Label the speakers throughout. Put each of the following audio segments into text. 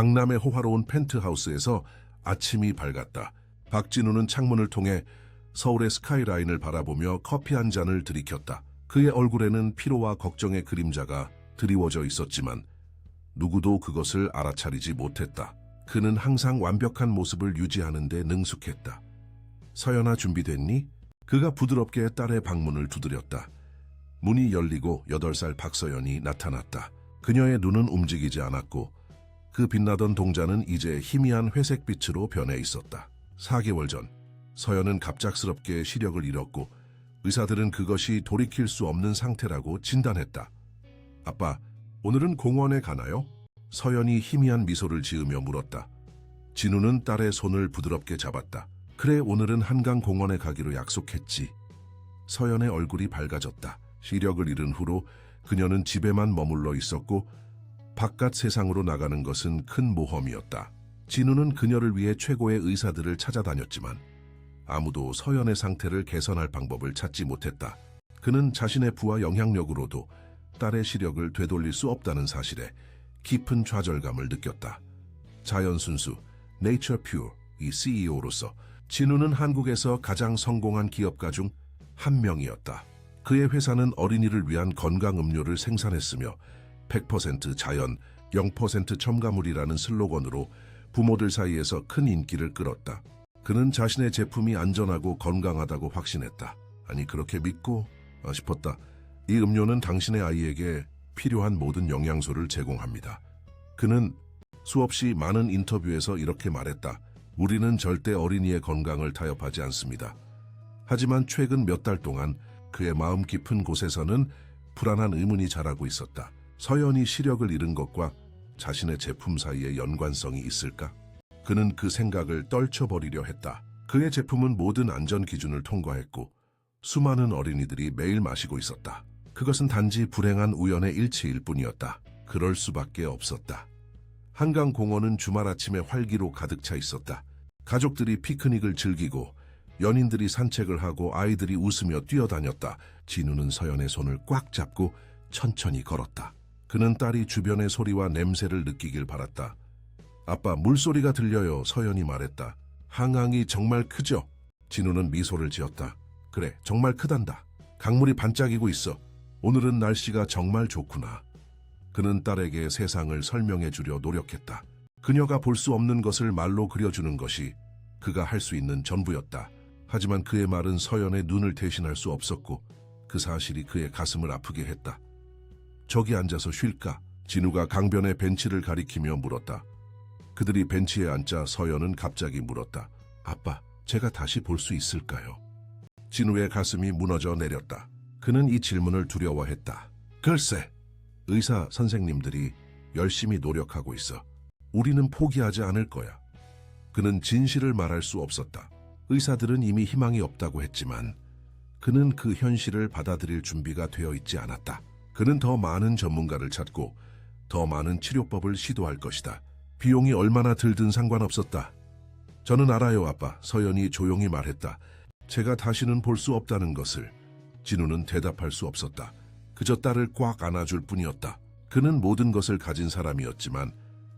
Speaker 1: 강남의 호화로운 펜트하우스에서 아침이 밝았다. 박진우는 창문을 통해 서울의 스카이라인을 바라보며 커피 한 잔을 들이켰다. 그의 얼굴에는 피로와 걱정의 그림자가 드리워져 있었지만 누구도 그것을 알아차리지 못했다. 그는 항상 완벽한 모습을 유지하는 데 능숙했다. 서연아, 준비됐니? 그가 부드럽게 딸의 방문을 두드렸다. 문이 열리고 8살 박서연이 나타났다. 그녀의 눈은 움직이지 않았고 그 빛나던 동자는 이제 희미한 회색빛으로 변해 있었다. 4개월 전 서연은 갑작스럽게 시력을 잃었고 의사들은 그것이 돌이킬 수 없는 상태라고 진단했다. 아빠, 오늘은 공원에 가나요? 서연이 희미한 미소를 지으며 물었다. 진우는 딸의 손을 부드럽게 잡았다. 그래, 오늘은 한강 공원에 가기로 약속했지. 서연의 얼굴이 밝아졌다. 시력을 잃은 후로 그녀는 집에만 머물러 있었고 바깥 세상으로 나가는 것은 큰 모험이었다. 진우는 그녀를 위해 최고의 의사들을 찾아다녔지만 아무도 서연의 상태를 개선할 방법을 찾지 못했다. 그는 자신의 부와 영향력으로도 딸의 시력을 되돌릴 수 없다는 사실에 깊은 좌절감을 느꼈다. 자연순수, 네이처 퓨어 이 CEO로서 진우는 한국에서 가장 성공한 기업가 중 한 명이었다. 그의 회사는 어린이를 위한 건강 음료를 생산했으며 100% 자연, 0% 첨가물이라는 슬로건으로 부모들 사이에서 큰 인기를 끌었다. 그는 자신의 제품이 안전하고 건강하다고 확신했다. 아니, 그렇게 믿고 싶었다. 이 음료는 당신의 아이에게 필요한 모든 영양소를 제공합니다. 그는 수없이 많은 인터뷰에서 이렇게 말했다. 우리는 절대 어린이의 건강을 타협하지 않습니다. 하지만 최근 몇 달 동안 그의 마음 깊은 곳에서는 불안한 의문이 자라고 있었다. 서연이 시력을 잃은 것과 자신의 제품 사이에 연관성이 있을까? 그는 그 생각을 떨쳐버리려 했다. 그의 제품은 모든 안전 기준을 통과했고 수많은 어린이들이 매일 마시고 있었다. 그것은 단지 불행한 우연의 일치일 뿐이었다. 그럴 수밖에 없었다. 한강 공원은 주말 아침에 활기로 가득 차 있었다. 가족들이 피크닉을 즐기고 연인들이 산책을 하고 아이들이 웃으며 뛰어다녔다. 진우는 서연의 손을 꽉 잡고 천천히 걸었다. 그는 딸이 주변의 소리와 냄새를 느끼길 바랐다. 아빠, 물소리가 들려요. 서연이 말했다. 한강이 정말 크죠? 진우는 미소를 지었다. 그래, 정말 크단다. 강물이 반짝이고 있어. 오늘은 날씨가 정말 좋구나. 그는 딸에게 세상을 설명해 주려 노력했다. 그녀가 볼 수 없는 것을 말로 그려주는 것이 그가 할 수 있는 전부였다. 하지만 그의 말은 서연의 눈을 대신할 수 없었고 그 사실이 그의 가슴을 아프게 했다. 저기 앉아서 쉴까? 진우가 강변의 벤치를 가리키며 물었다. 그들이 벤치에 앉자 서연은 갑자기 물었다. 아빠, 제가 다시 볼 수 있을까요? 진우의 가슴이 무너져 내렸다. 그는 이 질문을 두려워했다. 글쎄, 의사 선생님들이 열심히 노력하고 있어. 우리는 포기하지 않을 거야. 그는 진실을 말할 수 없었다. 의사들은 이미 희망이 없다고 했지만 그는 그 현실을 받아들일 준비가 되어 있지 않았다. 그는 더 많은 전문가를 찾고 더 많은 치료법을 시도할 것이다. 비용이 얼마나 들든 상관없었다. 저는 알아요, 아빠. 서연이 조용히 말했다. 제가 다시는 볼 수 없다는 것을. 진우는 대답할 수 없었다. 그저 딸을 꽉 안아줄 뿐이었다. 그는 모든 것을 가진 사람이었지만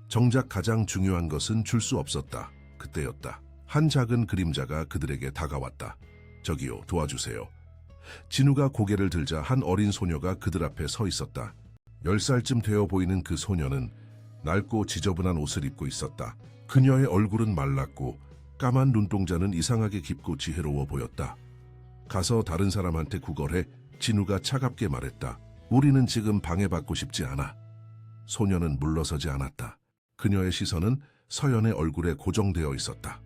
Speaker 1: 정작 가장 중요한 것은 줄 수 없었다. 그때였다. 한 작은 그림자가 그들에게 다가왔다. 저기요, 도와주세요. 진우가 고개를 들자 한 어린 소녀가 그들 앞에 서 있었다. 10살쯤 되어 보이는 그 소녀는 낡고 지저분한 옷을 입고 있었다. 그녀의 얼굴은 말랐고 까만 눈동자는 이상하게 깊고 지혜로워 보였다. 가서 다른 사람한테 구걸해. 진우가 차갑게 말했다. 우리는 지금 방해받고 싶지 않아. 소녀는 물러서지 않았다. 그녀의 시선은 서연의 얼굴에 고정되어 있었다.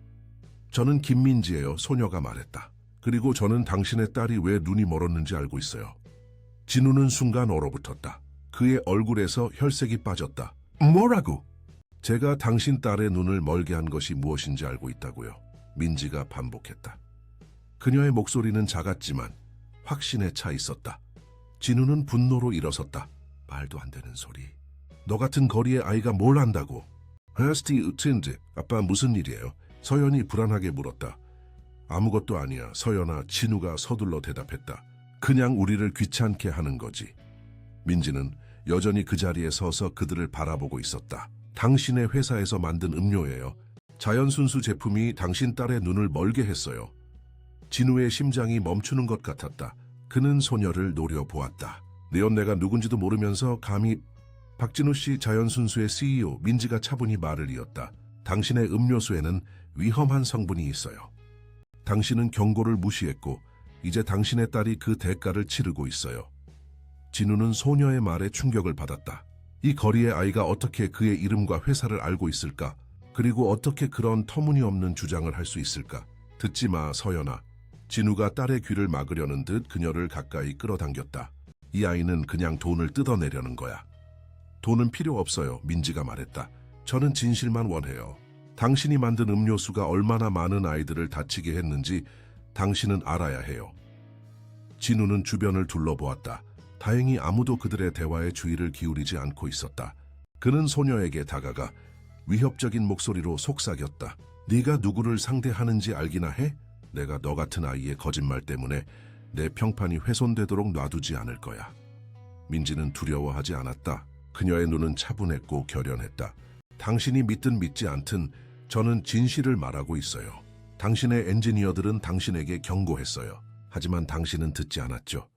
Speaker 1: 저는 김민지예요. 소녀가 말했다. 그리고 저는 당신의 딸이 왜 눈이 멀었는지 알고 있어요. 진우는 순간 얼어붙었다. 그의 얼굴에서 혈색이 빠졌다. 뭐라고? 제가 당신 딸의 눈을 멀게 한 것이 무엇인지 알고 있다고요. 민지가 반복했다. 그녀의 목소리는 작았지만 확신에 차 있었다. 진우는 분노로 일어섰다. 말도 안 되는 소리. 너 같은 거리의 아이가 뭘 안다고? 헤스티 우틴드, 아빠 무슨 일이에요? 서연이 불안하게 물었다. 아무것도 아니야. 서연아, 진우가 서둘러 대답했다. 그냥 우리를 귀찮게 하는 거지. 민지는 여전히 그 자리에 서서 그들을 바라보고 있었다. 당신의 회사에서 만든 음료예요. 자연순수 제품이 당신 딸의 눈을 멀게 했어요. 진우의 심장이 멈추는 것 같았다. 그는 소녀를 노려보았다. 내 언내가 누군지도 모르면서 감히... 박진우 씨, 자연순수의 CEO 민지가 차분히 말을 이었다. 당신의 음료수에는 위험한 성분이 있어요. 당신은 경고를 무시했고 이제 당신의 딸이 그 대가를 치르고 있어요. 진우는 소녀의 말에 충격을 받았다. 이 거리의 아이가 어떻게 그의 이름과 회사를 알고 있을까? 그리고 어떻게 그런 터무니없는 주장을 할 수 있을까? 듣지 마, 서연아. 진우가 딸의 귀를 막으려는 듯 그녀를 가까이 끌어당겼다. 이 아이는 그냥 돈을 뜯어내려는 거야. 돈은 필요 없어요, 민지가 말했다. 저는 진실만 원해요. 당신이 만든 음료수가 얼마나 많은 아이들을 다치게 했는지 당신은 알아야 해요. 진우는 주변을 둘러보았다. 다행히 아무도 그들의 대화에 주의를 기울이지 않고 있었다. 그는 소녀에게 다가가 위협적인 목소리로 속삭였다. 네가 누구를 상대하는지 알기나 해? 내가 너 같은 아이의 거짓말 때문에 내 평판이 훼손되도록 놔두지 않을 거야. 민지는 두려워하지 않았다. 그녀의 눈은 차분했고 결연했다. 당신이 믿든 믿지 않든 저는 진실을 말하고 있어요. 당신의 엔지니어들은 당신에게 경고했어요. 하지만 당신은 듣지 않았죠.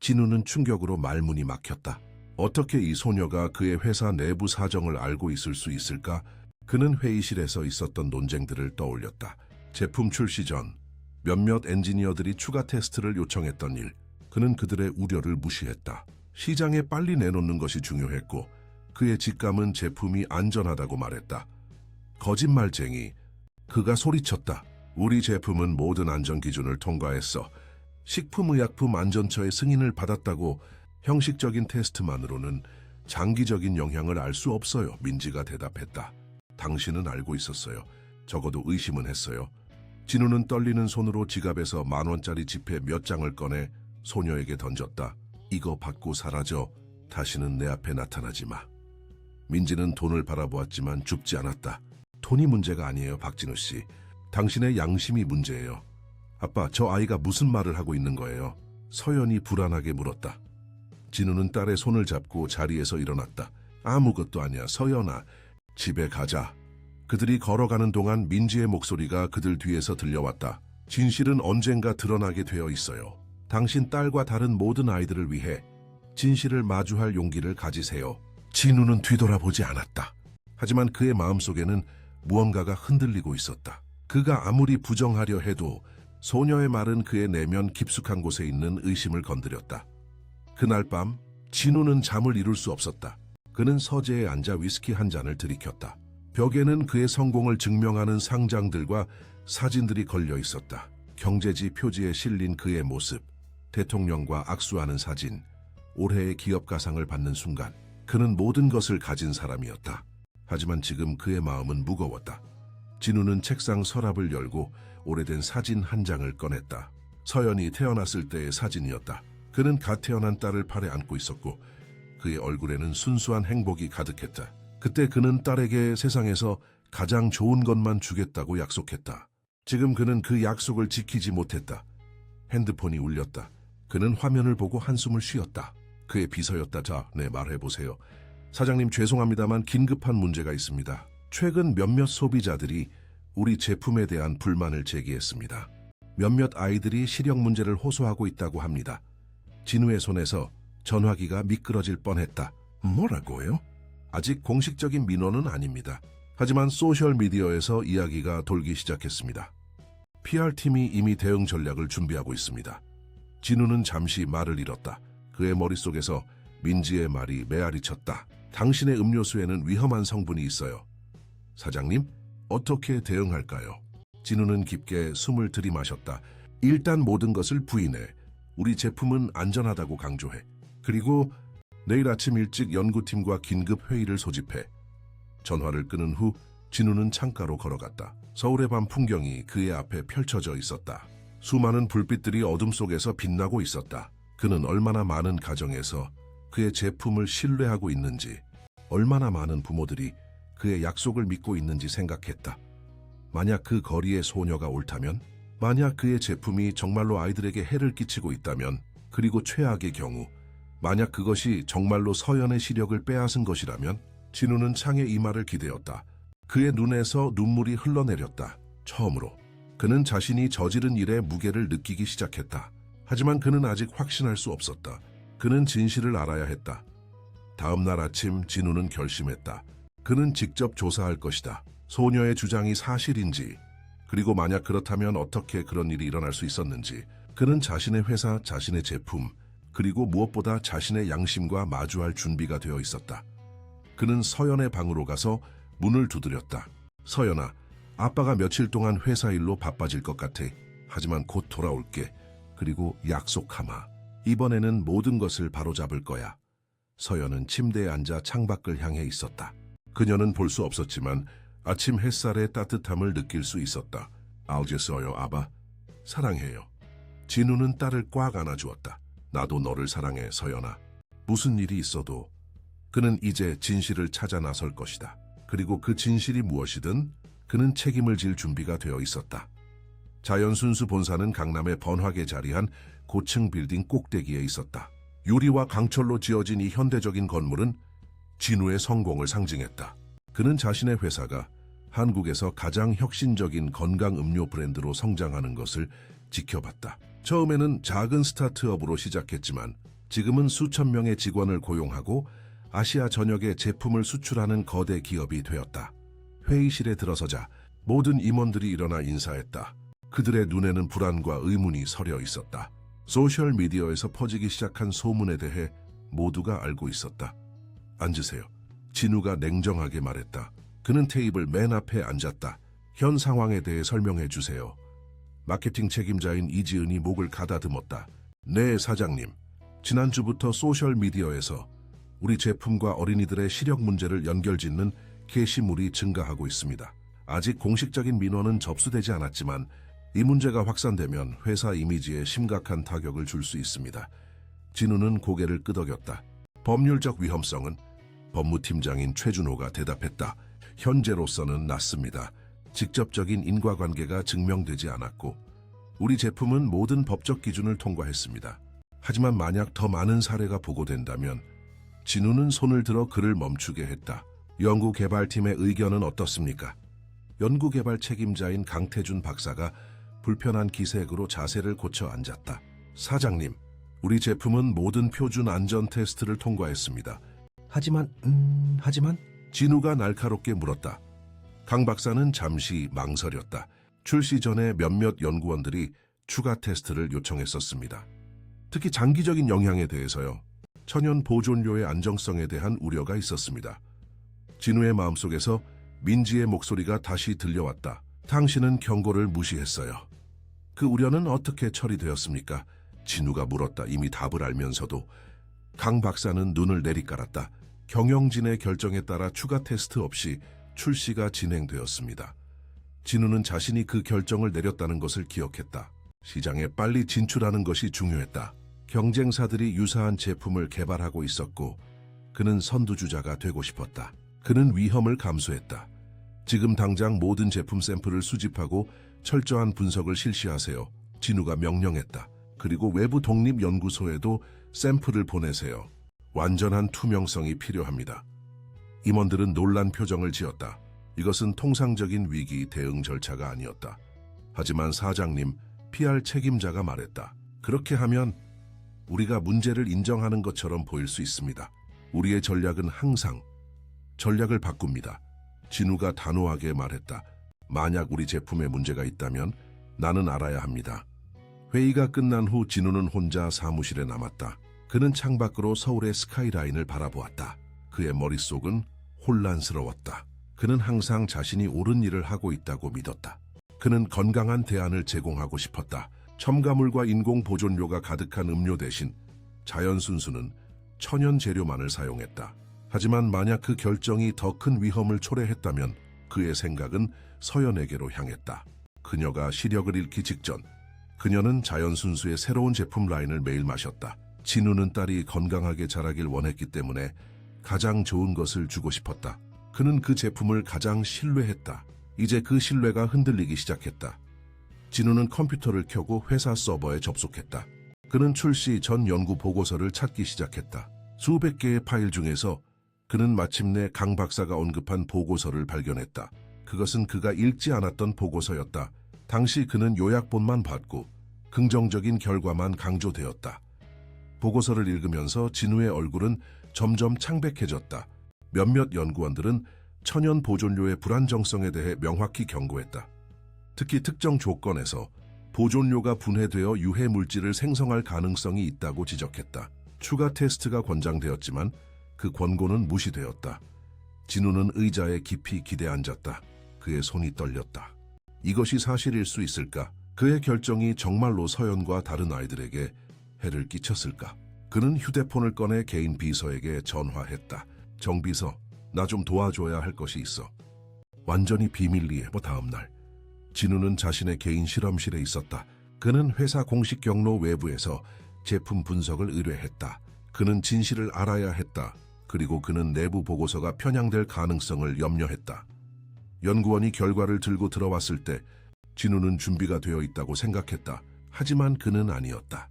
Speaker 1: 진우는 충격으로 말문이 막혔다. 어떻게 이 소녀가 그의 회사 내부 사정을 알고 있을 수 있을까? 그는 회의실에서 있었던 논쟁들을 떠올렸다. 제품 출시 전 몇몇 엔지니어들이 추가 테스트를 요청했던 일. 그는 그들의 우려를 무시했다. 시장에 빨리 내놓는 것이 중요했고 그의 직감은 제품이 안전하다고 말했다. 거짓말쟁이. 그가 소리쳤다. 우리 제품은 모든 안전 기준을 통과했어. 식품의약품안전처의 승인을 받았다고. 형식적인 테스트만으로는 장기적인 영향을 알 수 없어요. 민지가 대답했다. 당신은 알고 있었어요. 적어도 의심은 했어요. 진우는 떨리는 손으로 지갑에서 10,000원짜리 지폐 몇 장을 꺼내 소녀에게 던졌다. 이거 받고 사라져. 다시는 내 앞에 나타나지 마. 민지는 돈을 바라보았지만 줍지 않았다. 돈이 문제가 아니에요, 박진우 씨. 당신의 양심이 문제예요. 아빠, 저 아이가 무슨 말을 하고 있는 거예요? 서연이 불안하게 물었다. 진우는 딸의 손을 잡고 자리에서 일어났다. 아무것도 아니야, 서연아. 집에 가자. 그들이 걸어가는 동안 민지의 목소리가 그들 뒤에서 들려왔다. 진실은 언젠가 드러나게 되어 있어요. 당신 딸과 다른 모든 아이들을 위해 진실을 마주할 용기를 가지세요. 진우는 뒤돌아보지 않았다. 하지만 그의 마음속에는 무언가가 흔들리고 있었다. 그가 아무리 부정하려 해도 소녀의 말은 그의 내면 깊숙한 곳에 있는 의심을 건드렸다. 그날 밤 진우는 잠을 이룰 수 없었다. 그는 서재에 앉아 위스키 한 잔을 들이켰다. 벽에는 그의 성공을 증명하는 상장들과 사진들이 걸려 있었다. 경제지 표지에 실린 그의 모습, 대통령과 악수하는 사진, 올해의 기업 가상을 받는 순간 그는 모든 것을 가진 사람이었다. 하지만 지금 그의 마음은 무거웠다. 진우는 책상 서랍을 열고 오래된 사진 한 장을 꺼냈다. 서연이 태어났을 때의 사진이었다. 그는 갓 태어난 딸을 팔에 안고 있었고 그의 얼굴에는 순수한 행복이 가득했다. 그때 그는 딸에게 세상에서 가장 좋은 것만 주겠다고 약속했다. 지금 그는 그 약속을 지키지 못했다. 핸드폰이 울렸다. 그는 화면을 보고 한숨을 쉬었다. 그의 비서였다. 자, 네, 말해보세요. 사장님, 죄송합니다만 긴급한 문제가 있습니다. 최근 몇몇 소비자들이 우리 제품에 대한 불만을 제기했습니다. 몇몇 아이들이 시력 문제를 호소하고 있다고 합니다. 진우의 손에서 전화기가 미끄러질 뻔했다. 뭐라고요? 아직 공식적인 민원은 아닙니다. 하지만 소셜미디어에서 이야기가 돌기 시작했습니다. PR팀이 이미 대응 전략을 준비하고 있습니다. 진우는 잠시 말을 잃었다. 그의 머릿속에서 민지의 말이 메아리 쳤다. 당신의 음료수에는 위험한 성분이 있어요. 사장님, 어떻게 대응할까요? 진우는 깊게 숨을 들이마셨다. 일단 모든 것을 부인해. 우리 제품은 안전하다고 강조해. 그리고 내일 아침 일찍 연구팀과 긴급 회의를 소집해. 전화를 끊은 후 진우는 창가로 걸어갔다. 서울의 밤 풍경이 그의 앞에 펼쳐져 있었다. 수많은 불빛들이 어둠 속에서 빛나고 있었다. 그는 얼마나 많은 가정에서 그의 제품을 신뢰하고 있는지, 얼마나 많은 부모들이 그의 약속을 믿고 있는지 생각했다. 만약 그 거리의 소녀가 옳다면, 만약 그의 제품이 정말로 아이들에게 해를 끼치고 있다면, 그리고 최악의 경우, 만약 그것이 정말로 서연의 시력을 빼앗은 것이라면, 진우는 창의 이마를 기대었다. 그의 눈에서 눈물이 흘러내렸다. 처음으로 그는 자신이 저지른 일의 무게를 느끼기 시작했다. 하지만 그는 아직 확신할 수 없었다. 그는 진실을 알아야 했다. 다음 날 아침 진우는 결심했다. 그는 직접 조사할 것이다. 소녀의 주장이 사실인지, 그리고 만약 그렇다면 어떻게 그런 일이 일어날 수 있었는지. 그는 자신의 회사, 자신의 제품, 그리고 무엇보다 자신의 양심과 마주할 준비가 되어 있었다. 그는 서연의 방으로 가서 문을 두드렸다. 서연아, 아빠가 며칠 동안 회사 일로 바빠질 것 같아. 하지만 곧 돌아올게. 그리고 약속하마. 이번에는 모든 것을 바로잡을 거야. 서연은 침대에 앉아 창밖을 향해 있었다. 그녀는 볼 수 없었지만 아침 햇살의 따뜻함을 느낄 수 있었다. 알겠어요, 아바. 사랑해요. 진우는 딸을 꽉 안아주었다. 나도 너를 사랑해, 서연아. 무슨 일이 있어도 그는 이제 진실을 찾아 나설 것이다. 그리고 그 진실이 무엇이든 그는 책임을 질 준비가 되어 있었다. 자연순수 본사는 강남의 번화하게 자리한 고층 빌딩 꼭대기에 있었다. 유리와 강철로 지어진 이 현대적인 건물은 진우의 성공을 상징했다. 그는 자신의 회사가 한국에서 가장 혁신적인 건강 음료 브랜드로 성장하는 것을 지켜봤다. 처음에는 작은 스타트업으로 시작했지만 지금은 수천 명의 직원을 고용하고 아시아 전역에 제품을 수출하는 거대 기업이 되었다. 회의실에 들어서자 모든 임원들이 일어나 인사했다. 그들의 눈에는 불안과 의문이 서려 있었다. 소셜미디어에서 퍼지기 시작한 소문에 대해 모두가 알고 있었다. 앉으세요. 진우가 냉정하게 말했다. 그는 테이블 맨 앞에 앉았다. 현 상황에 대해 설명해 주세요. 마케팅 책임자인 이지은이 목을 가다듬었다. 네, 사장님. 지난주부터 소셜미디어에서 우리 제품과 어린이들의 시력 문제를 연결짓는 게시물이 증가하고 있습니다. 아직 공식적인 민원은 접수되지 않았지만 이 문제가 확산되면 회사 이미지에 심각한 타격을 줄 수 있습니다. 진우는 고개를 끄덕였다. 법률적 위험성은? 법무팀장인 최준호가 대답했다. 현재로서는 낮습니다. 직접적인 인과관계가 증명되지 않았고 우리 제품은 모든 법적 기준을 통과했습니다. 하지만 만약 더 많은 사례가 보고된다면 진우는 손을 들어 그를 멈추게 했다. 연구개발팀의 의견은 어떻습니까? 연구개발 책임자인 강태준 박사가 불편한 기색으로 자세를 고쳐 앉았다. 사장님, 우리 제품은 모든 표준 안전 테스트를 통과했습니다. 하지만 진우가 날카롭게 물었다. 강 박사는 잠시 망설였다. 출시 전에 몇몇 연구원들이 추가 테스트를 요청했었습니다. 특히 장기적인 영향에 대해서요. 천연 보존료의 안정성에 대한 우려가 있었습니다. 진우의 마음속에서 민지의 목소리가 다시 들려왔다. 당신은 경고를 무시했어요. 그 우려는 어떻게 처리되었습니까? 진우가 물었다. 이미 답을 알면서도. 강 박사는 눈을 내리깔았다. 경영진의 결정에 따라 추가 테스트 없이 출시가 진행되었습니다. 진우는 자신이 그 결정을 내렸다는 것을 기억했다. 시장에 빨리 진출하는 것이 중요했다. 경쟁사들이 유사한 제품을 개발하고 있었고 그는 선두주자가 되고 싶었다. 그는 위험을 감수했다. 지금 당장 모든 제품 샘플을 수집하고 철저한 분석을 실시하세요. 진우가 명령했다. 그리고 외부 독립연구소에도 샘플을 보내세요. 완전한 투명성이 필요합니다. 임원들은 놀란 표정을 지었다. 이것은 통상적인 위기 대응 절차가 아니었다. 하지만 사장님, PR 책임자가 말했다. 그렇게 하면 우리가 문제를 인정하는 것처럼 보일 수 있습니다. 우리의 전략은 항상 전략을 바꿉니다. 진우가 단호하게 말했다. 만약 우리 제품에 문제가 있다면 나는 알아야 합니다. 회의가 끝난 후 진우는 혼자 사무실에 남았다. 그는 창밖으로 서울의 스카이라인을 바라보았다. 그의 머릿속은 혼란스러웠다. 그는 항상 자신이 옳은 일을 하고 있다고 믿었다. 그는 건강한 대안을 제공하고 싶었다. 첨가물과 인공 보존료가 가득한 음료 대신 자연순수는 천연 재료만을 사용했다. 하지만 만약 그 결정이 더 큰 위험을 초래했다면 그의 생각은 서연에게로 향했다. 그녀가 시력을 잃기 직전 그녀는 자연순수의 새로운 제품 라인을 매일 마셨다. 진우는 딸이 건강하게 자라길 원했기 때문에 가장 좋은 것을 주고 싶었다. 그는 그 제품을 가장 신뢰했다. 이제 그 신뢰가 흔들리기 시작했다. 진우는 컴퓨터를 켜고 회사 서버에 접속했다. 그는 출시 전 연구 보고서를 찾기 시작했다. 수백 개의 파일 중에서 그는 마침내 강 박사가 언급한 보고서를 발견했다. 그것은 그가 읽지 않았던 보고서였다. 당시 그는 요약본만 봤고 긍정적인 결과만 강조되었다. 보고서를 읽으면서 진우의 얼굴은 점점 창백해졌다. 몇몇 연구원들은 천연 보존료의 불안정성에 대해 명확히 경고했다. 특히 특정 조건에서 보존료가 분해되어 유해 물질을 생성할 가능성이 있다고 지적했다. 추가 테스트가 권장되었지만 그 권고는 무시되었다. 진우는 의자에 깊이 기대 앉았다. 그의 손이 떨렸다. 이것이 사실일 수 있을까? 그의 결정이 정말로 서연과 다른 아이들에게 해를 끼쳤을까? 그는 휴대폰을 꺼내 개인 비서에게 전화했다. 정비서, 나 좀 도와줘야 할 것이 있어. 완전히 비밀리에. 다음 날 진우는 자신의 개인 실험실에 있었다. 그는 회사 공식 경로 외부에서 제품 분석을 의뢰했다. 그는 진실을 알아야 했다. 그리고 그는 내부 보고서가 편향될 가능성을 염려했다. 연구원이 결과를 들고 들어왔을 때 진우는 준비가 되어 있다고 생각했다. 하지만 그는 아니었다.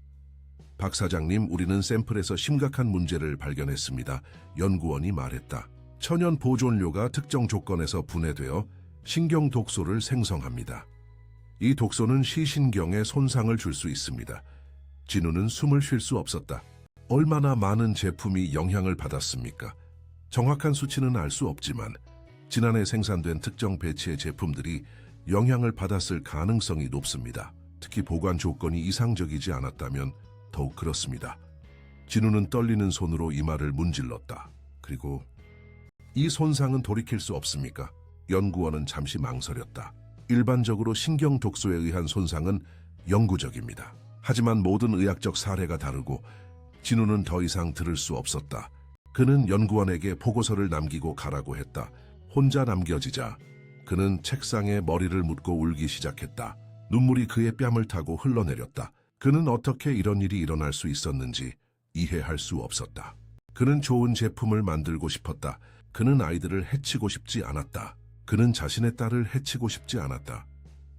Speaker 1: 박 사장님, 우리는 샘플에서 심각한 문제를 발견했습니다. 연구원이 말했다. 천연 보존료가 특정 조건에서 분해되어 신경 독소를 생성합니다. 이 독소는 시신경에 손상을 줄 수 있습니다. 진우는 숨을 쉴 수 없었다. 얼마나 많은 제품이 영향을 받았습니까? 정확한 수치는 알 수 없지만 지난해 생산된 특정 배치의 제품들이 영향을 받았을 가능성이 높습니다. 특히 보관 조건이 이상적이지 않았다면 더욱 그렇습니다. 진우는 떨리는 손으로 이마를 문질렀다. 그리고 이 손상은 돌이킬 수 없습니까? 연구원은 잠시 망설였다. 일반적으로 신경 독소에 의한 손상은 영구적입니다. 하지만 모든 의학적 사례가 다르고 진우는 더 이상 들을 수 없었다. 그는 연구원에게 보고서를 남기고 가라고 했다. 혼자 남겨지자 그는 책상에 머리를 묻고 울기 시작했다. 눈물이 그의 뺨을 타고 흘러내렸다. 그는 어떻게 이런 일이 일어날 수 있었는지 이해할 수 없었다. 그는 좋은 제품을 만들고 싶었다. 그는 아이들을 해치고 싶지 않았다. 그는 자신의 딸을 해치고 싶지 않았다.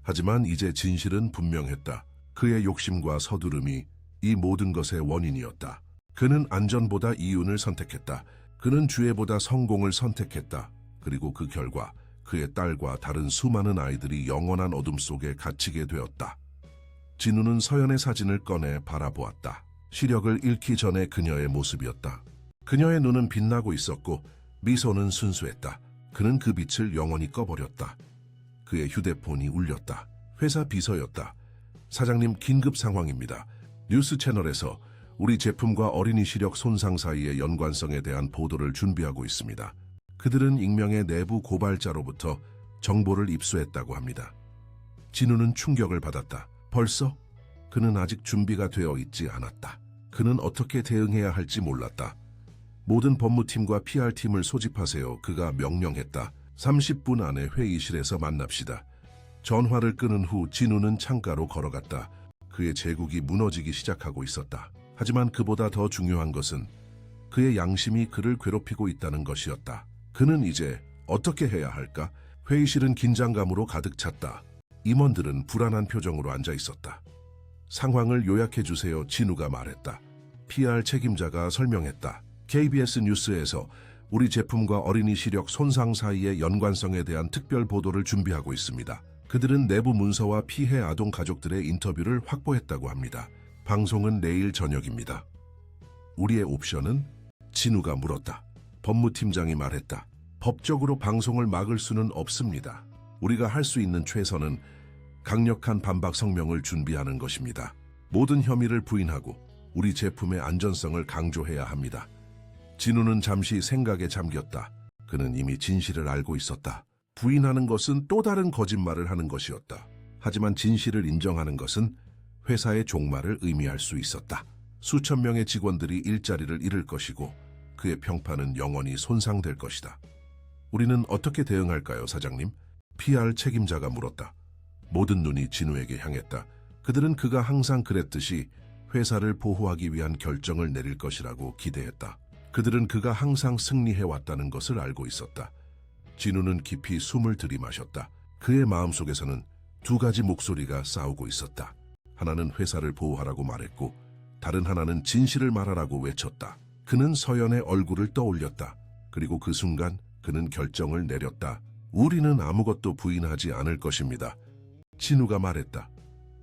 Speaker 1: 하지만 이제 진실은 분명했다. 그의 욕심과 서두름이 이 모든 것의 원인이었다. 그는 안전보다 이윤을 선택했다. 그는 주애보다 성공을 선택했다. 그리고 그 결과 그의 딸과 다른 수많은 아이들이 영원한 어둠 속에 갇히게 되었다. 진우는 서연의 사진을 꺼내 바라보았다. 시력을 잃기 전에 그녀의 모습이었다. 그녀의 눈은 빛나고 있었고 미소는 순수했다. 그는 그 빛을 영원히 꺼버렸다. 그의 휴대폰이 울렸다. 회사 비서였다. 사장님, 긴급 상황입니다. 뉴스 채널에서 우리 제품과 어린이 시력 손상 사이의 연관성에 대한 보도를 준비하고 있습니다. 그들은 익명의 내부 고발자로부터 정보를 입수했다고 합니다. 진우는 충격을 받았다. 벌써? 그는 아직 준비가 되어 있지 않았다. 그는 어떻게 대응해야 할지 몰랐다. 모든 법무팀과 PR팀을 소집하세요. 그가 명령했다. 30분 안에 회의실에서 만납시다. 전화를 끊은 후 진우는 창가로 걸어갔다. 그의 제국이 무너지기 시작하고 있었다. 하지만 그보다 더 중요한 것은 그의 양심이 그를 괴롭히고 있다는 것이었다. 그는 이제 어떻게 해야 할까? 회의실은 긴장감으로 가득 찼다. 임원들은 불안한 표정으로 앉아 있었다. 상황을 요약해 주세요. 진우가 말했다. PR 책임자가 설명했다. KBS 뉴스에서 우리 제품과 어린이 시력 손상 사이의 연관성에 대한 특별 보도를 준비하고 있습니다. 그들은 내부 문서와 피해 아동 가족들의 인터뷰를 확보했다고 합니다. 방송은 내일 저녁입니다. 우리의 옵션은? 진우가 물었다. 법무팀장이 말했다. 법적으로 방송을 막을 수는 없습니다. 우리가 할 수 있는 최선은 강력한 반박 성명을 준비하는 것입니다. 모든 혐의를 부인하고 우리 제품의 안전성을 강조해야 합니다. 진우는 잠시 생각에 잠겼다. 그는 이미 진실을 알고 있었다. 부인하는 것은 또 다른 거짓말을 하는 것이었다. 하지만 진실을 인정하는 것은 회사의 종말을 의미할 수 있었다. 수천 명의 직원들이 일자리를 잃을 것이고 그의 평판은 영원히 손상될 것이다. 우리는 어떻게 대응할까요, 사장님? PR 책임자가 물었다. 모든 눈이 진우에게 향했다. 그들은 그가 항상 그랬듯이 회사를 보호하기 위한 결정을 내릴 것이라고 기대했다. 그들은 그가 항상 승리해왔다는 것을 알고 있었다. 진우는 깊이 숨을 들이마셨다. 그의 마음속에서는 두 가지 목소리가 싸우고 있었다. 하나는 회사를 보호하라고 말했고 다른 하나는 진실을 말하라고 외쳤다. 그는 서연의 얼굴을 떠올렸다. 그리고 그 순간 그는 결정을 내렸다. 우리는 아무것도 부인하지 않을 것입니다. 진우가 말했다.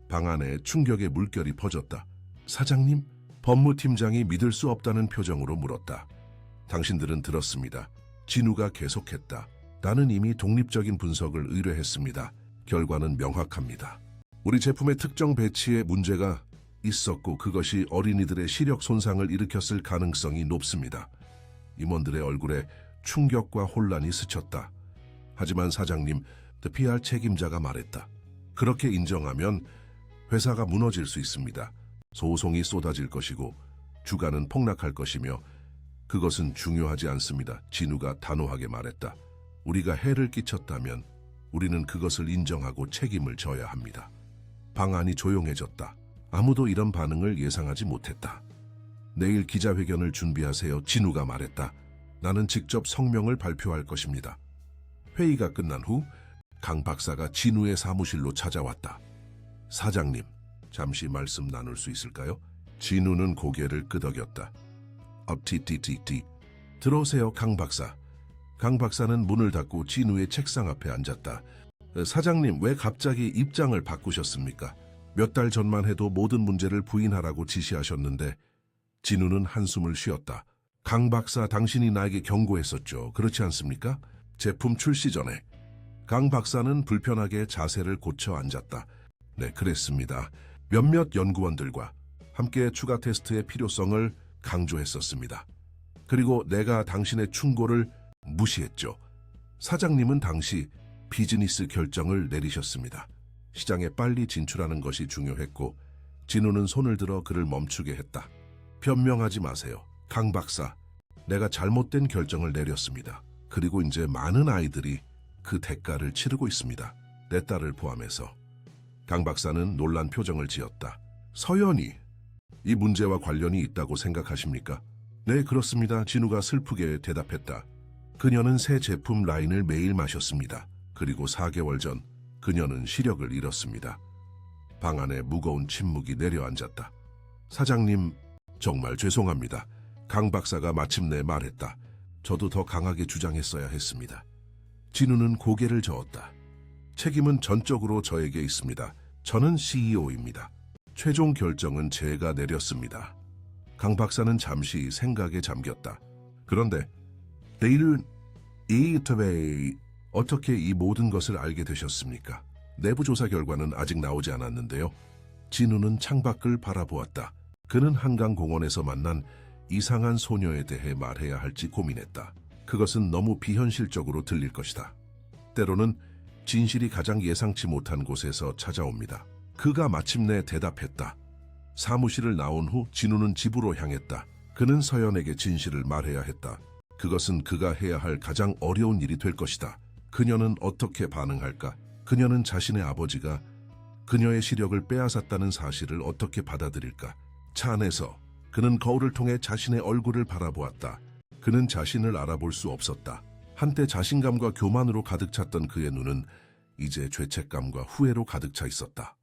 Speaker 1: 방 안에 충격의 물결이 퍼졌다. 사장님? 법무팀장이 믿을 수 없다는 표정으로 물었다. 당신들은 들었습니다. 진우가 계속했다. 나는 이미 독립적인 분석을 의뢰했습니다. 결과는 명확합니다. 우리 제품의 특정 배치에 문제가 있었고 그것이 어린이들의 시력 손상을 일으켰을 가능성이 높습니다. 임원들의 얼굴에 충격과 혼란이 스쳤다. 하지만 사장님, PR 책임자가 말했다. 그렇게 인정하면 회사가 무너질 수 있습니다. 소송이 쏟아질 것이고 주가는 폭락할 것이며 그것은 중요하지 않습니다. 진우가 단호하게 말했다. 우리가 해를 끼쳤다면 우리는 그것을 인정하고 책임을 져야 합니다. 방 안이 조용해졌다. 아무도 이런 반응을 예상하지 못했다. 내일 기자회견을 준비하세요. 진우가 말했다. 나는 직접 성명을 발표할 것입니다. 회의가 끝난 후 강 박사가 진우의 사무실로 찾아왔다. 사장님, 잠시 말씀 나눌 수 있을까요? 진우는 고개를 끄덕였다. 띠띠띠띠. 들어오세요, 강 박사. 강 박사는 문을 닫고 진우의 책상 앞에 앉았다. 사장님, 왜 갑자기 입장을 바꾸셨습니까? 몇 달 전만 해도 모든 문제를 부인하라고 지시하셨는데. 진우는 한숨을 쉬었다. 강 박사, 당신이 나에게 경고했었죠. 그렇지 않습니까? 제품 출시 전에. 강 박사는 불편하게 자세를 고쳐 앉았다. 네, 그랬습니다. 몇몇 연구원들과 함께 추가 테스트의 필요성을 강조했었습니다. 그리고 내가 당신의 충고를 무시했죠. 사장님은 당시 비즈니스 결정을 내리셨습니다. 시장에 빨리 진출하는 것이 중요했고 진우는 손을 들어 그를 멈추게 했다. 변명하지 마세요. 강 박사, 내가 잘못된 결정을 내렸습니다. 그리고 이제 많은 아이들이 그 대가를 치르고 있습니다. 내 딸을 포함해서. 강 박사는 놀란 표정을 지었다. 서연이 이 문제와 관련이 있다고 생각하십니까? 네, 그렇습니다. 진우가 슬프게 대답했다. 그녀는 새 제품 라인을 매일 마셨습니다. 그리고 4개월 전 그녀는 시력을 잃었습니다. 방 안에 무거운 침묵이 내려앉았다. 사장님, 정말 죄송합니다. 강 박사가 마침내 말했다. 저도 더 강하게 주장했어야 했습니다. 진우는 고개를 저었다. 책임은 전적으로 저에게 있습니다. 저는 CEO입니다. 최종 결정은 제가 내렸습니다. 강 박사는 잠시 생각에 잠겼다. 그런데 내일은 어떻게 이 모든 것을 알게 되셨습니까? 내부 조사 결과는 아직 나오지 않았는데요. 진우는 창밖을 바라보았다. 그는 한강공원에서 만난 이상한 소녀에 대해 말해야 할지 고민했다. 그것은 너무 비현실적으로 들릴 것이다. 때로는 진실이 가장 예상치 못한 곳에서 찾아옵니다. 그가 마침내 대답했다. 사무실을 나온 후 진우는 집으로 향했다. 그는 서연에게 진실을 말해야 했다. 그것은 그가 해야 할 가장 어려운 일이 될 것이다. 그녀는 어떻게 반응할까? 그녀는 자신의 아버지가 그녀의 시력을 빼앗았다는 사실을 어떻게 받아들일까? 차 안에서 그는 거울을 통해 자신의 얼굴을 바라보았다. 그는 자신을 알아볼 수 없었다. 한때 자신감과 교만으로 가득 찼던 그의 눈은 이제 죄책감과 후회로 가득 차 있었다.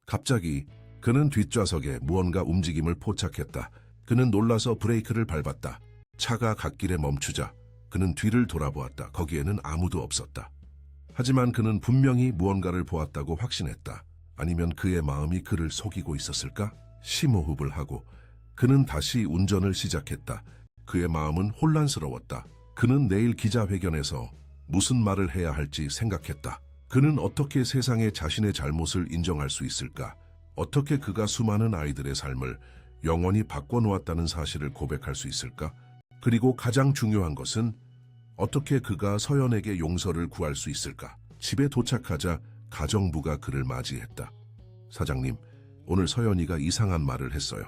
Speaker 1: 갑자기 그는 뒷좌석에 무언가 움직임을 포착했다. 그는 놀라서 브레이크를 밟았다. 차가 갓길에 멈추자 그는 뒤를 돌아보았다. 거기에는 아무도 없었다. 하지만 그는 분명히 무언가를 보았다고 확신했다. 아니면 그의 마음이 그를 속이고 있었을까? 심호흡을 하고 그는 다시 운전을 시작했다. 그의 마음은 혼란스러웠다. 그는 내일 기자회견에서 무슨 말을 해야 할지 생각했다. 그는 어떻게 세상에 자신의 잘못을 인정할 수 있을까? 어떻게 그가 수많은 아이들의 삶을 영원히 바꿔놓았다는 사실을 고백할 수 있을까? 그리고 가장 중요한 것은 어떻게 그가 서연에게 용서를 구할 수 있을까? 집에 도착하자 가정부가 그를 맞이했다. 사장님, 오늘 서연이가 이상한 말을 했어요.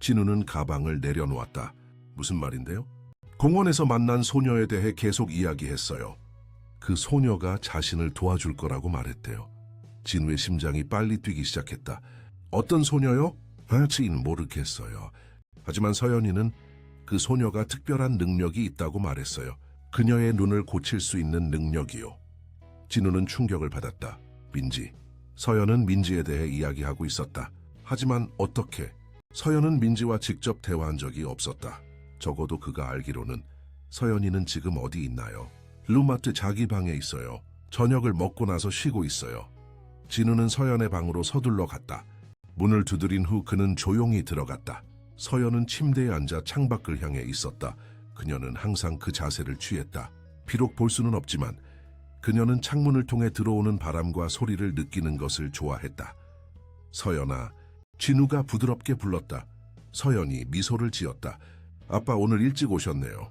Speaker 1: 진우는 가방을 내려놓았다. 무슨 말인데요? 공원에서 만난 소녀에 대해 계속 이야기했어요. 그 소녀가 자신을 도와줄 거라고 말했대요. 진우의 심장이 빨리 뛰기 시작했다. 어떤 소녀요? 아직은 모르겠어요. 하지만 서연이는 그 소녀가 특별한 능력이 있다고 말했어요. 그녀의 눈을 고칠 수 있는 능력이요. 진우는 충격을 받았다. 민지. 서연은 민지에 대해 이야기하고 있었다. 하지만 어떻게? 서연은 민지와 직접 대화한 적이 없었다. 적어도 그가 알기로는 서연이는 지금 어디 있나요? 루마트 자기 방에 있어요. 저녁을 먹고 나서 쉬고 있어요. 진우는 서연의 방으로 서둘러 갔다. 문을 두드린 후 그는 조용히 들어갔다. 서연은 침대에 앉아 창밖을 향해 있었다. 그녀는 항상 그 자세를 취했다. 비록 볼 수는 없지만 그녀는 창문을 통해 들어오는 바람과 소리를 느끼는 것을 좋아했다. 서연아, 진우가 부드럽게 불렀다. 서연이 미소를 지었다. 아빠 오늘 일찍 오셨네요.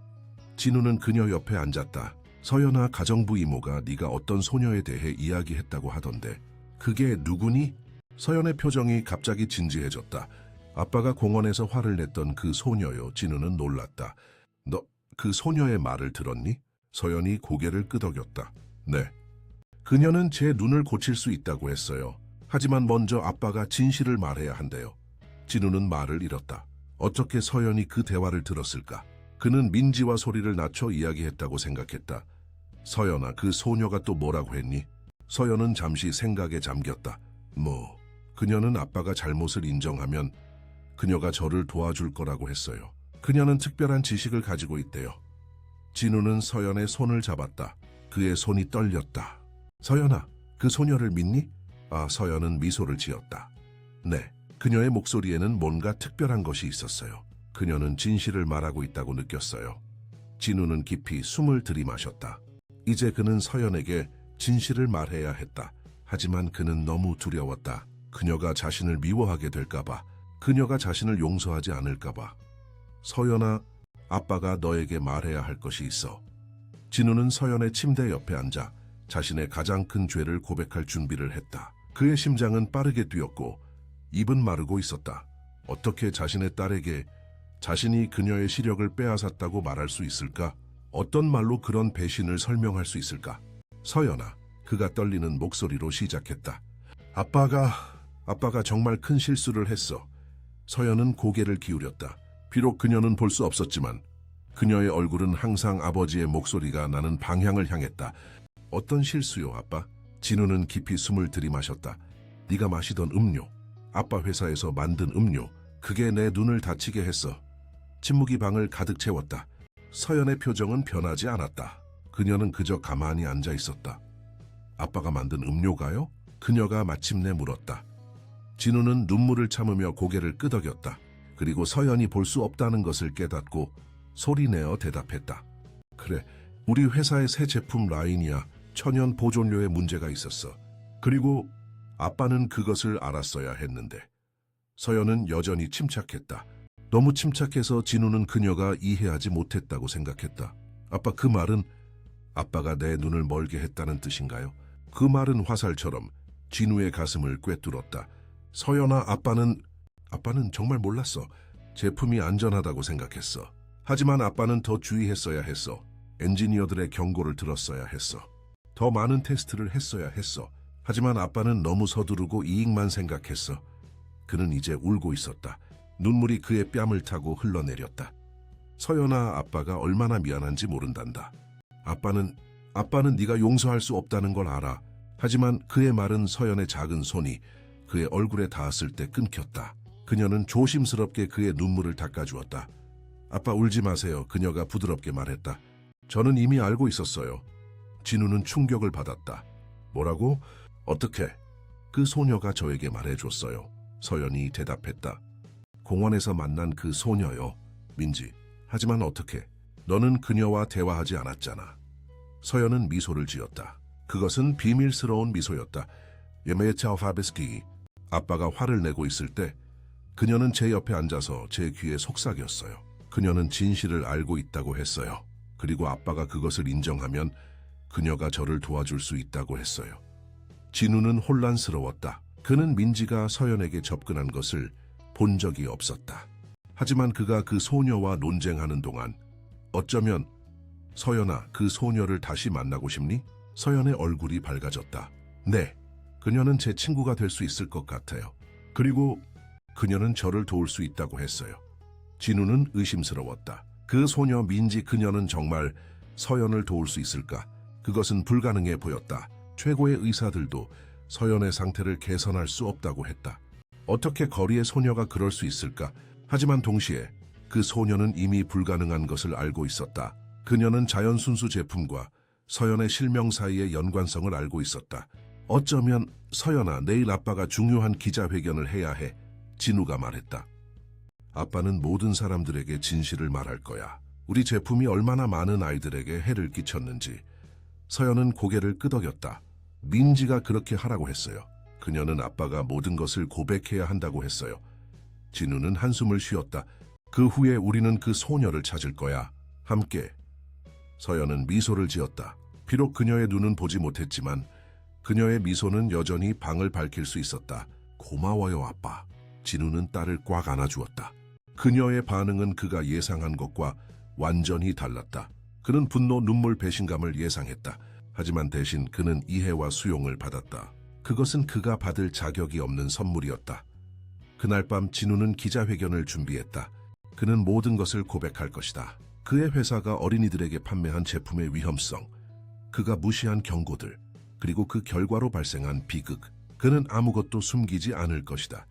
Speaker 1: 진우는 그녀 옆에 앉았다. 서연아, 가정부 이모가 네가 어떤 소녀에 대해 이야기했다고 하던데 그게 누구니? 서연의 표정이 갑자기 진지해졌다. 아빠가 공원에서 화를 냈던 그 소녀요. 진우는 놀랐다. 너 그 소녀의 말을 들었니? 서연이 고개를 끄덕였다. 네. 그녀는 제 눈을 고칠 수 있다고 했어요. 하지만 먼저 아빠가 진실을 말해야 한대요. 진우는 말을 잃었다. 어떻게 서연이 그 대화를 들었을까? 그는 민지와 소리를 낮춰 이야기했다고 생각했다. 서연아, 그 소녀가 또 뭐라고 했니? 서연은 잠시 생각에 잠겼다. 그녀는 아빠가 잘못을 인정하면 그녀가 저를 도와줄 거라고 했어요. 그녀는 특별한 지식을 가지고 있대요. 진우는 서연의 손을 잡았다. 그의 손이 떨렸다. 서연아, 그 소녀를 믿니? 서연은 미소를 지었다. 네, 그녀의 목소리에는 뭔가 특별한 것이 있었어요. 그녀는 진실을 말하고 있다고 느꼈어요. 진우는 깊이 숨을 들이마셨다. 이제 그는 서연에게 진실을 말해야 했다. 하지만 그는 너무 두려웠다. 그녀가 자신을 미워하게 될까봐, 그녀가 자신을 용서하지 않을까봐. 서연아, 아빠가 너에게 말해야 할 것이 있어. 진우는 서연의 침대 옆에 앉아 자신의 가장 큰 죄를 고백할 준비를 했다. 그의 심장은 빠르게 뛰었고 입은 마르고 있었다. 어떻게 자신의 딸에게 자신이 그녀의 시력을 빼앗았다고 말할 수 있을까? 어떤 말로 그런 배신을 설명할 수 있을까? 서연아, 그가 떨리는 목소리로 시작했다. 아빠가 정말 큰 실수를 했어. 서연은 고개를 기울였다. 비록 그녀는 볼 수 없었지만 그녀의 얼굴은 항상 아버지의 목소리가 나는 방향을 향했다. 어떤 실수요, 아빠? 진우는 깊이 숨을 들이마셨다. 네가 마시던 음료, 아빠 회사에서 만든 음료, 그게 내 눈을 다치게 했어. 침묵이 방을 가득 채웠다. 서연의 표정은 변하지 않았다. 그녀는 그저 가만히 앉아 있었다. 아빠가 만든 음료가요? 그녀가 마침내 물었다. 진우는 눈물을 참으며 고개를 끄덕였다. 그리고 서연이 볼 수 없다는 것을 깨닫고 소리내어 대답했다. 그래, 우리 회사의 새 제품 라인이야. 천연 보존료에 문제가 있었어. 그리고 아빠는 그것을 알았어야 했는데. 서연은 여전히 침착했다. 너무 침착해서 진우는 그녀가 이해하지 못했다고 생각했다. 아빠, 그 말은 아빠가 내 눈을 멀게 했다는 뜻인가요? 그 말은 화살처럼 진우의 가슴을 꿰뚫었다. 서연아, 아빠는 정말 몰랐어. 제품이 안전하다고 생각했어. 하지만 아빠는 더 주의했어야 했어. 엔지니어들의 경고를 들었어야 했어. 더 많은 테스트를 했어야 했어. 하지만 아빠는 너무 서두르고 이익만 생각했어. 그는 이제 울고 있었다. 눈물이 그의 뺨을 타고 흘러내렸다. 서연아, 아빠가 얼마나 미안한지 모른단다. 아빠는 네가 용서할 수 없다는 걸 알아. 하지만 그의 말은 서연의 작은 손이 그의 얼굴에 닿았을 때 끊겼다. 그녀는 조심스럽게 그의 눈물을 닦아주었다. 아빠, 울지 마세요. 그녀가 부드럽게 말했다. 저는 이미 알고 있었어요. 진우는 충격을 받았다. 뭐라고? 어떻게? 그 소녀가 저에게 말해줬어요. 서연이 대답했다. 공원에서 만난 그 소녀요. 민지. 하지만 어떻게? 너는 그녀와 대화하지 않았잖아. 서연은 미소를 지었다. 그것은 비밀스러운 미소였다. 예메차오파베스키. 아빠가 화를 내고 있을 때 그녀는 제 옆에 앉아서 제 귀에 속삭였어요. 그녀는 진실을 알고 있다고 했어요. 그리고 아빠가 그것을 인정하면 그녀가 저를 도와줄 수 있다고 했어요. 진우는 혼란스러웠다. 그는 민지가 서연에게 접근한 것을 본 적이 없었다. 하지만 그가 그 소녀와 논쟁하는 동안 어쩌면 서연아, 그 소녀를 다시 만나고 싶니? 서연의 얼굴이 밝아졌다. 네, 그녀는 제 친구가 될 수 있을 것 같아요. 그리고 그녀는 저를 도울 수 있다고 했어요. 진우는 의심스러웠다. 그 소녀 민지, 그녀는 정말 서연을 도울 수 있을까? 그것은 불가능해 보였다. 최고의 의사들도 서연의 상태를 개선할 수 없다고 했다. 어떻게 거리의 소녀가 그럴 수 있을까? 하지만 동시에 그 소녀는 이미 불가능한 것을 알고 있었다. 그녀는 자연순수 제품과 서연의 실명 사이의 연관성을 알고 있었다. 어쩌면 서연아, 내일 아빠가 중요한 기자회견을 해야 해. 진우가 말했다. 아빠는 모든 사람들에게 진실을 말할 거야. 우리 제품이 얼마나 많은 아이들에게 해를 끼쳤는지. 서연은 고개를 끄덕였다. 민지가 그렇게 하라고 했어요. 그녀는 아빠가 모든 것을 고백해야 한다고 했어요. 진우는 한숨을 쉬었다. 그 후에 우리는 그 소녀를 찾을 거야. 함께. 서연은 미소를 지었다. 비록 그녀의 눈은 보지 못했지만 그녀의 미소는 여전히 방을 밝힐 수 있었다. 고마워요, 아빠. 진우는 딸을 꽉 안아주었다. 그녀의 반응은 그가 예상한 것과 완전히 달랐다. 그는 분노, 눈물, 배신감을 예상했다. 하지만 대신 그는 이해와 수용을 받았다. 그것은 그가 받을 자격이 없는 선물이었다. 그날 밤 진우는 기자회견을 준비했다. 그는 모든 것을 고백할 것이다. 그의 회사가 어린이들에게 판매한 제품의 위험성, 그가 무시한 경고들, 그리고 그 결과로 발생한 비극. 그는 아무것도 숨기지 않을 것이다.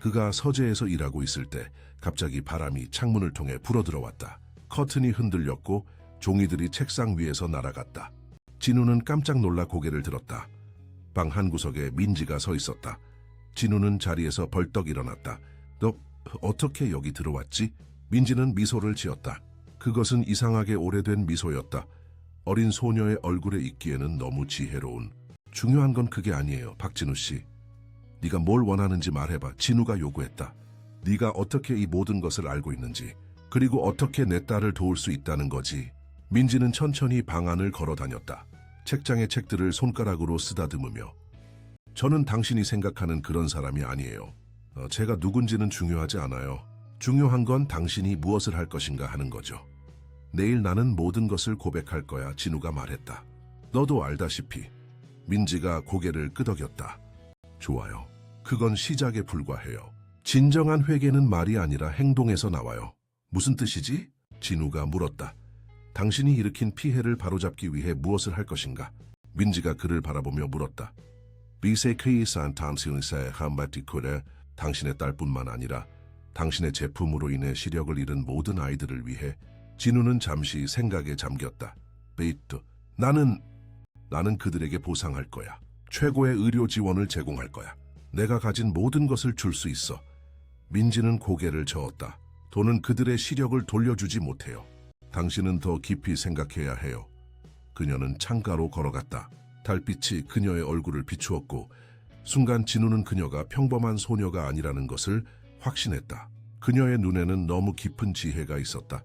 Speaker 1: 그가 서재에서 일하고 있을 때 갑자기 바람이 창문을 통해 불어들어왔다. 커튼이 흔들렸고 종이들이 책상 위에서 날아갔다. 진우는 깜짝 놀라 고개를 들었다. 방 한구석에 민지가 서 있었다. 진우는 자리에서 벌떡 일어났다. 너 어떻게 여기 들어왔지? 민지는 미소를 지었다. 그것은 이상하게 오래된 미소였다. 어린 소녀의 얼굴에 있기에는 너무 지혜로운. 중요한 건 그게 아니에요, 박진우 씨. 네가 뭘 원하는지 말해봐. 진우가 요구했다. 네가 어떻게 이 모든 것을 알고 있는지, 그리고 어떻게 내 딸을 도울 수 있다는 거지. 민지는 천천히 방 안을 걸어 다녔다. 책장의 책들을 손가락으로 쓰다듬으며. 저는 당신이 생각하는 그런 사람이 아니에요. 제가 누군지는 중요하지 않아요. 중요한 건 당신이 무엇을 할 것인가 하는 거죠. 내일 나는 모든 것을 고백할 거야, 진우가 말했다. 너도 알다시피. 민지가 고개를 끄덕였다. 좋아요. 그건 시작에 불과해요. 진정한 회개는 말이 아니라 행동에서 나와요. 무슨 뜻이지? 진우가 물었다. 당신이 일으킨 피해를 바로잡기 위해 무엇을 할 것인가? 민지가 그를 바라보며 물었다. 비세크이산 당신의 한마디코레, 당신의 딸뿐만 아니라 당신의 제품으로 인해 시력을 잃은 모든 아이들을 위해. 진우는 잠시 생각에 잠겼다. 베이트, 나는 그들에게 보상할 거야. 최고의 의료 지원을 제공할 거야. 내가 가진 모든 것을 줄 수 있어. 민지는 고개를 저었다. 돈은 그들의 시력을 돌려주지 못해요. 당신은 더 깊이 생각해야 해요. 그녀는 창가로 걸어갔다. 달빛이 그녀의 얼굴을 비추었고 순간 진우는 그녀가 평범한 소녀가 아니라는 것을 확신했다. 그녀의 눈에는 너무 깊은 지혜가 있었다.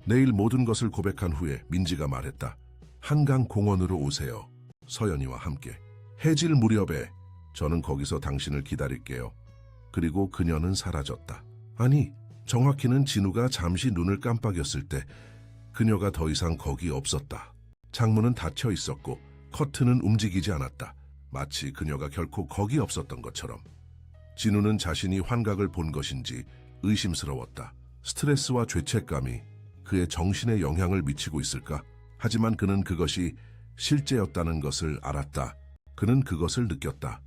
Speaker 1: 내일 모든 것을 고백한 후에 민지가 말했다. 한강 공원으로 오세요. 서연이와 함께. 해질 무렵에 저는 거기서 당신을 기다릴게요. 그리고 그녀는 사라졌다. 아니, 정확히는 진우가 잠시 눈을 깜빡였을 때 그녀가 더 이상 거기 없었다. 창문은 닫혀 있었고 커튼은 움직이지 않았다. 마치 그녀가 결코 거기 없었던 것처럼. 진우는 자신이 환각을 본 것인지 의심스러웠다. 스트레스와 죄책감이 그의 정신에 영향을 미치고 있을까? 하지만 그는 그것이 실제였다는 것을 알았다. 그는 그것을 느꼈다.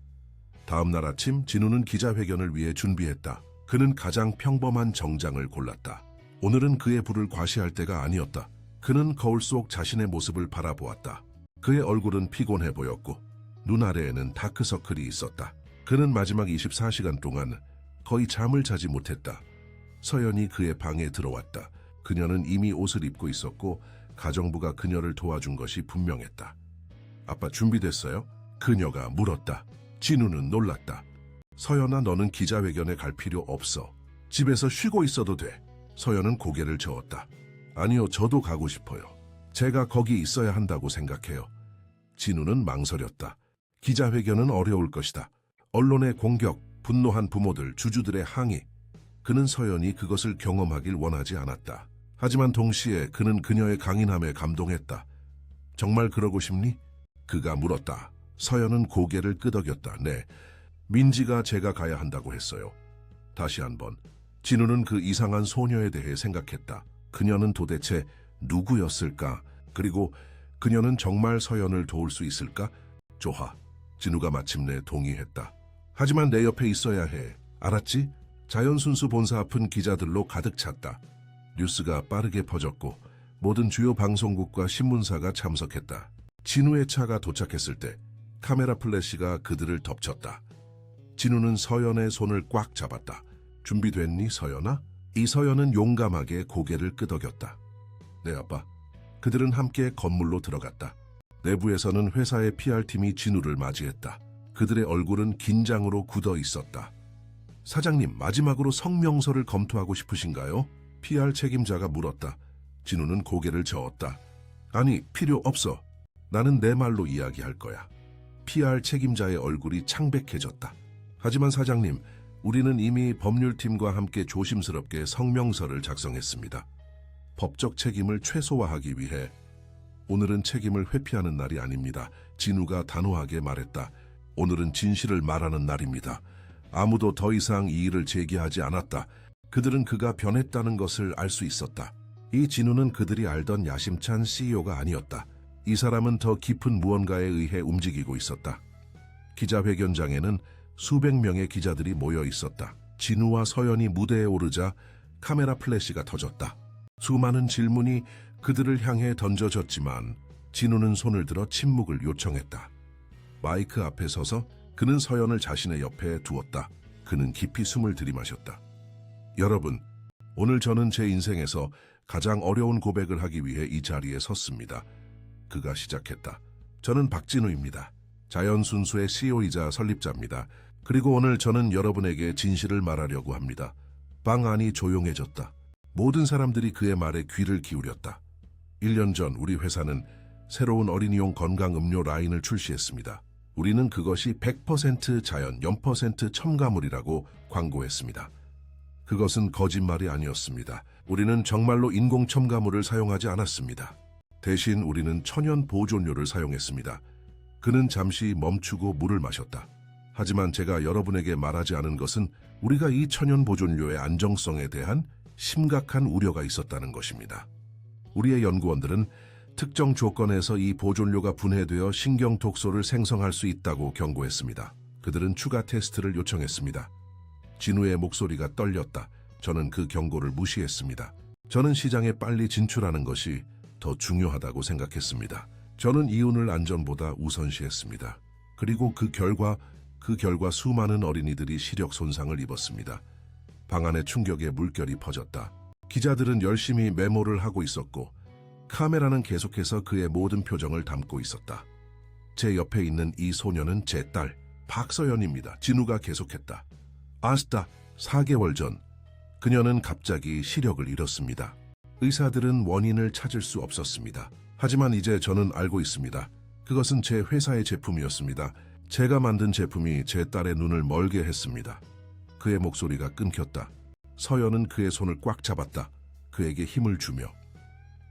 Speaker 1: 다음 날 아침 진우는 기자회견을 위해 준비했다. 그는 가장 평범한 정장을 골랐다. 오늘은 그의 부를 과시할 때가 아니었다. 그는 거울 속 자신의 모습을 바라보았다. 그의 얼굴은 피곤해 보였고 눈 아래에는 다크서클이 있었다. 그는 마지막 24시간 동안 거의 잠을 자지 못했다. 서연이 그의 방에 들어왔다. 그녀는 이미 옷을 입고 있었고 가정부가 그녀를 도와준 것이 분명했다. 아빠 준비됐어요? 그녀가 물었다. 진우는 놀랐다. 서연아, 너는 기자회견에 갈 필요 없어. 집에서 쉬고 있어도 돼. 서연은 고개를 저었다. 아니요, 저도 가고 싶어요. 제가 거기 있어야 한다고 생각해요. 진우는 망설였다. 기자회견은 어려울 것이다. 언론의 공격, 분노한 부모들, 주주들의 항의. 그는 서연이 그것을 경험하길 원하지 않았다. 하지만 동시에 그는 그녀의 강인함에 감동했다. 정말 그러고 싶니? 그가 물었다. 서연은 고개를 끄덕였다. 네, 민지가 제가 가야 한다고 했어요. 다시 한번 진우는 그 이상한 소녀에 대해 생각했다. 그녀는 도대체 누구였을까? 그리고 그녀는 정말 서연을 도울 수 있을까? 좋아. 진우가 마침내 동의했다. 하지만 내 옆에 있어야 해. 알았지? 자연순수 본사 앞은 기자들로 가득 찼다. 뉴스가 빠르게 퍼졌고 모든 주요 방송국과 신문사가 참석했다. 진우의 차가 도착했을 때 카메라 플래시가 그들을 덮쳤다. 진우는 서연의 손을 꽉 잡았다. 준비됐니, 서연아? 이 서연은 용감하게 고개를 끄덕였다. 네, 아빠. 그들은 함께 건물로 들어갔다. 내부에서는 회사의 PR팀이 진우를 맞이했다. 그들의 얼굴은 긴장으로 굳어 있었다. 사장님, 마지막으로 성명서를 검토하고 싶으신가요? PR 책임자가 물었다. 진우는 고개를 저었다. 아니, 필요 없어. 나는 내 말로 이야기할 거야. PR 책임자의 얼굴이 창백해졌다. 하지만 사장님, 우리는 이미 법률팀과 함께 조심스럽게 성명서를 작성했습니다. 법적 책임을 최소화하기 위해. 오늘은 책임을 회피하는 날이 아닙니다. 진우가 단호하게 말했다. 오늘은 진실을 말하는 날입니다. 아무도 더 이상 이 일을 제기하지 않았다. 그들은 그가 변했다는 것을 알 수 있었다. 이 진우는 그들이 알던 야심찬 CEO가 아니었다. 이 사람은 더 깊은 무언가에 의해 움직이고 있었다. 기자회견장에는 수백 명의 기자들이 모여 있었다. 진우와 서연이 무대에 오르자 카메라 플래시가 터졌다. 수많은 질문이 그들을 향해 던져졌지만 진우는 손을 들어 침묵을 요청했다. 마이크 앞에 서서 그는 서연을 자신의 옆에 두었다. 그는 깊이 숨을 들이마셨다. 여러분, 오늘 저는 제 인생에서 가장 어려운 고백을 하기 위해 이 자리에 섰습니다. 그가 시작했다. 저는 박진우입니다. 자연순수의 CEO이자 설립자입니다. 그리고 오늘 저는 여러분에게 진실을 말하려고 합니다. 방 안이 조용해졌다. 모든 사람들이 그의 말에 귀를 기울였다. 1년 전 우리 회사는 새로운 어린이용 건강음료 라인을 출시했습니다. 우리는 그것이 100% 자연, 0% 첨가물이라고 광고했습니다. 그것은 거짓말이 아니었습니다. 우리는 정말로 인공 첨가물을 사용하지 않았습니다. 대신 우리는 천연 보존료를 사용했습니다. 그는 잠시 멈추고 물을 마셨다. 하지만 제가 여러분에게 말하지 않은 것은 우리가 이 천연 보존료의 안정성에 대한 심각한 우려가 있었다는 것입니다. 우리의 연구원들은 특정 조건에서 이 보존료가 분해되어 신경독소를 생성할 수 있다고 경고했습니다. 그들은 추가 테스트를 요청했습니다. 진우의 목소리가 떨렸다. 저는 그 경고를 무시했습니다. 저는 시장에 빨리 진출하는 것이 더 중요하다고 생각했습니다. 저는 이웃을 안전보다 우선시했습니다. 그리고 그 결과 수많은 어린이들이 시력 손상을 입었습니다. 방 안의 충격에 물결이 퍼졌다. 기자들은 열심히 메모를 하고 있었고 카메라는 계속해서 그의 모든 표정을 담고 있었다. 제 옆에 있는 이 소녀는 제 딸 박서연입니다. 진우가 계속했다. 아스타, 4개월 전 그녀는 갑자기 시력을 잃었습니다. 의사들은 원인을 찾을 수 없었습니다. 하지만 이제 저는 알고 있습니다. 그것은 제 회사의 제품이었습니다. 제가 만든 제품이 제 딸의 눈을 멀게 했습니다. 그의 목소리가 끊겼다. 서연은 그의 손을 꽉 잡았다. 그에게 힘을 주며.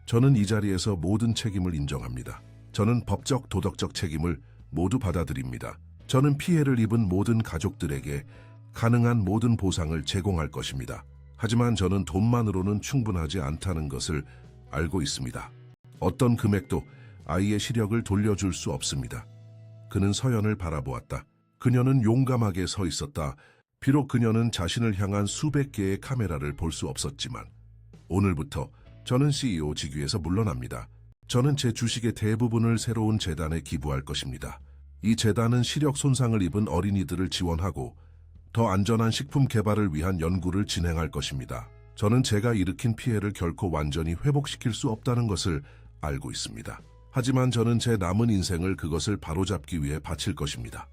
Speaker 1: 저는 이 자리에서 모든 책임을 인정합니다. 저는 법적, 도덕적 책임을 모두 받아들입니다. 저는 피해를 입은 모든 가족들에게 가능한 모든 보상을 제공할 것입니다. 하지만 저는 돈만으로는 충분하지 않다는 것을 알고 있습니다. 어떤 금액도 아이의 시력을 돌려줄 수 없습니다. 그는 서연을 바라보았다. 그녀는 용감하게 서 있었다. 비록 그녀는 자신을 향한 수백 개의 카메라를 볼 수 없었지만 오늘부터 저는 CEO 직위에서 물러납니다. 저는 제 주식의 대부분을 새로운 재단에 기부할 것입니다. 이 재단은 시력 손상을 입은 어린이들을 지원하고 더 안전한 식품 개발을 위한 연구를 진행할 것입니다. 저는 제가 일으킨 피해를 결코 완전히 회복시킬 수 없다는 것을 알고 있습니다. 하지만 저는 제 남은 인생을 그것을 바로잡기 위해 바칠 것입니다.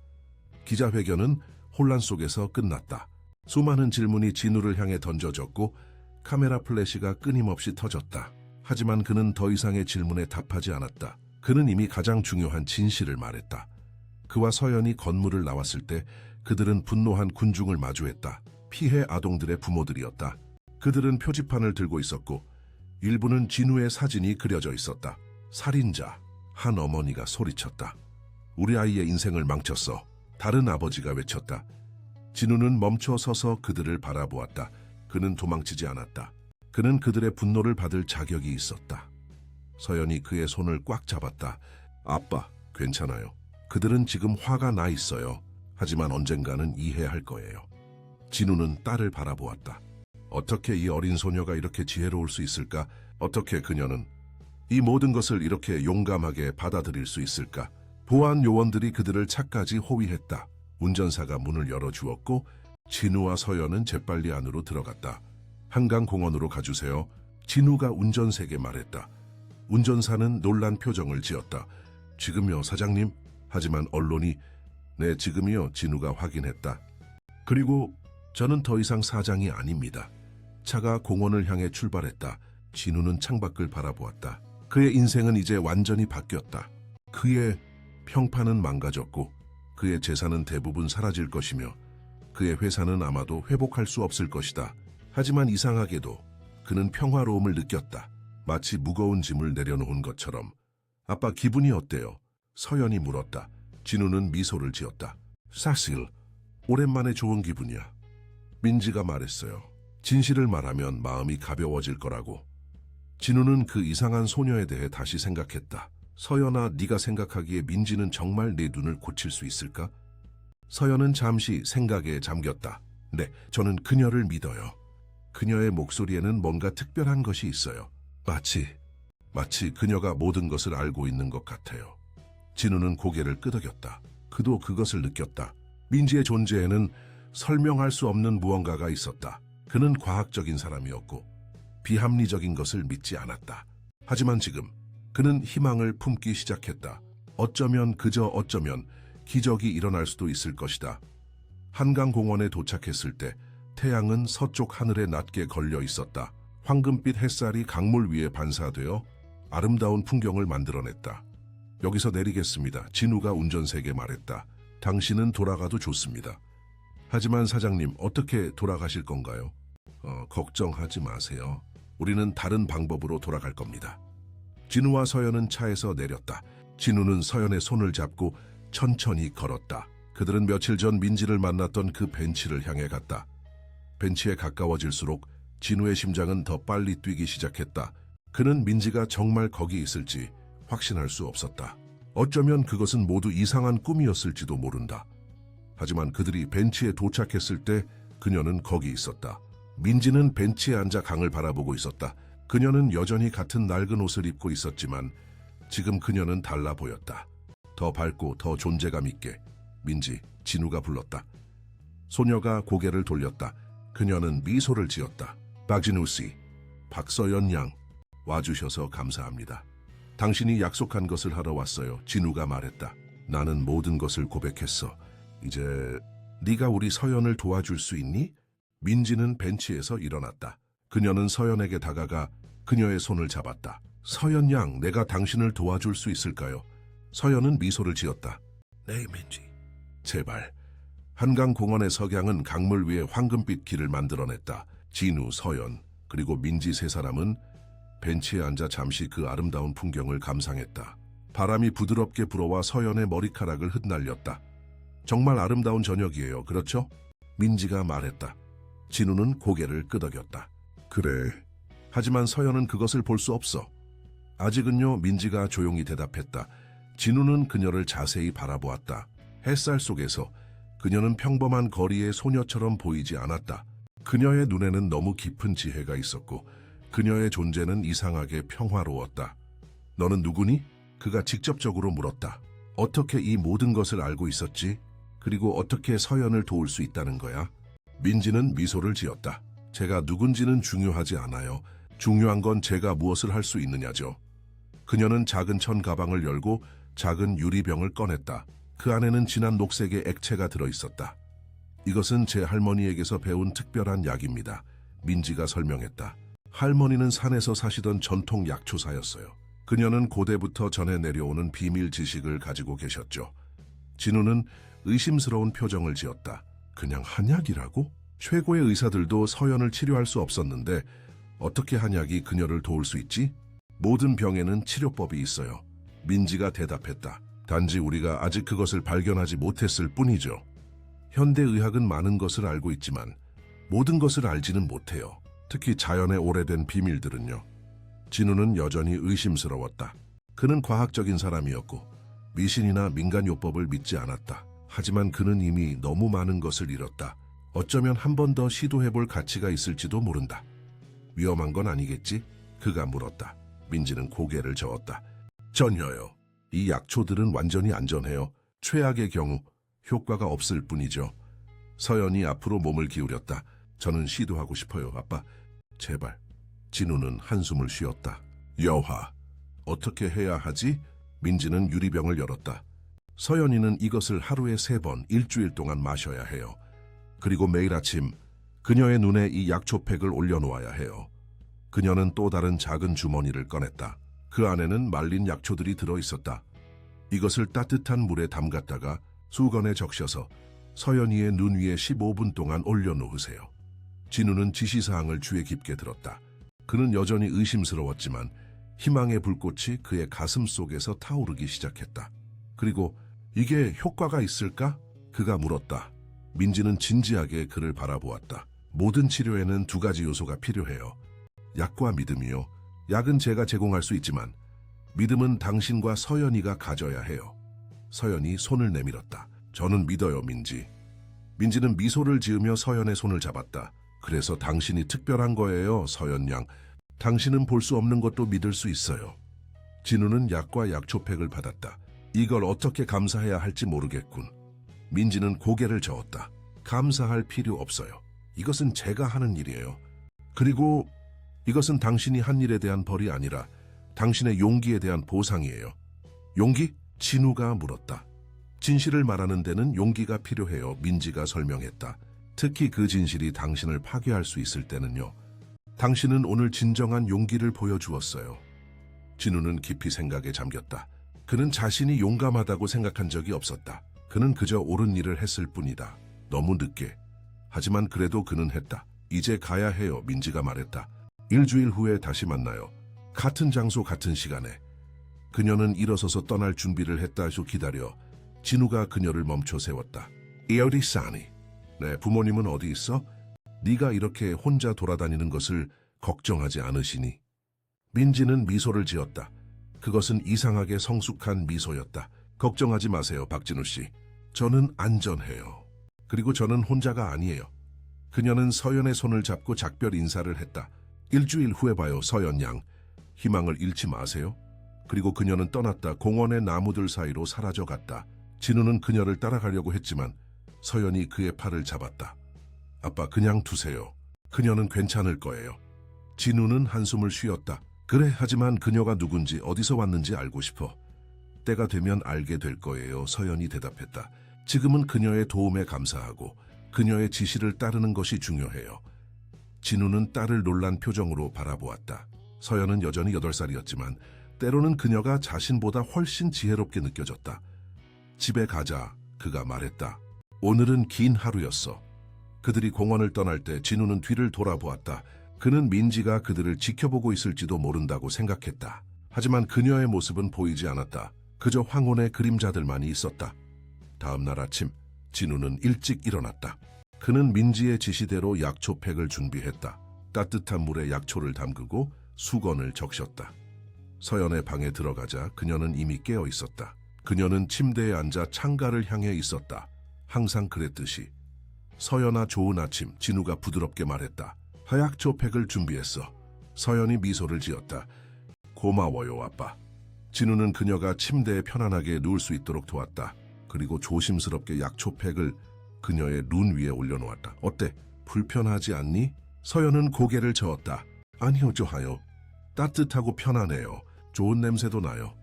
Speaker 1: 기자회견은 혼란 속에서 끝났다. 수많은 질문이 진우를 향해 던져졌고 카메라 플래시가 끊임없이 터졌다. 하지만 그는 더 이상의 질문에 답하지 않았다. 그는 이미 가장 중요한 진실을 말했다. 그와 서연이 건물을 나왔을 때 그들은 분노한 군중을 마주했다. 피해 아동들의 부모들이었다. 그들은 표지판을 들고 있었고 일부는 진우의 사진이 그려져 있었다. 살인자, 한 어머니가 소리쳤다. 우리 아이의 인생을 망쳤어. 다른 아버지가 외쳤다. 진우는 멈춰 서서 그들을 바라보았다. 그는 도망치지 않았다. 그는 그들의 분노를 받을 자격이 있었다. 서연이 그의 손을 꽉 잡았다. 아빠, 괜찮아요. 그들은 지금 화가 나 있어요. 하지만 언젠가는 이해할 거예요. 진우는 딸을 바라보았다. 어떻게 이 어린 소녀가 이렇게 지혜로울 수 있을까? 어떻게 그녀는 이 모든 것을 이렇게 용감하게 받아들일 수 있을까? 보안 요원들이 그들을 차까지 호위했다. 운전사가 문을 열어주었고 진우와 서연은 재빨리 안으로 들어갔다. 한강공원으로 가주세요. 진우가 운전사에게 말했다. 운전사는 놀란 표정을 지었다. 지금요, 사장님? 하지만 언론이 네, 지금이요, 진우가 확인했다. 그리고 저는 더 이상 사장이 아닙니다. 차가 공원을 향해 출발했다. 진우는 창밖을 바라보았다. 그의 인생은 이제 완전히 바뀌었다. 그의 평판은 망가졌고 그의 재산은 대부분 사라질 것이며 그의 회사는 아마도 회복할 수 없을 것이다. 하지만 이상하게도 그는 평화로움을 느꼈다. 마치 무거운 짐을 내려놓은 것처럼. 아빠 기분이 어때요? 서연이 물었다. 진우는 미소를 지었다. 사실 오랜만에 좋은 기분이야. 민지가 말했어요. 진실을 말하면 마음이 가벼워질 거라고. 진우는 그 이상한 소녀에 대해 다시 생각했다. 서연아, 네가 생각하기에 민지는 정말 내 눈을 고칠 수 있을까? 서연은 잠시 생각에 잠겼다. 네, 저는 그녀를 믿어요. 그녀의 목소리에는 뭔가 특별한 것이 있어요. 마치 그녀가 모든 것을 알고 있는 것 같아요. 진우는 고개를 끄덕였다. 그도 그것을 느꼈다. 민지의 존재에는 설명할 수 없는 무언가가 있었다. 그는 과학적인 사람이었고 비합리적인 것을 믿지 않았다. 하지만 지금 그는 희망을 품기 시작했다. 어쩌면 기적이 일어날 수도 있을 것이다. 한강공원에 도착했을 때 태양은 서쪽 하늘에 낮게 걸려 있었다. 황금빛 햇살이 강물 위에 반사되어 아름다운 풍경을 만들어냈다. 여기서 내리겠습니다. 진우가 운전사에게 말했다. 당신은 돌아가도 좋습니다. 하지만 사장님, 어떻게 돌아가실 건가요? 걱정하지 마세요. 우리는 다른 방법으로 돌아갈 겁니다. 진우와 서연은 차에서 내렸다. 진우는 서연의 손을 잡고 천천히 걸었다. 그들은 며칠 전 민지를 만났던 그 벤치를 향해 갔다. 벤치에 가까워질수록 진우의 심장은 더 빨리 뛰기 시작했다. 그는 민지가 정말 거기 있을지 확신할 수 없었다. 어쩌면 그것은 모두 이상한 꿈이었을지도 모른다. 하지만 그들이 벤치에 도착했을 때 그녀는 거기 있었다. 민지는 벤치에 앉아 강을 바라보고 있었다. 그녀는 여전히 같은 낡은 옷을 입고 있었지만 지금 그녀는 달라 보였다. 더 밝고 더 존재감 있게. 민지, 진우가 불렀다. 소녀가 고개를 돌렸다. 그녀는 미소를 지었다. 박진우 씨, 박서연 양, 와주셔서 감사합니다. 당신이 약속한 것을 하러 왔어요. 진우가 말했다. 나는 모든 것을 고백했어. 이제 네가 우리 서연을 도와줄 수 있니? 민지는 벤치에서 일어났다. 그녀는 서연에게 다가가 그녀의 손을 잡았다. 서연 양, 내가 당신을 도와줄 수 있을까요? 서연은 미소를 지었다. 네, 민지. 제발. 한강공원의 석양은 강물 위에 황금빛 길을 만들어냈다. 진우, 서연, 그리고 민지 세 사람은 벤치에 앉아 잠시 그 아름다운 풍경을 감상했다. 바람이 부드럽게 불어와 서연의 머리카락을 흩날렸다. 정말 아름다운 저녁이에요, 그렇죠? 민지가 말했다. 진우는 고개를 끄덕였다. 그래. 하지만 서연은 그것을 볼 수 없어. 아직은요, 민지가 조용히 대답했다. 진우는 그녀를 자세히 바라보았다. 햇살 속에서 그녀는 평범한 거리의 소녀처럼 보이지 않았다. 그녀의 눈에는 너무 깊은 지혜가 있었고 그녀의 존재는 이상하게 평화로웠다. 너는 누구니? 그가 직접적으로 물었다. 어떻게 이 모든 것을 알고 있었지? 그리고 어떻게 서연을 도울 수 있다는 거야? 민지는 미소를 지었다. 제가 누군지는 중요하지 않아요. 중요한 건 제가 무엇을 할 수 있느냐죠. 그녀는 작은 천 가방을 열고 작은 유리병을 꺼냈다. 그 안에는 진한 녹색의 액체가 들어있었다. 이것은 제 할머니에게서 배운 특별한 약입니다. 민지가 설명했다. 할머니는 산에서 사시던 전통 약초사였어요. 그녀는 고대부터 전해 내려오는 비밀 지식을 가지고 계셨죠. 진우는 의심스러운 표정을 지었다. 그냥 한약이라고? 최고의 의사들도 서연을 치료할 수 없었는데 어떻게 한약이 그녀를 도울 수 있지? 모든 병에는 치료법이 있어요. 민지가 대답했다. 단지 우리가 아직 그것을 발견하지 못했을 뿐이죠. 현대의학은 많은 것을 알고 있지만 모든 것을 알지는 못해요. 특히 자연의 오래된 비밀들은요. 진우는 여전히 의심스러웠다. 그는 과학적인 사람이었고 미신이나 민간요법을 믿지 않았다. 하지만 그는 이미 너무 많은 것을 잃었다. 어쩌면 한 번 더 시도해볼 가치가 있을지도 모른다. 위험한 건 아니겠지? 그가 물었다. 민지는 고개를 저었다. 전혀요. 이 약초들은 완전히 안전해요. 최악의 경우 효과가 없을 뿐이죠. 서연이 앞으로 몸을 기울였다. 저는 시도하고 싶어요, 아빠. 제발. 진우는 한숨을 쉬었다. 여화, 어떻게 해야 하지? 민지는 유리병을 열었다. 서연이는 이것을 하루에 3번 일주일 동안 마셔야 해요. 그리고 매일 아침 그녀의 눈에 이 약초팩을 올려놓아야 해요. 그녀는 또 다른 작은 주머니를 꺼냈다. 그 안에는 말린 약초들이 들어있었다. 이것을 따뜻한 물에 담갔다가 수건에 적셔서 서연이의 눈 위에 15분 동안 올려놓으세요. 진우는 지시사항을 귀에 깊게 들었다. 그는 여전히 의심스러웠지만 희망의 불꽃이 그의 가슴 속에서 타오르기 시작했다. 그리고 이게 효과가 있을까? 그가 물었다. 민지는 진지하게 그를 바라보았다. 모든 치료에는 2가지 요소가 필요해요. 약과 믿음이요. 약은 제가 제공할 수 있지만 믿음은 당신과 서연이가 가져야 해요. 서연이 손을 내밀었다. 저는 믿어요, 민지. 민지는 미소를 지으며 서연의 손을 잡았다. 그래서 당신이 특별한 거예요, 서연 양. 당신은 볼 수 없는 것도 믿을 수 있어요. 진우는 약과 약초팩을 받았다. 이걸 어떻게 감사해야 할지 모르겠군. 민지는 고개를 저었다. 감사할 필요 없어요. 이것은 제가 하는 일이에요. 그리고 이것은 당신이 한 일에 대한 벌이 아니라 당신의 용기에 대한 보상이에요. 용기? 진우가 물었다. 진실을 말하는 데는 용기가 필요해요. 민지가 설명했다. 특히 그 진실이 당신을 파괴할 수 있을 때는요. 당신은 오늘 진정한 용기를 보여주었어요. 진우는 깊이 생각에 잠겼다. 그는 자신이 용감하다고 생각한 적이 없었다. 그는 그저 옳은 일을 했을 뿐이다. 너무 늦게. 하지만 그래도 그는 했다. 이제 가야 해요, 민지가 말했다. 일주일 후에 다시 만나요. 같은 장소 같은 시간에. 그녀는 일어서서 떠날 준비를 했다. 기다려. 진우가 그녀를 멈춰 세웠다. 어디사니? 네, 부모님은 어디 있어? 네가 이렇게 혼자 돌아다니는 것을 걱정하지 않으시니? 민지는 미소를 지었다. 그것은 이상하게 성숙한 미소였다. 걱정하지 마세요, 박진우 씨. 저는 안전해요. 그리고 저는 혼자가 아니에요. 그녀는 서연의 손을 잡고 작별 인사를 했다. 일주일 후에 봐요, 서연 양. 희망을 잃지 마세요. 그리고 그녀는 떠났다. 공원의 나무들 사이로 사라져갔다. 진우는 그녀를 따라가려고 했지만 서연이 그의 팔을 잡았다. 아빠, 그냥 두세요. 그녀는 괜찮을 거예요. 진우는 한숨을 쉬었다. 그래, 하지만 그녀가 누군지 어디서 왔는지 알고 싶어. 때가 되면 알게 될 거예요, 서연이 대답했다. 지금은 그녀의 도움에 감사하고 그녀의 지시를 따르는 것이 중요해요. 진우는 딸을 놀란 표정으로 바라보았다. 서연은 여전히 8살이었지만 때로는 그녀가 자신보다 훨씬 지혜롭게 느껴졌다. 집에 가자, 그가 말했다. 오늘은 긴 하루였어. 그들이 공원을 떠날 때 진우는 뒤를 돌아보았다. 그는 민지가 그들을 지켜보고 있을지도 모른다고 생각했다. 하지만 그녀의 모습은 보이지 않았다. 그저 황혼의 그림자들만이 있었다. 다음 날 아침, 진우는 일찍 일어났다. 그는 민지의 지시대로 약초팩을 준비했다. 따뜻한 물에 약초를 담그고 수건을 적셨다. 서연의 방에 들어가자 그녀는 이미 깨어 있었다. 그녀는 침대에 앉아 창가를 향해 있었다. 항상 그랬듯이. 서연아, 좋은 아침, 진우가 부드럽게 말했다. 약초팩을 준비했어. 서연이 미소를 지었다. 고마워요, 아빠. 진우는 그녀가 침대에 편안하게 누울 수 있도록 도왔다. 그리고 조심스럽게 약초팩을 그녀의 눈 위에 올려놓았다. 어때? 불편하지 않니? 서연은 고개를 저었다. 아니요, 좋아요. 따뜻하고 편안해요. 좋은 냄새도 나요.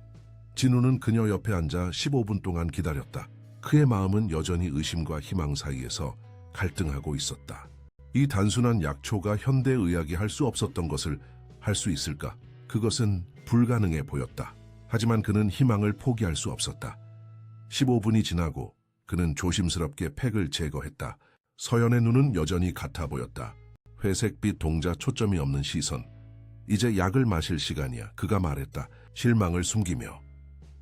Speaker 1: 진우는 그녀 옆에 앉아 15분 동안 기다렸다. 그의 마음은 여전히 의심과 희망 사이에서 갈등하고 있었다. 이 단순한 약초가 현대의학이 할 수 없었던 것을 할 수 있을까? 그것은 불가능해 보였다. 하지만 그는 희망을 포기할 수 없었다. 15분이 지나고 그는 조심스럽게 팩을 제거했다. 서연의 눈은 여전히 같아 보였다. 회색빛 동자, 초점이 없는 시선. 이제 약을 마실 시간이야, 그가 말했다. 실망을 숨기며.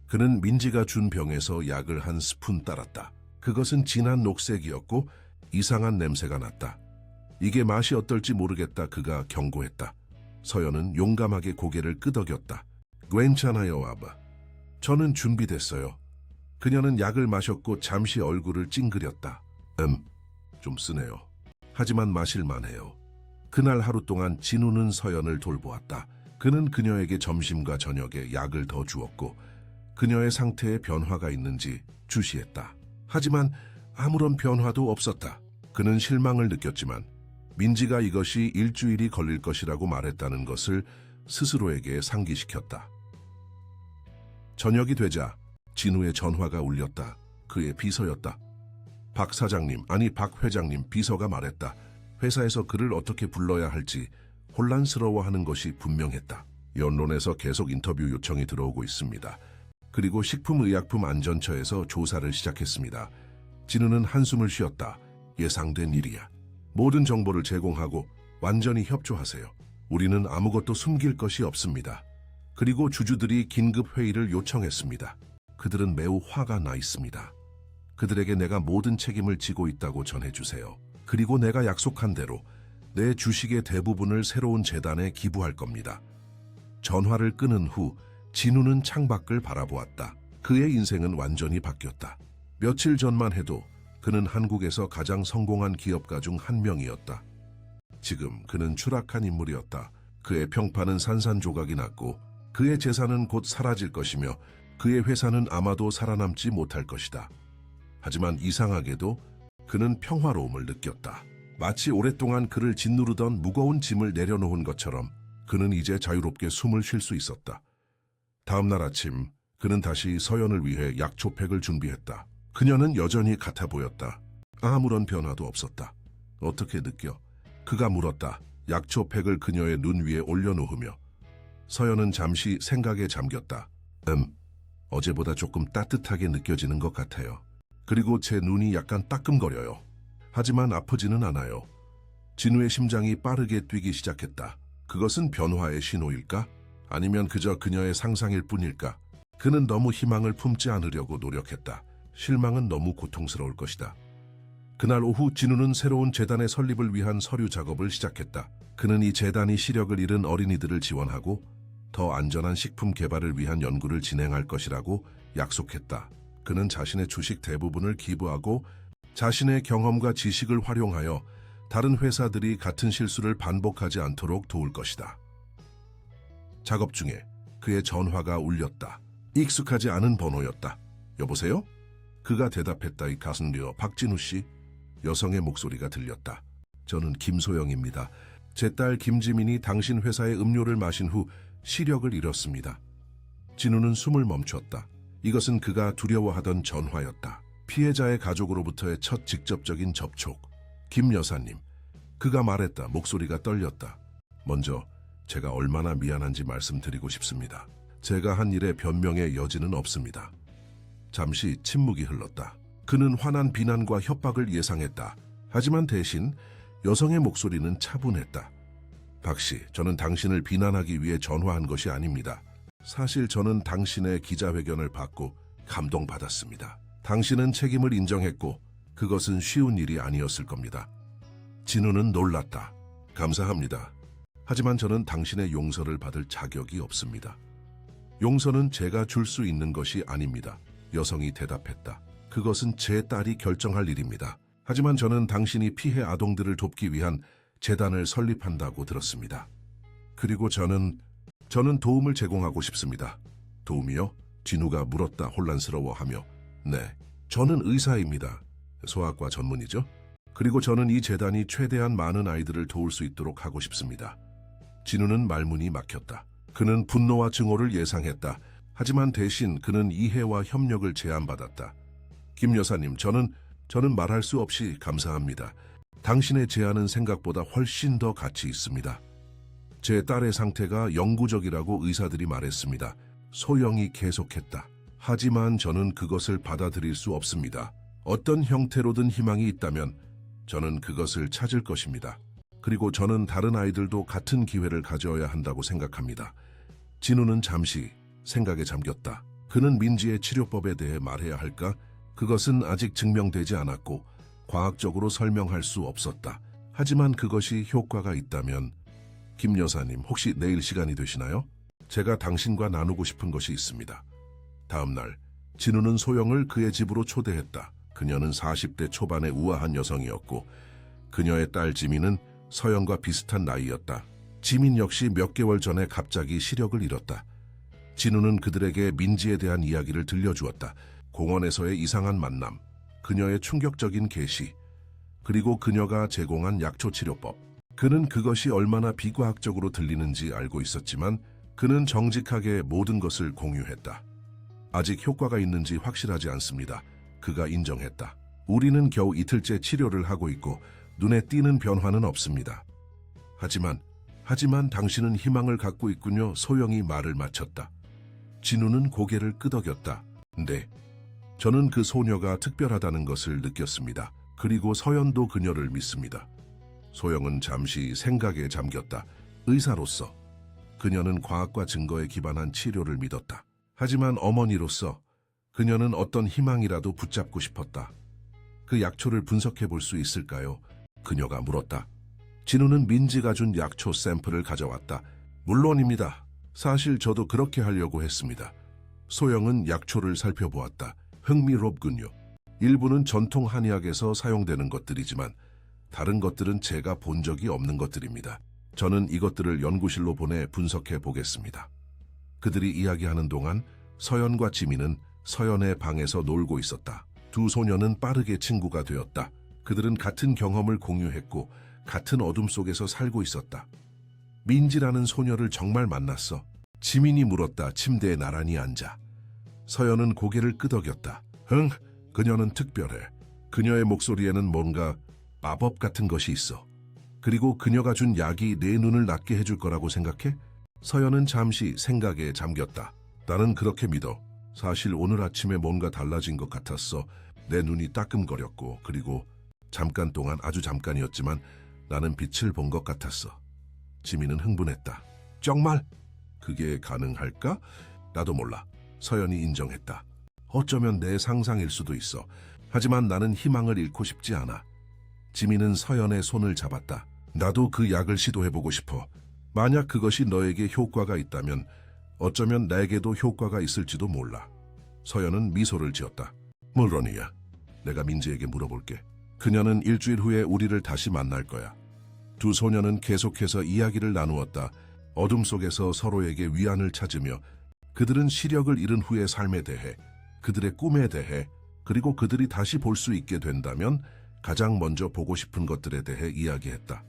Speaker 1: 그는 민지가 준 병에서 약을 한 스푼 따랐다. 그것은 진한 녹색이었고 이상한 냄새가 났다. 이게 맛이 어떨지 모르겠다, 그가 경고했다. 서연은 용감하게 고개를 끄덕였다. 괜찮아요, 아바. 저는 준비됐어요. 그녀는 약을 마셨고 잠시 얼굴을 찡그렸다. 좀 쓰네요. 하지만 마실만해요. 그날 하루 동안 진우는 서연을 돌보았다. 그는 그녀에게 점심과 저녁에 약을 더 주었고 그녀의 상태에 변화가 있는지 주시했다. 하지만 아무런 변화도 없었다. 그는 실망을 느꼈지만 민지가 이것이 일주일이 걸릴 것이라고 말했다는 것을 스스로에게 상기시켰다. 저녁이 되자 진우의 전화가 울렸다. 그의 비서였다. 박 사장님, 아니 박 회장님 비서가 말했다. 회사에서 그를 어떻게 불러야 할지 혼란스러워하는 것이 분명했다. 연론에서 계속 인터뷰 요청이 들어오고 있습니다. 그리고 식품의약품안전처에서 조사를 시작했습니다. 진우는 한숨을 쉬었다. 예상된 일이야. 모든 정보를 제공하고 완전히 협조하세요. 우리는 아무것도 숨길 것이 없습니다. 그리고 주주들이 긴급 회의를 요청했습니다. 그들은 매우 화가 나 있습니다. 그들에게 내가 모든 책임을 지고 있다고 전해주세요. 그리고 내가 약속한 대로 내 주식의 대부분을 새로운 재단에 기부할 겁니다. 전화를 끊은 후 진우는 창밖을 바라보았다. 그의 인생은 완전히 바뀌었다. 며칠 전만 해도 그는 한국에서 가장 성공한 기업가 중 한 명이었다. 지금 그는 추락한 인물이었다. 그의 평판은 산산조각이 났고 그의 재산은 곧 사라질 것이며 그의 회사는 아마도 살아남지 못할 것이다. 하지만 이상하게도 그는 평화로움을 느꼈다. 마치 오랫동안 그를 짓누르던 무거운 짐을 내려놓은 것처럼 그는 이제 자유롭게 숨을 쉴 수 있었다. 다음 날 아침 그는 다시 서연을 위해 약초팩을 준비했다. 그녀는 여전히 같아 보였다. 아무런 변화도 없었다. 어떻게 느껴? 그가 물었다. 약초팩을 그녀의 눈 위에 올려놓으며. 서연은 잠시 생각에 잠겼다. 어제보다 조금 따뜻하게 느껴지는 것 같아요. 그리고 제 눈이 약간 따끔거려요. 하지만 아프지는 않아요. 진우의 심장이 빠르게 뛰기 시작했다. 그것은 변화의 신호일까? 아니면 그저 그녀의 상상일 뿐일까? 그는 너무 희망을 품지 않으려고 노력했다. 실망은 너무 고통스러울 것이다. 그날 오후 진우는 새로운 재단의 설립을 위한 서류 작업을 시작했다. 그는 이 재단이 시력을 잃은 어린이들을 지원하고 더 안전한 식품 개발을 위한 연구를 진행할 것이라고 약속했다. 그는 자신의 주식 대부분을 기부하고 자신의 경험과 지식을 활용하여 다른 회사들이 같은 실수를 반복하지 않도록 도울 것이다. 작업 중에 그의 전화가 울렸다. 익숙하지 않은 번호였다. 여보세요? 그가 대답했다. 이 가슴리어 박진우 씨. 여성의 목소리가 들렸다. 저는 김소영입니다. 제 딸 김지민이 당신 회사의 음료를 마신 후 시력을 잃었습니다. 진우는 숨을 멈췄다. 이것은 그가 두려워하던 전화였다. 피해자의 가족으로부터의 첫 직접적인 접촉. 김 여사님. 그가 말했다. 목소리가 떨렸다. 먼저 제가 얼마나 미안한지 말씀드리고 싶습니다. 제가 한 일에 변명의 여지는 없습니다. 잠시 침묵이 흘렀다. 그는 화난 비난과 협박을 예상했다. 하지만 대신 여성의 목소리는 차분했다. 박 씨, 저는 당신을 비난하기 위해 전화한 것이 아닙니다. 사실 저는 당신의 기자회견을 받고 감동받았습니다. 당신은 책임을 인정했고 그것은 쉬운 일이 아니었을 겁니다. 진우는 놀랐다. 감사합니다. 하지만 저는 당신의 용서를 받을 자격이 없습니다. 용서는 제가 줄 수 있는 것이 아닙니다. 여성이 대답했다. 그것은 제 딸이 결정할 일입니다. 하지만 저는 당신이 피해 아동들을 돕기 위한 재단을 설립한다고 들었습니다. 그리고 저는 도움을 제공하고 싶습니다. 도움이요? 진우가 물었다. 혼란스러워하며. 네, 저는 의사입니다. 소아과 전문이죠. 그리고 저는 이 재단이 최대한 많은 아이들을 도울 수 있도록 하고 싶습니다. 진우는 말문이 막혔다. 그는 분노와 증오를 예상했다. 하지만 대신 그는 이해와 협력을 제안받았다. 김 여사님, 저는 말할 수 없이 감사합니다. 당신의 제안은 생각보다 훨씬 더 가치 있습니다. 제 딸의 상태가 영구적이라고 의사들이 말했습니다. 소영이 계속했다. 하지만 저는 그것을 받아들일 수 없습니다. 어떤 형태로든 희망이 있다면 저는 그것을 찾을 것입니다. 그리고 저는 다른 아이들도 같은 기회를 가져야 한다고 생각합니다. 진우는 잠시 생각에 잠겼다. 그는 민지의 치료법에 대해 말해야 할까? 그것은 아직 증명되지 않았고 과학적으로 설명할 수 없었다. 하지만 그것이 효과가 있다면 김 여사님, 혹시 내일 시간이 되시나요? 제가 당신과 나누고 싶은 것이 있습니다. 다음 날 진우는 소영을 그의 집으로 초대했다. 그녀는 40대 초반의 우아한 여성이었고 그녀의 딸 지민은 서영과 비슷한 나이였다. 지민 역시 몇 개월 전에 갑자기 시력을 잃었다. 진우는 그들에게 민지에 대한 이야기를 들려주었다. 공원에서의 이상한 만남, 그녀의 충격적인 계시, 그리고 그녀가 제공한 약초 치료법. 그는 그것이 얼마나 비과학적으로 들리는지 알고 있었지만 그는 정직하게 모든 것을 공유했다. 아직 효과가 있는지 확실하지 않습니다. 그가 인정했다. 우리는 겨우 이틀째 치료를 하고 있고 눈에 띄는 변화는 없습니다. 하지만 당신은 희망을 갖고 있군요. 소영이 말을 마쳤다. 진우는 고개를 끄덕였다. 네, 저는 그 소녀가 특별하다는 것을 느꼈습니다. 그리고 서연도 그녀를 믿습니다. 소영은 잠시 생각에 잠겼다. 의사로서 그녀는 과학과 증거에 기반한 치료를 믿었다. 하지만 어머니로서 그녀는 어떤 희망이라도 붙잡고 싶었다. 그 약초를 분석해 볼 수 있을까요? 그녀가 물었다. 진우는 민지가 준 약초 샘플을 가져왔다. 물론입니다. 사실 저도 그렇게 하려고 했습니다. 소영은 약초를 살펴보았다. 흥미롭군요. 일부는 전통 한의학에서 사용되는 것들이지만 다른 것들은 제가 본 적이 없는 것들입니다. 저는 이것들을 연구실로 보내 분석해 보겠습니다. 그들이 이야기하는 동안 서연과 지민은 서연의 방에서 놀고 있었다. 두 소녀는 빠르게 친구가 되었다. 그들은 같은 경험을 공유했고 같은 어둠 속에서 살고 있었다. 민지라는 소녀를 정말 만났어. 지민이 물었다. 침대에 나란히 앉아. 서연은 고개를 끄덕였다. 응, 그녀는 특별해. 그녀의 목소리에는 뭔가 마법 같은 것이 있어. 그리고 그녀가 준 약이 내 눈을 낫게 해줄 거라고 생각해? 서연은 잠시 생각에 잠겼다. 나는 그렇게 믿어. 사실 오늘 아침에 뭔가 달라진 것 같았어. 내 눈이 따끔거렸고 그리고 잠깐 동안, 아주 잠깐이었지만 나는 빛을 본 것 같았어. 지민은 흥분했다. 정말? 그게 가능할까? 나도 몰라. 서연이 인정했다. 어쩌면 내 상상일 수도 있어. 하지만 나는 희망을 잃고 싶지 않아. 지민은 서연의 손을 잡았다. 나도 그 약을 시도해보고 싶어. 만약 그것이 너에게 효과가 있다면 어쩌면 나에게도 효과가 있을지도 몰라. 서연은 미소를 지었다. 물론이야. 내가 민지에게 물어볼게. 그녀는 일주일 후에 우리를 다시 만날 거야. 두 소녀는 계속해서 이야기를 나누었다. 어둠 속에서 서로에게 위안을 찾으며 그들은 시력을 잃은 후의 삶에 대해, 그들의 꿈에 대해, 그리고 그들이 다시 볼 수 있게 된다면 가장 먼저 보고 싶은 것들에 대해 이야기했다.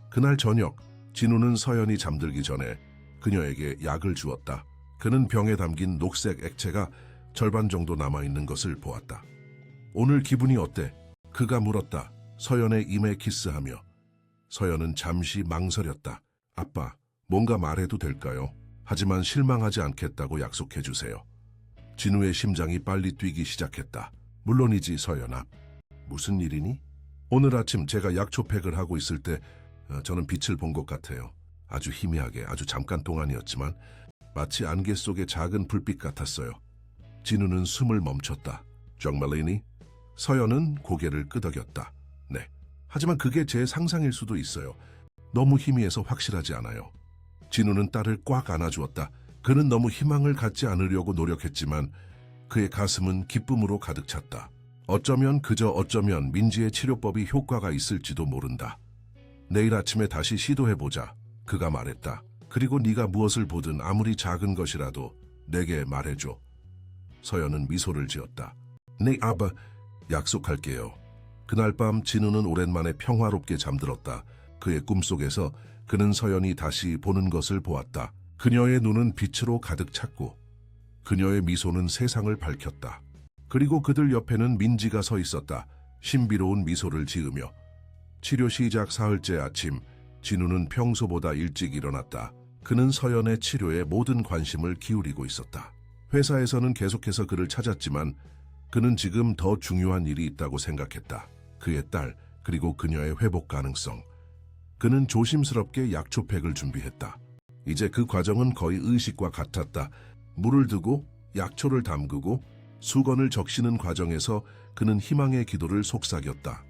Speaker 1: 그날 저녁, 진우는 서연이 잠들기 전에 그녀에게 약을 주었다. 그는 병에 담긴 녹색 액체가 절반 정도 남아있는 것을 보았다. 오늘 기분이 어때? 그가 물었다. 서연의 입에 키스하며. 서연은 잠시 망설였다. 아빠, 뭔가 말해도 될까요? 하지만 실망하지 않겠다고 약속해 주세요. 진우의 심장이 빨리 뛰기 시작했다. 물론이지, 서연아. 무슨 일이니? 오늘 아침 제가 약초팩을 하고 있을 때 저는 빛을 본 것 같아요. 아주 희미하게, 아주 잠깐 동안이었지만 마치 안개 속의 작은 불빛 같았어요. 진우는 숨을 멈췄다. 정말이니? 서연은 고개를 끄덕였다. 네. 하지만 그게 제 상상일 수도 있어요. 너무 희미해서 확실하지 않아요. 진우는 딸을 꽉 안아주었다. 그는 너무 희망을 갖지 않으려고 노력했지만 그의 가슴은 기쁨으로 가득 찼다. 어쩌면 민지의 치료법이 효과가 있을지도 모른다. 내일 아침에 다시 시도해보자. 그가 말했다. 그리고 네가 무엇을 보든 아무리 작은 것이라도 내게 말해줘. 서연은 미소를 지었다. 네, 아빠, 약속할게요. 그날 밤 진우는 오랜만에 평화롭게 잠들었다. 그의 꿈속에서 그는 서연이 다시 보는 것을 보았다. 그녀의 눈은 빛으로 가득 찼고 그녀의 미소는 세상을 밝혔다. 그리고 그들 옆에는 민지가 서 있었다. 신비로운 미소를 지으며. 치료 시작 사흘째 아침, 진우는 평소보다 일찍 일어났다. 그는 서연의 치료에 모든 관심을 기울이고 있었다. 회사에서는 계속해서 그를 찾았지만 그는 지금 더 중요한 일이 있다고 생각했다. 그의 딸, 그리고 그녀의 회복 가능성. 그는 조심스럽게 약초팩을 준비했다. 이제 그 과정은 거의 의식과 같았다. 물을 두고 약초를 담그고 수건을 적시는 과정에서 그는 희망의 기도를 속삭였다.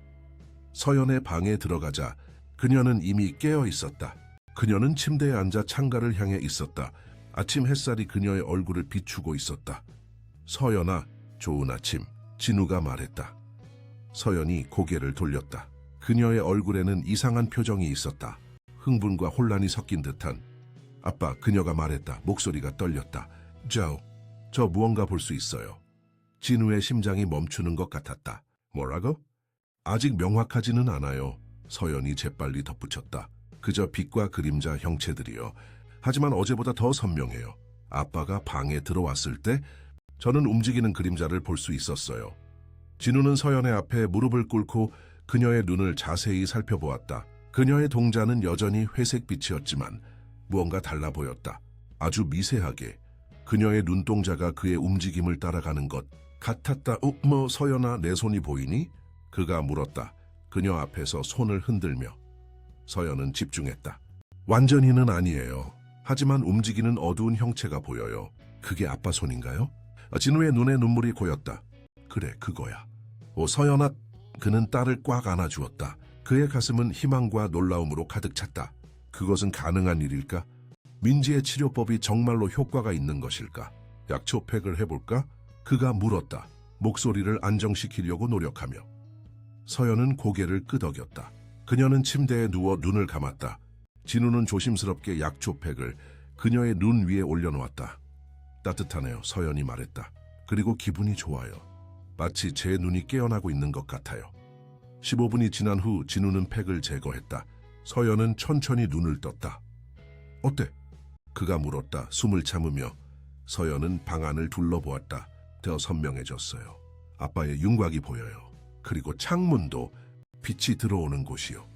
Speaker 1: 서연의 방에 들어가자 그녀는 이미 깨어 있었다. 그녀는 침대에 앉아 창가를 향해 있었다. 아침 햇살이 그녀의 얼굴을 비추고 있었다. 서연아, 좋은 아침, 진우가 말했다. 서연이 고개를 돌렸다. 그녀의 얼굴에는 이상한 표정이 있었다. 흥분과 혼란이 섞인 듯한. 아빠, 그녀가 말했다. 목소리가 떨렸다. 저 무언가 볼 수 있어요. 진우의 심장이 멈추는 것 같았다. 뭐라고? 아직 명확하지는 않아요. 서연이 재빨리 덧붙였다. 그저 빛과 그림자 형체들이요. 하지만 어제보다 더 선명해요. 아빠가 방에 들어왔을 때 저는 움직이는 그림자를 볼 수 있었어요. 진우는 서연의 앞에 무릎을 꿇고 그녀의 눈을 자세히 살펴보았다. 그녀의 동자는 여전히 회색빛이었지만 무언가 달라 보였다. 아주 미세하게 그녀의 눈동자가 그의 움직임을 따라가는 것 같았다. 서연아, 내 손이 보이니? 그가 물었다. 그녀 앞에서 손을 흔들며. 서연은 집중했다. 완전히는 아니에요. 하지만 움직이는 어두운 형체가 보여요. 그게 아빠 손인가요? 진우의 눈에 눈물이 고였다. 그래, 그거야. 서연아, 그는 딸을 꽉 안아주었다. 그의 가슴은 희망과 놀라움으로 가득 찼다. 그것은 가능한 일일까? 민지의 치료법이 정말로 효과가 있는 것일까? 약초팩을 해볼까? 그가 물었다. 목소리를 안정시키려고 노력하며. 서연은 고개를 끄덕였다. 그녀는 침대에 누워 눈을 감았다. 진우는 조심스럽게 약초팩을 그녀의 눈 위에 올려놓았다. 따뜻하네요, 서연이 말했다. 그리고 기분이 좋아요. 마치 제 눈이 깨어나고 있는 것 같아요. 15분이 지난 후 진우는 팩을 제거했다. 서연은 천천히 눈을 떴다. 어때? 그가 물었다. 숨을 참으며. 서연은 방 안을 둘러보았다. 더 선명해졌어요. 아빠의 윤곽이 보여요. 그리고 창문도 빛이 들어오는 곳이요.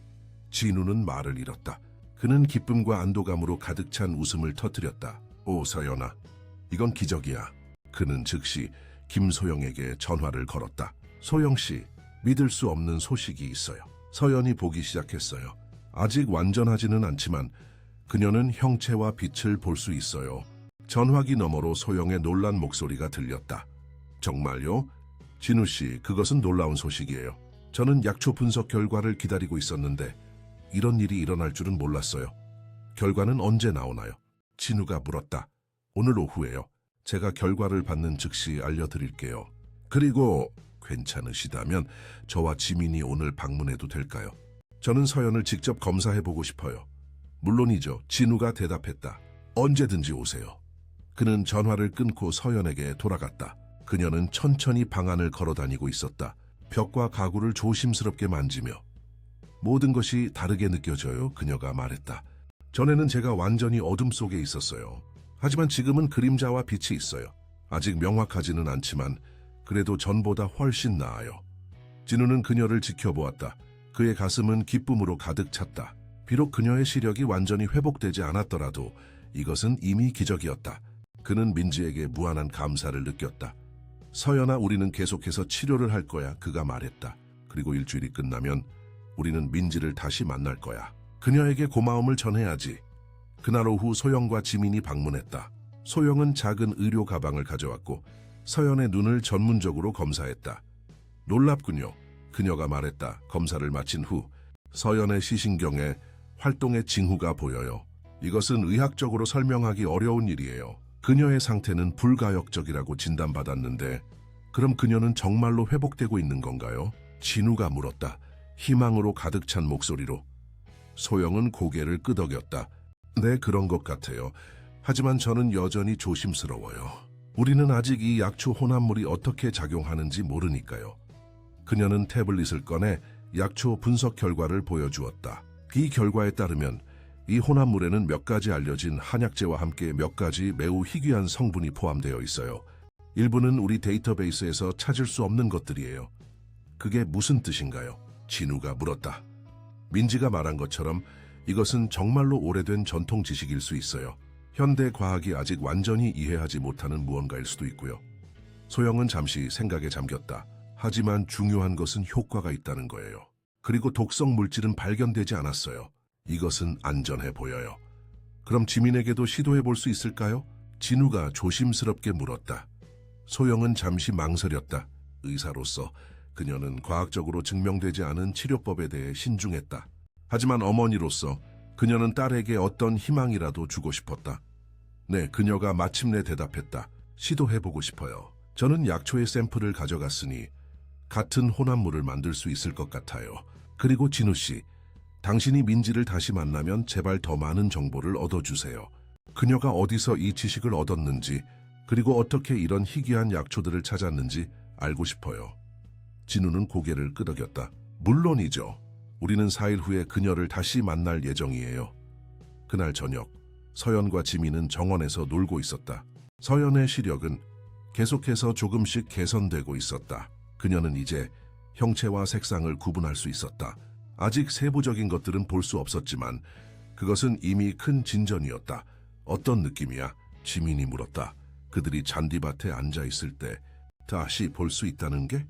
Speaker 1: 진우는 말을 잃었다. 그는 기쁨과 안도감으로 가득 찬 웃음을 터뜨렸다. 서연아, 이건 기적이야. 그는 즉시 김소영에게 전화를 걸었다. 소영씨, 믿을 수 없는 소식이 있어요. 서연이 보기 시작했어요. 아직 완전하지는 않지만 그녀는 형체와 빛을 볼 수 있어요. 전화기 너머로 소영의 놀란 목소리가 들렸다. 정말요? 진우씨, 그것은 놀라운 소식이에요. 저는 약초 분석 결과를 기다리고 있었는데 이런 일이 일어날 줄은 몰랐어요. 결과는 언제 나오나요? 진우가 물었다. 오늘 오후에요. 제가 결과를 받는 즉시 알려드릴게요. 그리고 괜찮으시다면 저와 지민이 오늘 방문해도 될까요? 저는 서연을 직접 검사해보고 싶어요. 물론이죠. 진우가 대답했다. 언제든지 오세요. 그는 전화를 끊고 서연에게 돌아갔다. 그녀는 천천히 방 안을 걸어다니고 있었다. 벽과 가구를 조심스럽게 만지며. 모든 것이 다르게 느껴져요, 그녀가 말했다. 전에는 제가 완전히 어둠 속에 있었어요. 하지만 지금은 그림자와 빛이 있어요. 아직 명확하지는 않지만 그래도 전보다 훨씬 나아요. 진우는 그녀를 지켜보았다. 그의 가슴은 기쁨으로 가득 찼다. 비록 그녀의 시력이 완전히 회복되지 않았더라도 이것은 이미 기적이었다. 그는 민지에게 무한한 감사를 느꼈다. 서연아, 우리는 계속해서 치료를 할 거야, 그가 말했다. 그리고 일주일이 끝나면 우리는 민지를 다시 만날 거야. 그녀에게 고마움을 전해야지. 그날 오후 소영과 지민이 방문했다. 소영은 작은 의료 가방을 가져왔고 서연의 눈을 전문적으로 검사했다. 놀랍군요. 그녀가 말했다. 검사를 마친 후 서연의 시신경에 활동의 징후가 보여요. 이것은 의학적으로 설명하기 어려운 일이에요. 그녀의 상태는 불가역적이라고 진단받았는데 그럼 그녀는 정말로 회복되고 있는 건가요? 진우가 물었다. 희망으로 가득 찬 목소리로. 소영은 고개를 끄덕였다. 네, 그런 것 같아요. 하지만 저는 여전히 조심스러워요. 우리는 아직 이 약초 혼합물이 어떻게 작용하는지 모르니까요. 그녀는 태블릿을 꺼내 약초 분석 결과를 보여주었다. 이 결과에 따르면 이 혼합물에는 몇 가지 알려진 한약재와 함께 몇 가지 매우 희귀한 성분이 포함되어 있어요. 일부는 우리 데이터베이스에서 찾을 수 없는 것들이에요. 그게 무슨 뜻인가요? 진우가 물었다. 민지가 말한 것처럼 이것은 정말로 오래된 전통 지식일 수 있어요. 현대 과학이 아직 완전히 이해하지 못하는 무언가일 수도 있고요. 소영은 잠시 생각에 잠겼다. 하지만 중요한 것은 효과가 있다는 거예요. 그리고 독성 물질은 발견되지 않았어요. 이것은 안전해 보여요. 그럼 지민에게도 시도해 볼 수 있을까요? 진우가 조심스럽게 물었다. 소영은 잠시 망설였다. 의사로서 그녀는 과학적으로 증명되지 않은 치료법에 대해 신중했다. 하지만 어머니로서 그녀는 딸에게 어떤 희망이라도 주고 싶었다. 네, 그녀가 마침내 대답했다. 시도해보고 싶어요. 저는 약초의 샘플을 가져갔으니 같은 혼합물을 만들 수 있을 것 같아요. 그리고 진우 씨, 당신이 민지를 다시 만나면 제발 더 많은 정보를 얻어주세요. 그녀가 어디서 이 지식을 얻었는지, 그리고 어떻게 이런 희귀한 약초들을 찾았는지 알고 싶어요. 진우는 고개를 끄덕였다. 물론이죠. 우리는 4일 후에 그녀를 다시 만날 예정이에요. 그날 저녁, 서연과 지민은 정원에서 놀고 있었다. 서연의 시력은 계속해서 조금씩 개선되고 있었다. 그녀는 이제 형체와 색상을 구분할 수 있었다. 아직 세부적인 것들은 볼 수 없었지만 그것은 이미 큰 진전이었다. 어떤 느낌이야? 지민이 물었다. 그들이 잔디밭에 앉아있을 때 다시 볼 수 있다는 게?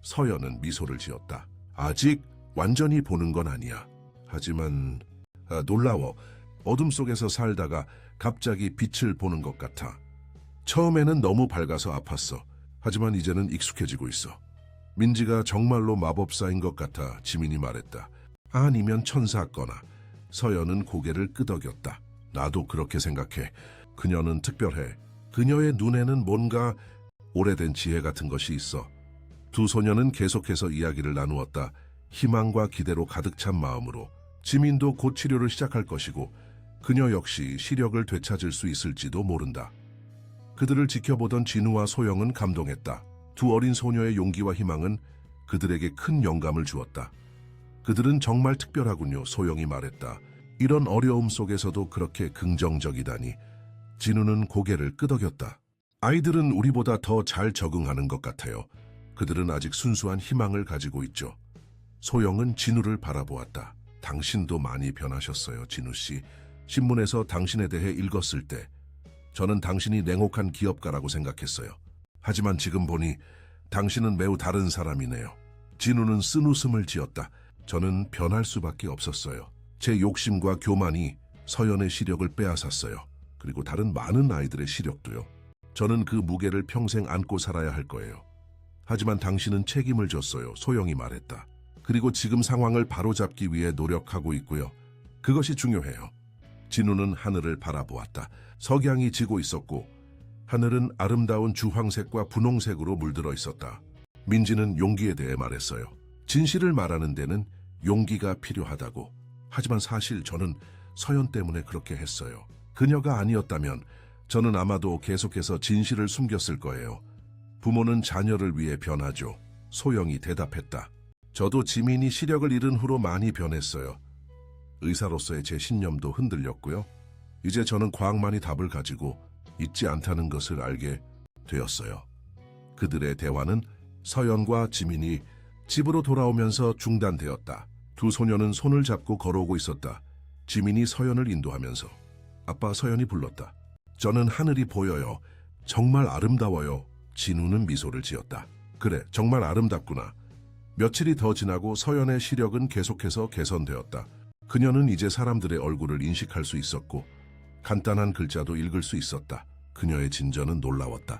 Speaker 1: 서연은 미소를 지었다. 아직 완전히 보는 건 아니야. 하지만 놀라워. 어둠 속에서 살다가 갑자기 빛을 보는 것 같아. 처음에는 너무 밝아서 아팠어. 하지만 이제는 익숙해지고 있어. 민지가 정말로 마법사인 것 같아 지민이 말했다. 아니면 천사거나. 서연은 고개를 끄덕였다. 나도 그렇게 생각해. 그녀는 특별해. 그녀의 눈에는 뭔가 오래된 지혜 같은 것이 있어. 두 소녀는 계속해서 이야기를 나누었다. 희망과 기대로 가득 찬 마음으로. 지민도 곧 치료를 시작할 것이고 그녀 역시 시력을 되찾을 수 있을지도 모른다. 그들을 지켜보던 진우와 소영은 감동했다. 두 어린 소녀의 용기와 희망은 그들에게 큰 영감을 주었다. 그들은 정말 특별하군요, 소영이 말했다. 이런 어려움 속에서도 그렇게 긍정적이다니. 진우는 고개를 끄덕였다. 아이들은 우리보다 더 잘 적응하는 것 같아요. 그들은 아직 순수한 희망을 가지고 있죠. 소영은 진우를 바라보았다. 당신도 많이 변하셨어요, 진우 씨. 신문에서 당신에 대해 읽었을 때 저는 당신이 냉혹한 기업가라고 생각했어요. 하지만 지금 보니 당신은 매우 다른 사람이네요. 진우는 쓴웃음을 지었다. 저는 변할 수밖에 없었어요. 제 욕심과 교만이 서연의 시력을 빼앗았어요. 그리고 다른 많은 아이들의 시력도요. 저는 그 무게를 평생 안고 살아야 할 거예요. 하지만 당신은 책임을 졌어요, 소영이 말했다. 그리고 지금 상황을 바로잡기 위해 노력하고 있고요. 그것이 중요해요. 진우는 하늘을 바라보았다. 석양이 지고 있었고 하늘은 아름다운 주황색과 분홍색으로 물들어 있었다. 민지는 용기에 대해 말했어요. 진실을 말하는 데는 용기가 필요하다고. 하지만 사실 저는 서연 때문에 그렇게 했어요. 그녀가 아니었다면 저는 아마도 계속해서 진실을 숨겼을 거예요. 부모는 자녀를 위해 변하죠. 소영이 대답했다. 저도 지민이 시력을 잃은 후로 많이 변했어요. 의사로서의 제 신념도 흔들렸고요. 이제 저는 과학만이 답을 가지고 있지 않다는 것을 알게 되었어요. 그들의 대화는 서연과 지민이 집으로 돌아오면서 중단되었다. 두 소녀는 손을 잡고 걸어오고 있었다. 지민이 서연을 인도하면서. 아빠, 서연이 불렀다. 저는 하늘이 보여요. 정말 아름다워요. 진우는 미소를 지었다. 그래, 정말 아름답구나. 며칠이 더 지나고 서연의 시력은 계속해서 개선되었다. 그녀는 이제 사람들의 얼굴을 인식할 수 있었고 간단한 글자도 읽을 수 있었다. 그녀의 진전은 놀라웠다.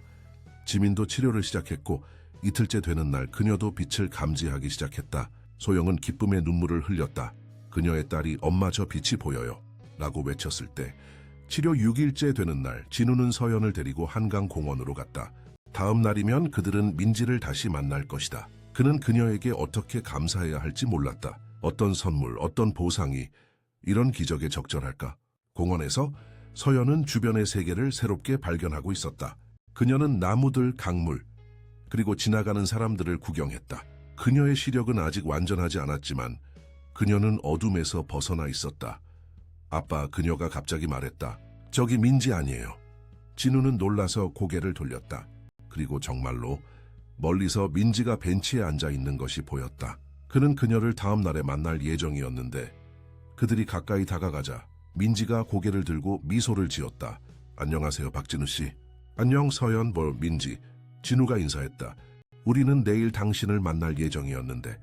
Speaker 1: 지민도 치료를 시작했고 이틀째 되는 날 그녀도 빛을 감지하기 시작했다. 소영은 기쁨의 눈물을 흘렸다. 그녀의 딸이 엄마 저 빛이 보여요 라고 외쳤을 때 치료 6일째 되는 날 진우는 서연을 데리고 한강공원으로 갔다. 다음 날이면 그들은 민지를 다시 만날 것이다. 그는 그녀에게 어떻게 감사해야 할지 몰랐다. 어떤 선물, 어떤 보상이 이런 기적에 적절할까? 공원에서 서연은 주변의 세계를 새롭게 발견하고 있었다. 그녀는 나무들, 강물, 그리고 지나가는 사람들을 구경했다. 그녀의 시력은 아직 완전하지 않았지만 그녀는 어둠에서 벗어나 있었다. 아빠, 그녀가 갑자기 말했다. 저기 민지 아니에요. 진우는 놀라서 고개를 돌렸다. 그리고 정말로 멀리서 민지가 벤치에 앉아 있는 것이 보였다. 그는 그녀를 다음 날에 만날 예정이었는데 그들이 가까이 다가가자 민지가 고개를 들고 미소를 지었다. 안녕하세요, 박진우 씨. 안녕, 서연, 민지. 진우가 인사했다. 우리는 내일 당신을 만날 예정이었는데.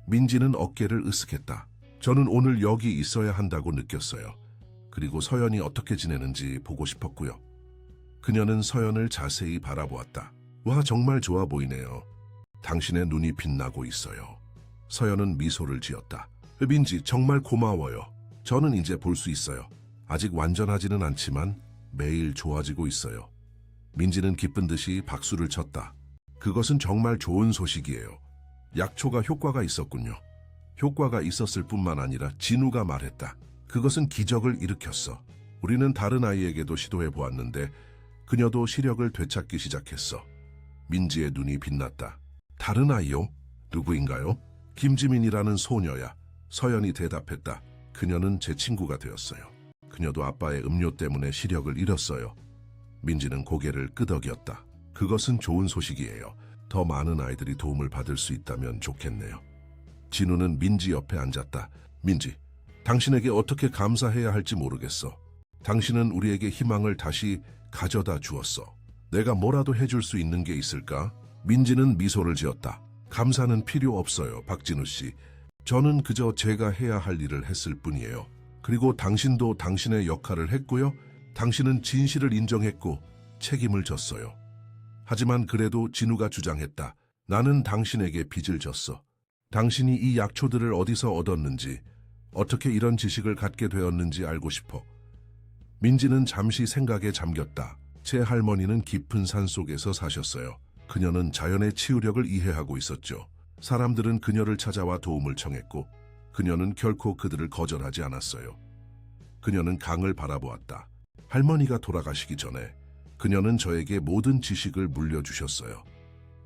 Speaker 1: 민지는 어깨를 으쓱했다. 저는 오늘 여기 있어야 한다고 느꼈어요. 그리고 서연이 어떻게 지내는지 보고 싶었고요. 그녀는 서연을 자세히 바라보았다. 와, 정말 좋아 보이네요. 당신의 눈이 빛나고 있어요. 서연은 미소를 지었다. 민지, 정말 고마워요. 저는 이제 볼 수 있어요. 아직 완전하지는 않지만 매일 좋아지고 있어요. 민지는 기쁜 듯이 박수를 쳤다. 그것은 정말 좋은 소식이에요. 약초가 효과가 있었군요. 효과가 있었을 뿐만 아니라 진우가 말했다. 그것은 기적을 일으켰어. 우리는 다른 아이에게도 시도해 보았는데 그녀도 시력을 되찾기 시작했어. 민지의 눈이 빛났다. 다른 아이요? 누구인가요? 김지민이라는 소녀야. 서연이 대답했다. 그녀는 제 친구가 되었어요. 그녀도 아빠의 음료 때문에 시력을 잃었어요. 민지는 고개를 끄덕였다. 그것은 좋은 소식이에요. 더 많은 아이들이 도움을 받을 수 있다면 좋겠네요. 진우는 민지 옆에 앉았다. 민지, 당신에게 어떻게 감사해야 할지 모르겠어. 당신은 우리에게 희망을 다시 가져다 주었어. 내가 뭐라도 해줄 수 있는 게 있을까? 민지는 미소를 지었다. 감사는 필요 없어요, 박진우 씨. 저는 그저 제가 해야 할 일을 했을 뿐이에요. 그리고 당신도 당신의 역할을 했고요. 당신은 진실을 인정했고 책임을 졌어요. 하지만 그래도 진우가 주장했다. 나는 당신에게 빚을 졌어. 당신이 이 약초들을 어디서 얻었는지, 어떻게 이런 지식을 갖게 되었는지 알고 싶어. 민지는 잠시 생각에 잠겼다. 제 할머니는 깊은 산 속에서 사셨어요. 그녀는 자연의 치유력을 이해하고 있었죠. 사람들은 그녀를 찾아와 도움을 청했고 그녀는 결코 그들을 거절하지 않았어요. 그녀는 강을 바라보았다. 할머니가 돌아가시기 전에 그녀는 저에게 모든 지식을 물려주셨어요.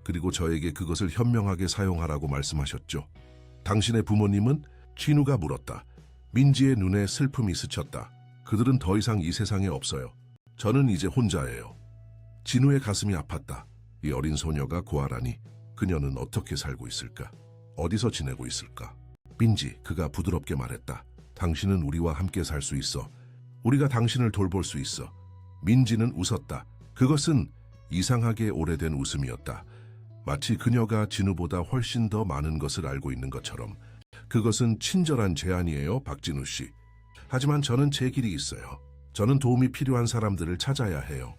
Speaker 1: 그리고 저에게 그것을 현명하게 사용하라고 말씀하셨죠. 당신의 부모님은? 진우가 물었다. 민지의 눈에 슬픔이 스쳤다. 그들은 더 이상 이 세상에 없어요. 저는 이제 혼자예요. 진우의 가슴이 아팠다. 이 어린 소녀가 고아라니 그녀는 어떻게 살고 있을까? 어디서 지내고 있을까? 민지, 그가 부드럽게 말했다. 당신은 우리와 함께 살 수 있어. 우리가 당신을 돌볼 수 있어. 민지는 웃었다. 그것은 이상하게 오래된 웃음이었다. 마치 그녀가 진우보다 훨씬 더 많은 것을 알고 있는 것처럼. 그것은 친절한 제안이에요, 박진우 씨. 하지만 저는 제 길이 있어요. 저는 도움이 필요한 사람들을 찾아야 해요.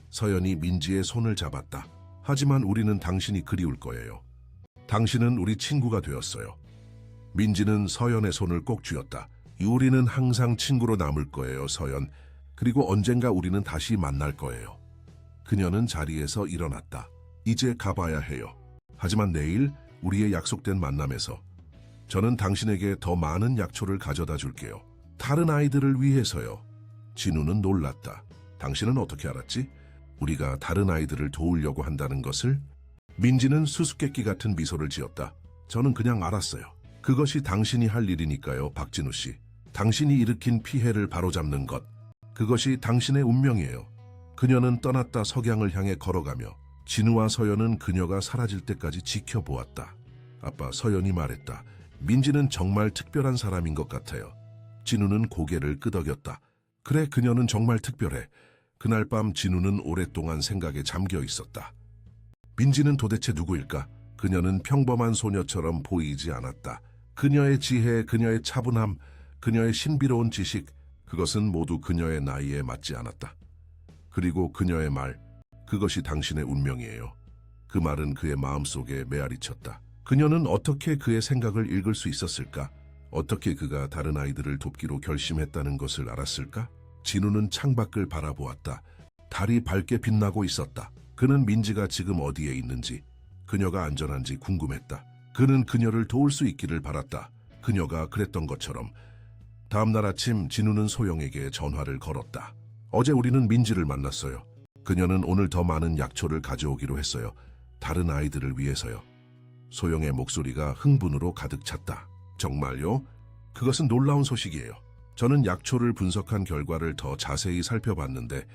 Speaker 1: 서연이 민지의 손을 잡았다. 하지만 우리는 당신이 그리울 거예요. 당신은 우리 친구가 되었어요. 민지는 서연의 손을 꼭 쥐었다. 우리는 항상 친구로 남을 거예요, 서연. 그리고 언젠가 우리는 다시 만날 거예요. 그녀는 자리에서 일어났다. 이제 가봐야 해요. 하지만 내일 우리의 약속된 만남에서 저는 당신에게 더 많은 약초를 가져다 줄게요. 다른 아이들을 위해서요. 진우는 놀랐다. 당신은 어떻게 알았지? 우리가 다른 아이들을 도우려고 한다는 것을? 민지는 수수께끼 같은 미소를 지었다. 저는 그냥 알았어요. 그것이 당신이 할 일이니까요, 박진우 씨. 당신이 일으킨 피해를 바로잡는 것. 그것이 당신의 운명이에요. 그녀는 떠났다 석양을 향해 걸어가며 진우와 서연은 그녀가 사라질 때까지 지켜보았다. 아빠, 서연이 말했다. 민지는 정말 특별한 사람인 것 같아요. 진우는 고개를 끄덕였다. 그래, 그녀는 정말 특별해. 그날 밤 진우는 오랫동안 생각에 잠겨 있었다. 민지는 도대체 누구일까? 그녀는 평범한 소녀처럼 보이지 않았다. 그녀의 지혜, 그녀의 차분함, 그녀의 신비로운 지식, 그것은 모두 그녀의 나이에 맞지 않았다. 그리고 그녀의 말, 그것이 당신의 운명이에요. 그 말은 그의 마음속에 메아리쳤다. 그녀는 어떻게 그의 생각을 읽을 수 있었을까? 어떻게 그가 다른 아이들을 돕기로 결심했다는 것을 알았을까? 진우는 창밖을 바라보았다. 달이 밝게 빛나고 있었다. 그는 민지가 지금 어디에 있는지, 그녀가 안전한지 궁금했다. 그는 그녀를 도울 수 있기를 바랐다. 그녀가 그랬던 것처럼. 다음 날 아침 진우는 소영에게 전화를 걸었다. 어제 우리는 민지를 만났어요. 그녀는 오늘 더 많은 약초를 가져오기로 했어요. 다른 아이들을 위해서요. 소영의 목소리가 흥분으로 가득 찼다. 정말요? 그것은 놀라운 소식이에요. 저는 약초를 분석한 결과를 더 자세히 살펴봤는데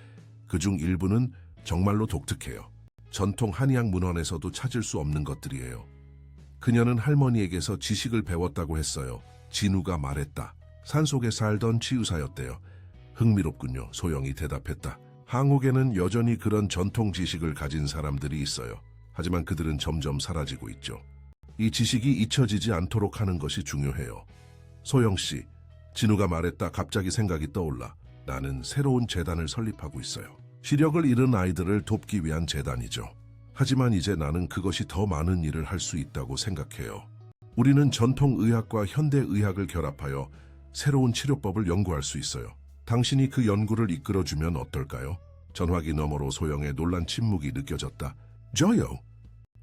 Speaker 1: 그중 일부는 정말로 독특해요. 전통 한의학 문헌에서도 찾을 수 없는 것들이에요. 그녀는 할머니에게서 지식을 배웠다고 했어요. 진우가 말했다. 산속에 살던 치유사였대요. 흥미롭군요. 소영이 대답했다. 한국에는 여전히 그런 전통 지식을 가진 사람들이 있어요. 하지만 그들은 점점 사라지고 있죠. 이 지식이 잊혀지지 않도록 하는 것이 중요해요. 소영씨, 진우가 말했다. 갑자기 생각이 떠올라. 나는 새로운 재단을 설립하고 있어요. 시력을 잃은 아이들을 돕기 위한 재단이죠. 하지만 이제 나는 그것이 더 많은 일을 할 수 있다고 생각해요. 우리는 전통의학과 현대의학을 결합하여 새로운 치료법을 연구할 수 있어요. 당신이 그 연구를 이끌어주면 어떨까요? 전화기 너머로 소영의 놀란 침묵이 느껴졌다. 저요?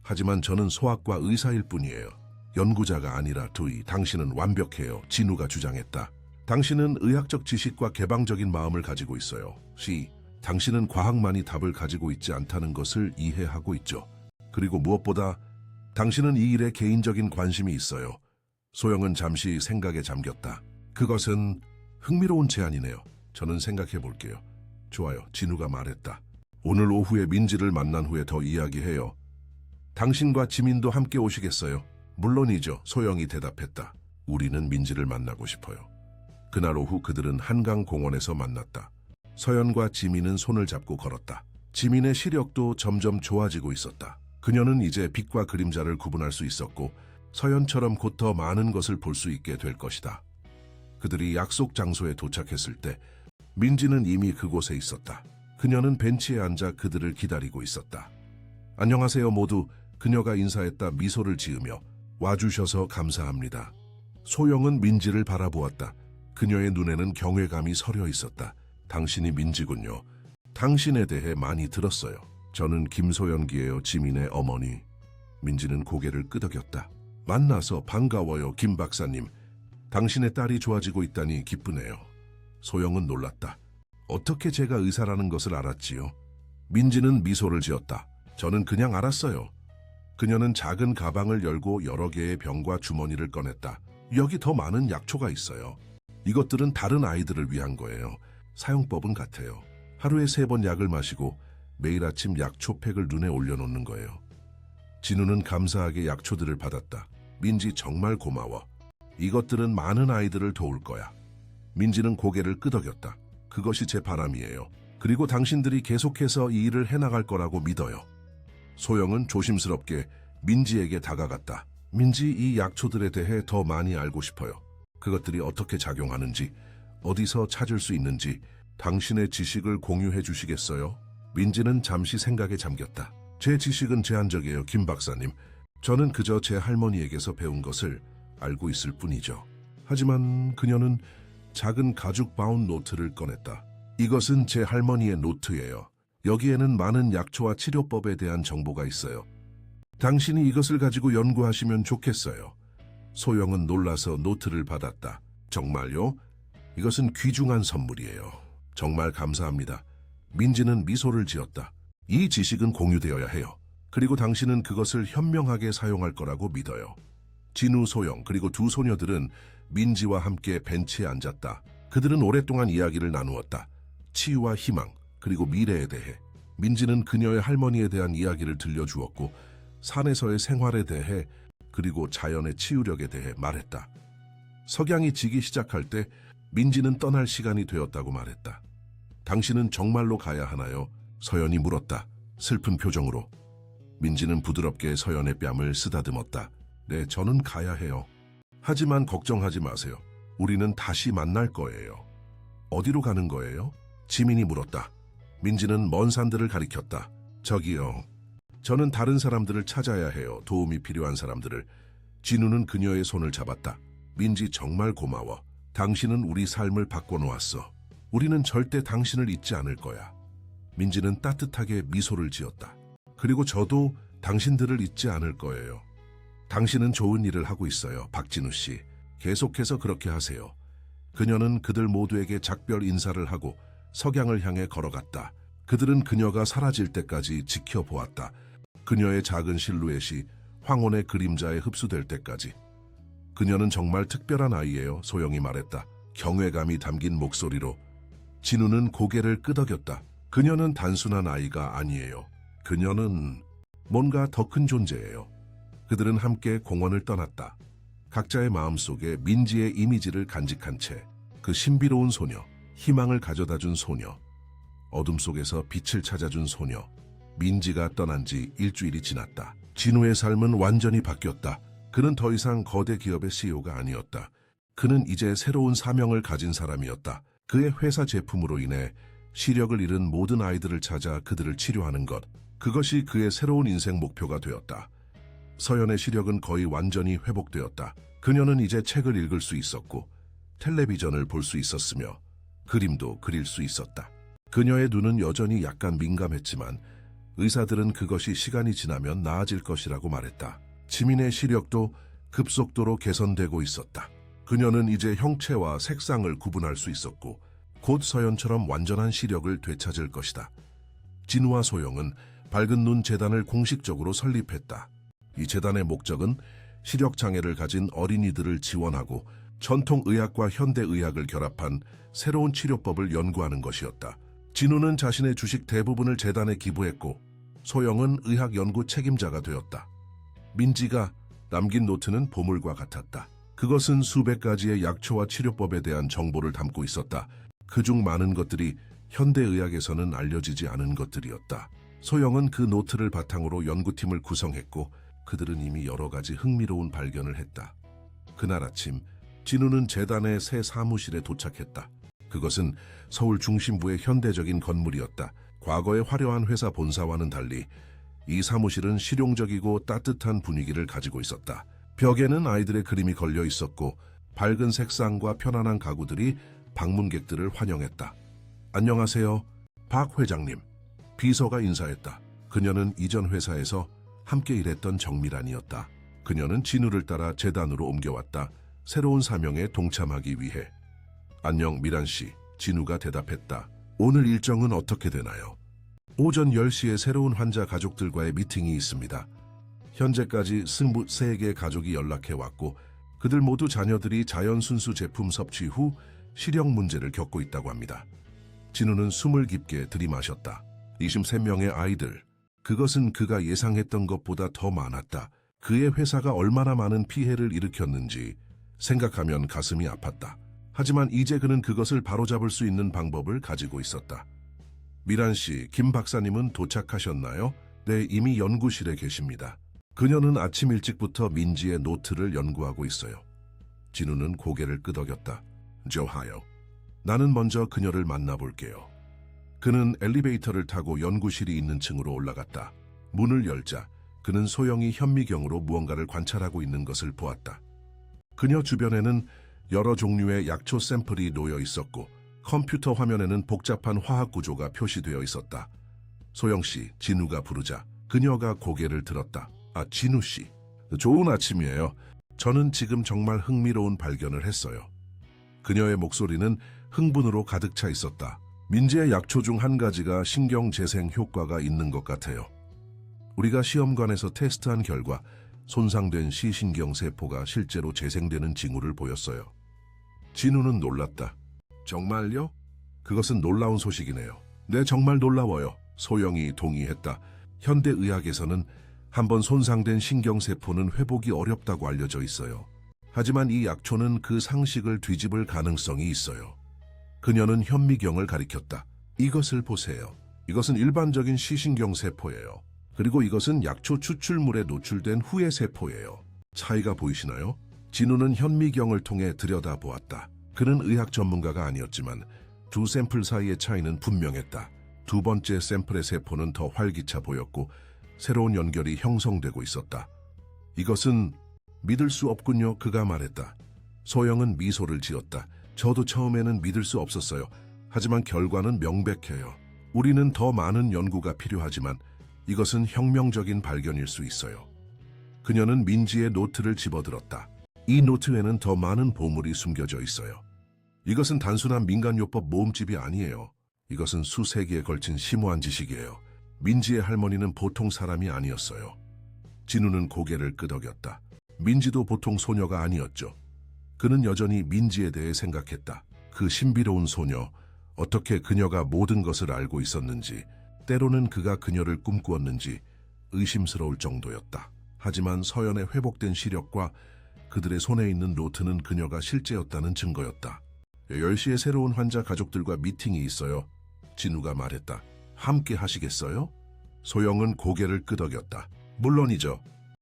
Speaker 1: 하지만 저는 소아과 의사일 뿐이에요. 연구자가 아니라 두이, 당신은 완벽해요. 진우가 주장했다. 당신은 의학적 지식과 개방적인 마음을 가지고 있어요. 시, 당신은 과학만이 답을 가지고 있지 않다는 것을 이해하고 있죠. 그리고 무엇보다 당신은 이 일에 개인적인 관심이 있어요. 소영은 잠시 생각에 잠겼다. 그것은 흥미로운 제안이네요. 저는 생각해 볼게요. 좋아요. 진우가 말했다. 오늘 오후에 민지를 만난 후에 더 이야기해요. 당신과 지민도 함께 오시겠어요? 물론이죠. 소영이 대답했다. 우리는 민지를 만나고 싶어요. 그날 오후 그들은 한강공원에서 만났다. 서연과 지민은 손을 잡고 걸었다. 지민의 시력도 점점 좋아지고 있었다. 그녀는 이제 빛과 그림자를 구분할 수 있었고 서연처럼 곧 더 많은 것을 볼 수 있게 될 것이다. 그들이 약속 장소에 도착했을 때 민지는 이미 그곳에 있었다. 그녀는 벤치에 앉아 그들을 기다리고 있었다. 안녕하세요 모두. 그녀가 인사했다. 미소를 지으며 와주셔서 감사합니다. 소영은 민지를 바라보았다. 그녀의 눈에는 경외감이 서려 있었다. 당신이 민지군요. 당신에 대해 많이 들었어요. 저는 김소연기예요. 지민의 어머니. 민지는 고개를 끄덕였다. 만나서 반가워요. 김 박사님. 당신의 딸이 좋아지고 있다니 기쁘네요. 소영은 놀랐다. 어떻게 제가 의사라는 것을 알았지요? 민지는 미소를 지었다. 저는 그냥 알았어요. 그녀는 작은 가방을 열고 여러 개의 병과 주머니를 꺼냈다. 여기 더 많은 약초가 있어요. 이것들은 다른 아이들을 위한 거예요. 사용법은 같아요. 하루에 3번 약을 마시고 매일 아침 약초팩을 눈에 올려놓는 거예요. 진우는 감사하게 약초들을 받았다. 민지 정말 고마워. 이것들은 많은 아이들을 도울 거야. 민지는 고개를 끄덕였다. 그것이 제 바람이에요. 그리고 당신들이 계속해서 이 일을 해나갈 거라고 믿어요. 소영은 조심스럽게 민지에게 다가갔다. 민지, 이 약초들에 대해 더 많이 알고 싶어요. 그것들이 어떻게 작용하는지, 어디서 찾을 수 있는지 당신의 지식을 공유해 주시겠어요? 민지는 잠시 생각에 잠겼다. 제 지식은 제한적이에요, 김 박사님. 저는 그저 제 할머니에게서 배운 것을 알고 있을 뿐이죠. 하지만 그녀는 작은 가죽 바운 노트를 꺼냈다. 이것은 제 할머니의 노트예요. 여기에는 많은 약초와 치료법에 대한 정보가 있어요. 당신이 이것을 가지고 연구하시면 좋겠어요. 소영은 놀라서 노트를 받았다. 정말요? 이것은 귀중한 선물이에요. 정말 감사합니다. 민지는 미소를 지었다. 이 지식은 공유되어야 해요. 그리고 당신은 그것을 현명하게 사용할 거라고 믿어요. 진우, 소영, 그리고 두 소녀들은 민지와 함께 벤치에 앉았다. 그들은 오랫동안 이야기를 나누었다. 치유와 희망, 그리고 미래에 대해. 민지는 그녀의 할머니에 대한 이야기를 들려주었고 산에서의 생활에 대해 그리고 자연의 치유력에 대해 말했다. 석양이 지기 시작할 때 민지는 떠날 시간이 되었다고 말했다. 당신은 정말로 가야 하나요? 서연이 물었다. 슬픈 표정으로. 민지는 부드럽게 서연의 뺨을 쓰다듬었다. 네, 저는 가야 해요. 하지만 걱정하지 마세요. 우리는 다시 만날 거예요. 어디로 가는 거예요? 지민이 물었다. 민지는 먼 산들을 가리켰다. 저기요. 저는 다른 사람들을 찾아야 해요. 도움이 필요한 사람들을. 진우는 그녀의 손을 잡았다. 민지 정말 고마워. 당신은 우리 삶을 바꿔놓았어. 우리는 절대 당신을 잊지 않을 거야. 민지는 따뜻하게 미소를 지었다. 그리고 저도 당신들을 잊지 않을 거예요. 당신은 좋은 일을 하고 있어요, 박진우 씨. 계속해서 그렇게 하세요. 그녀는 그들 모두에게 작별 인사를 하고 석양을 향해 걸어갔다. 그들은 그녀가 사라질 때까지 지켜보았다. 그녀의 작은 실루엣이 황혼의 그림자에 흡수될 때까지. 그녀는 정말 특별한 아이예요, 소영이 말했다. 경외감이 담긴 목소리로. 진우는 고개를 끄덕였다. 그녀는 단순한 아이가 아니에요. 그녀는 뭔가 더 큰 존재예요. 그들은 함께 공원을 떠났다. 각자의 마음속에 민지의 이미지를 간직한 채 그 신비로운 소녀, 희망을 가져다준 소녀, 어둠 속에서 빛을 찾아준 소녀, 민지가 떠난 지 일주일이 지났다. 진우의 삶은 완전히 바뀌었다. 그는 더 이상 거대 기업의 CEO가 아니었다. 그는 이제 새로운 사명을 가진 사람이었다. 그의 회사 제품으로 인해 시력을 잃은 모든 아이들을 찾아 그들을 치료하는 것. 그것이 그의 새로운 인생 목표가 되었다. 서연의 시력은 거의 완전히 회복되었다. 그녀는 이제 책을 읽을 수 있었고 텔레비전을 볼 수 있었으며 그림도 그릴 수 있었다. 그녀의 눈은 여전히 약간 민감했지만 의사들은 그것이 시간이 지나면 나아질 것이라고 말했다. 지민의 시력도 급속도로 개선되고 있었다. 그녀는 이제 형체와 색상을 구분할 수 있었고 곧 서연처럼 완전한 시력을 되찾을 것이다. 진우와 소영은 밝은 눈 재단을 공식적으로 설립했다. 이 재단의 목적은 시력장애를 가진 어린이들을 지원하고 전통의학과 현대의학을 결합한 새로운 치료법을 연구하는 것이었다. 진우는 자신의 주식 대부분을 재단에 기부했고 소영은 의학 연구 책임자가 되었다. 민지가 남긴 노트는 보물과 같았다. 그것은 수백 가지의 약초와 치료법에 대한 정보를 담고 있었다. 그중 많은 것들이 현대의학에서는 알려지지 않은 것들이었다. 소영은 그 노트를 바탕으로 연구팀을 구성했고 그들은 이미 여러 가지 흥미로운 발견을 했다. 그날 아침 진우는 재단의 새 사무실에 도착했다. 그것은 서울 중심부의 현대적인 건물이었다. 과거의 화려한 회사 본사와는 달리 이 사무실은 실용적이고 따뜻한 분위기를 가지고 있었다. 벽에는 아이들의 그림이 걸려 있었고 밝은 색상과 편안한 가구들이 방문객들을 환영했다. 안녕하세요, 박 회장님. 비서가 인사했다. 그녀는 이전 회사에서 함께 일했던 정미란이었다. 그녀는 진우를 따라 재단으로 옮겨왔다. 새로운 사명에 동참하기 위해. 안녕 미란 씨, 진우가 대답했다. 오늘 일정은 어떻게 되나요? 오전 10시에 새로운 환자 가족들과의 미팅이 있습니다. 현재까지 23개 가족이 연락해왔고 그들 모두 자녀들이 자연순수 제품 섭취 후 시력 문제를 겪고 있다고 합니다. 진우는 숨을 깊게 들이마셨다. 23명의 아이들. 그것은 그가 예상했던 것보다 더 많았다. 그의 회사가 얼마나 많은 피해를 일으켰는지 생각하면 가슴이 아팠다. 하지만 이제 그는 그것을 바로잡을 수 있는 방법을 가지고 있었다. 미란 씨, 김 박사님은 도착하셨나요? 네, 이미 연구실에 계십니다. 그녀는 아침 일찍부터 민지의 노트를 연구하고 있어요. 진우는 고개를 끄덕였다. 좋아요. 나는 먼저 그녀를 만나볼게요. 그는 엘리베이터를 타고 연구실이 있는 층으로 올라갔다. 문을 열자 그는 소영이 현미경으로 무언가를 관찰하고 있는 것을 보았다. 그녀 주변에는 여러 종류의 약초 샘플이 놓여 있었고 컴퓨터 화면에는 복잡한 화학 구조가 표시되어 있었다. 소영 씨, 진우가 부르자 그녀가 고개를 들었다. 아, 진우 씨. 좋은 아침이에요. 저는 지금 정말 흥미로운 발견을 했어요. 그녀의 목소리는 흥분으로 가득 차 있었다. 민지의 약초 중 한 가지가 신경 재생 효과가 있는 것 같아요. 우리가 시험관에서 테스트한 결과 손상된 시신경 세포가 실제로 재생되는 징후를 보였어요. 진우는 놀랐다. 정말요? 그것은 놀라운 소식이네요. 네, 정말 놀라워요. 소영이 동의했다. 현대의학에서는 한번 손상된 신경세포는 회복이 어렵다고 알려져 있어요. 하지만 이 약초는 그 상식을 뒤집을 가능성이 있어요. 그녀는 현미경을 가리켰다. 이것을 보세요. 이것은 일반적인 시신경 세포예요. 그리고 이것은 약초 추출물에 노출된 후의 세포예요. 차이가 보이시나요? 진우는 현미경을 통해 들여다보았다. 그는 의학 전문가가 아니었지만 두 샘플 사이의 차이는 분명했다. 두 번째 샘플의 세포는 더 활기차 보였고 새로운 연결이 형성되고 있었다. 이것은 믿을 수 없군요, 그가 말했다. 소영은 미소를 지었다. 저도 처음에는 믿을 수 없었어요. 하지만 결과는 명백해요. 우리는 더 많은 연구가 필요하지만 이것은 혁명적인 발견일 수 있어요. 그녀는 민지의 노트를 집어들었다. 이 노트에는 더 많은 보물이 숨겨져 있어요. 이것은 단순한 민간요법 모음집이 아니에요. 이것은 수세기에 걸친 심오한 지식이에요. 민지의 할머니는 보통 사람이 아니었어요. 진우는 고개를 끄덕였다. 민지도 보통 소녀가 아니었죠. 그는 여전히 민지에 대해 생각했다. 그 신비로운 소녀, 어떻게 그녀가 모든 것을 알고 있었는지, 때로는 그가 그녀를 꿈꾸었는지 의심스러울 정도였다. 하지만 서연의 회복된 시력과 그들의 손에 있는 노트는 그녀가 실제였다는 증거였다. 10시에 새로운 환자 가족들과 미팅이 있어요. 진우가 말했다. 함께 하시겠어요? 소영은 고개를 끄덕였다. 물론이죠.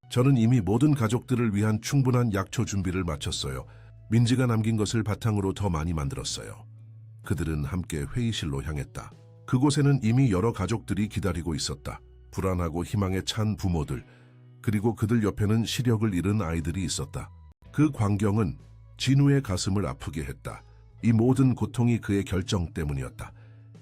Speaker 1: 저는 이미 모든 가족들을 위한 충분한 약초 준비를 마쳤어요. 민지가 남긴 것을 바탕으로 더 많이 만들었어요. 그들은 함께 회의실로 향했다. 그곳에는 이미 여러 가족들이 기다리고 있었다. 불안하고 희망에 찬 부모들, 그리고 그들 옆에는 시력을 잃은 아이들이 있었다. 그 광경은 진우의 가슴을 아프게 했다. 이 모든 고통이 그의 결정 때문이었다.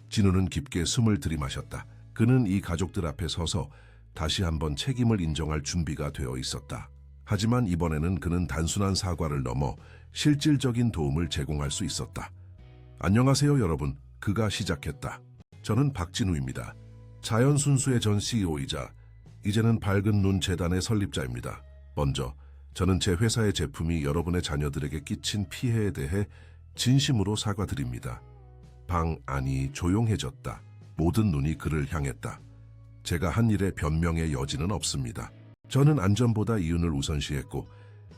Speaker 1: 진우는 깊게 숨을 들이마셨다. 그는 이 가족들 앞에 서서 다시 한번 책임을 인정할 준비가 되어 있었다. 하지만 이번에는 그는 단순한 사과를 넘어 실질적인 도움을 제공할 수 있었다. 안녕하세요, 여러분. 그가 시작했다. 저는 박진우입니다. 자연순수의 전 CEO이자 이제는 밝은 눈 재단의 설립자입니다. 먼저 저는 제 회사의 제품이 여러분의 자녀들에게 끼친 피해에 대해 진심으로 사과드립니다. 방 안이 조용해졌다. 모든 눈이 그를 향했다. 제가 한 일에 변명의 여지는 없습니다. 저는 안전보다 이윤을 우선시했고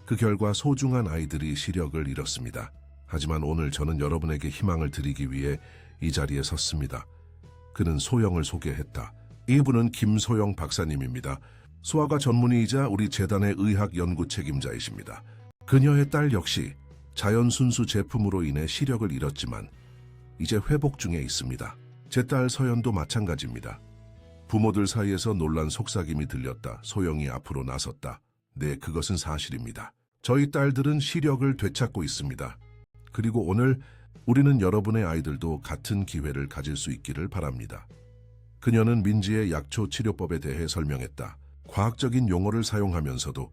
Speaker 1: 그 결과 소중한 아이들이 시력을 잃었습니다. 하지만 오늘 저는 여러분에게 희망을 드리기 위해 이 자리에 섰습니다. 그는 소영을 소개했다. 이분은 김소영 박사님입니다. 소아과 전문의이자 우리 재단의 의학 연구 책임자이십니다. 그녀의 딸 역시 자연순수 제품으로 인해 시력을 잃었지만 이제 회복 중에 있습니다. 제 딸 서연도 마찬가지입니다. 부모들 사이에서 놀란 속삭임이 들렸다. 소영이 앞으로 나섰다. 네, 그것은 사실입니다. 저희 딸들은 시력을 되찾고 있습니다. 그리고 오늘 우리는 여러분의 아이들도 같은 기회를 가질 수 있기를 바랍니다. 그녀는 민지의 약초 치료법에 대해 설명했다. 과학적인 용어를 사용하면서도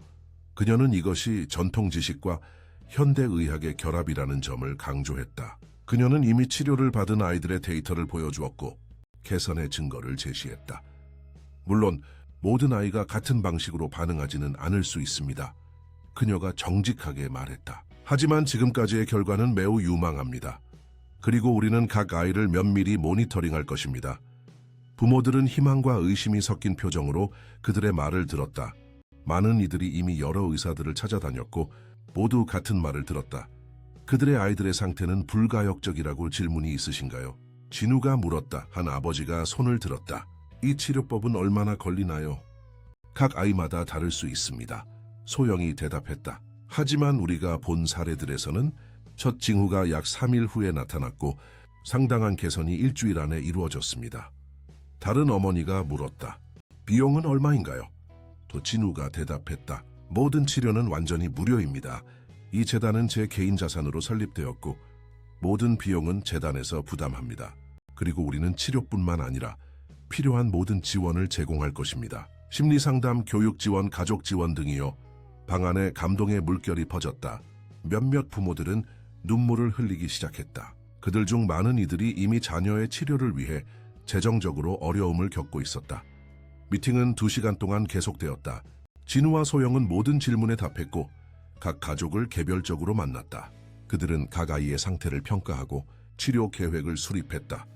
Speaker 1: 그녀는 이것이 전통 지식과 현대의학의 결합이라는 점을 강조했다. 그녀는 이미 치료를 받은 아이들의 데이터를 보여주었고 개선의 증거를 제시했다. 물론 모든 아이가 같은 방식으로 반응하지는 않을 수 있습니다. 그녀가 정직하게 말했다. 하지만 지금까지의 결과는 매우 유망합니다. 그리고 우리는 각 아이를 면밀히 모니터링할 것입니다. 부모들은 희망과 의심이 섞인 표정으로 그들의 말을 들었다. 많은 이들이 이미 여러 의사들을 찾아다녔고 모두 같은 말을 들었다. 그들의 아이들의 상태는 불가역적이라고 질문이 있으신가요? 진우가 물었다. 한 아버지가 손을 들었다. 이 치료법은 얼마나 걸리나요? 각 아이마다 다를 수 있습니다. 소영이 대답했다. 하지만 우리가 본 사례들에서는 첫 징후가 약 3일 후에 나타났고 상당한 개선이 일주일 안에 이루어졌습니다. 다른 어머니가 물었다. 비용은 얼마인가요? 또 진우가 대답했다. 모든 치료는 완전히 무료입니다. 이 재단은 제 개인 자산으로 설립되었고 모든 비용은 재단에서 부담합니다. 그리고 우리는 치료뿐만 아니라 필요한 모든 지원을 제공할 것입니다. 심리상담, 교육지원, 가족지원 등이요. 방 안에 감동의 물결이 퍼졌다. 몇몇 부모들은 눈물을 흘리기 시작했다. 그들 중 많은 이들이 이미 자녀의 치료를 위해 재정적으로 어려움을 겪고 있었다. 미팅은 2시간 동안 계속되었다. 진우와 소영은 모든 질문에 답했고 각 가족을 개별적으로 만났다. 그들은 각 아이의 상태를 평가하고 치료 계획을 수립했다.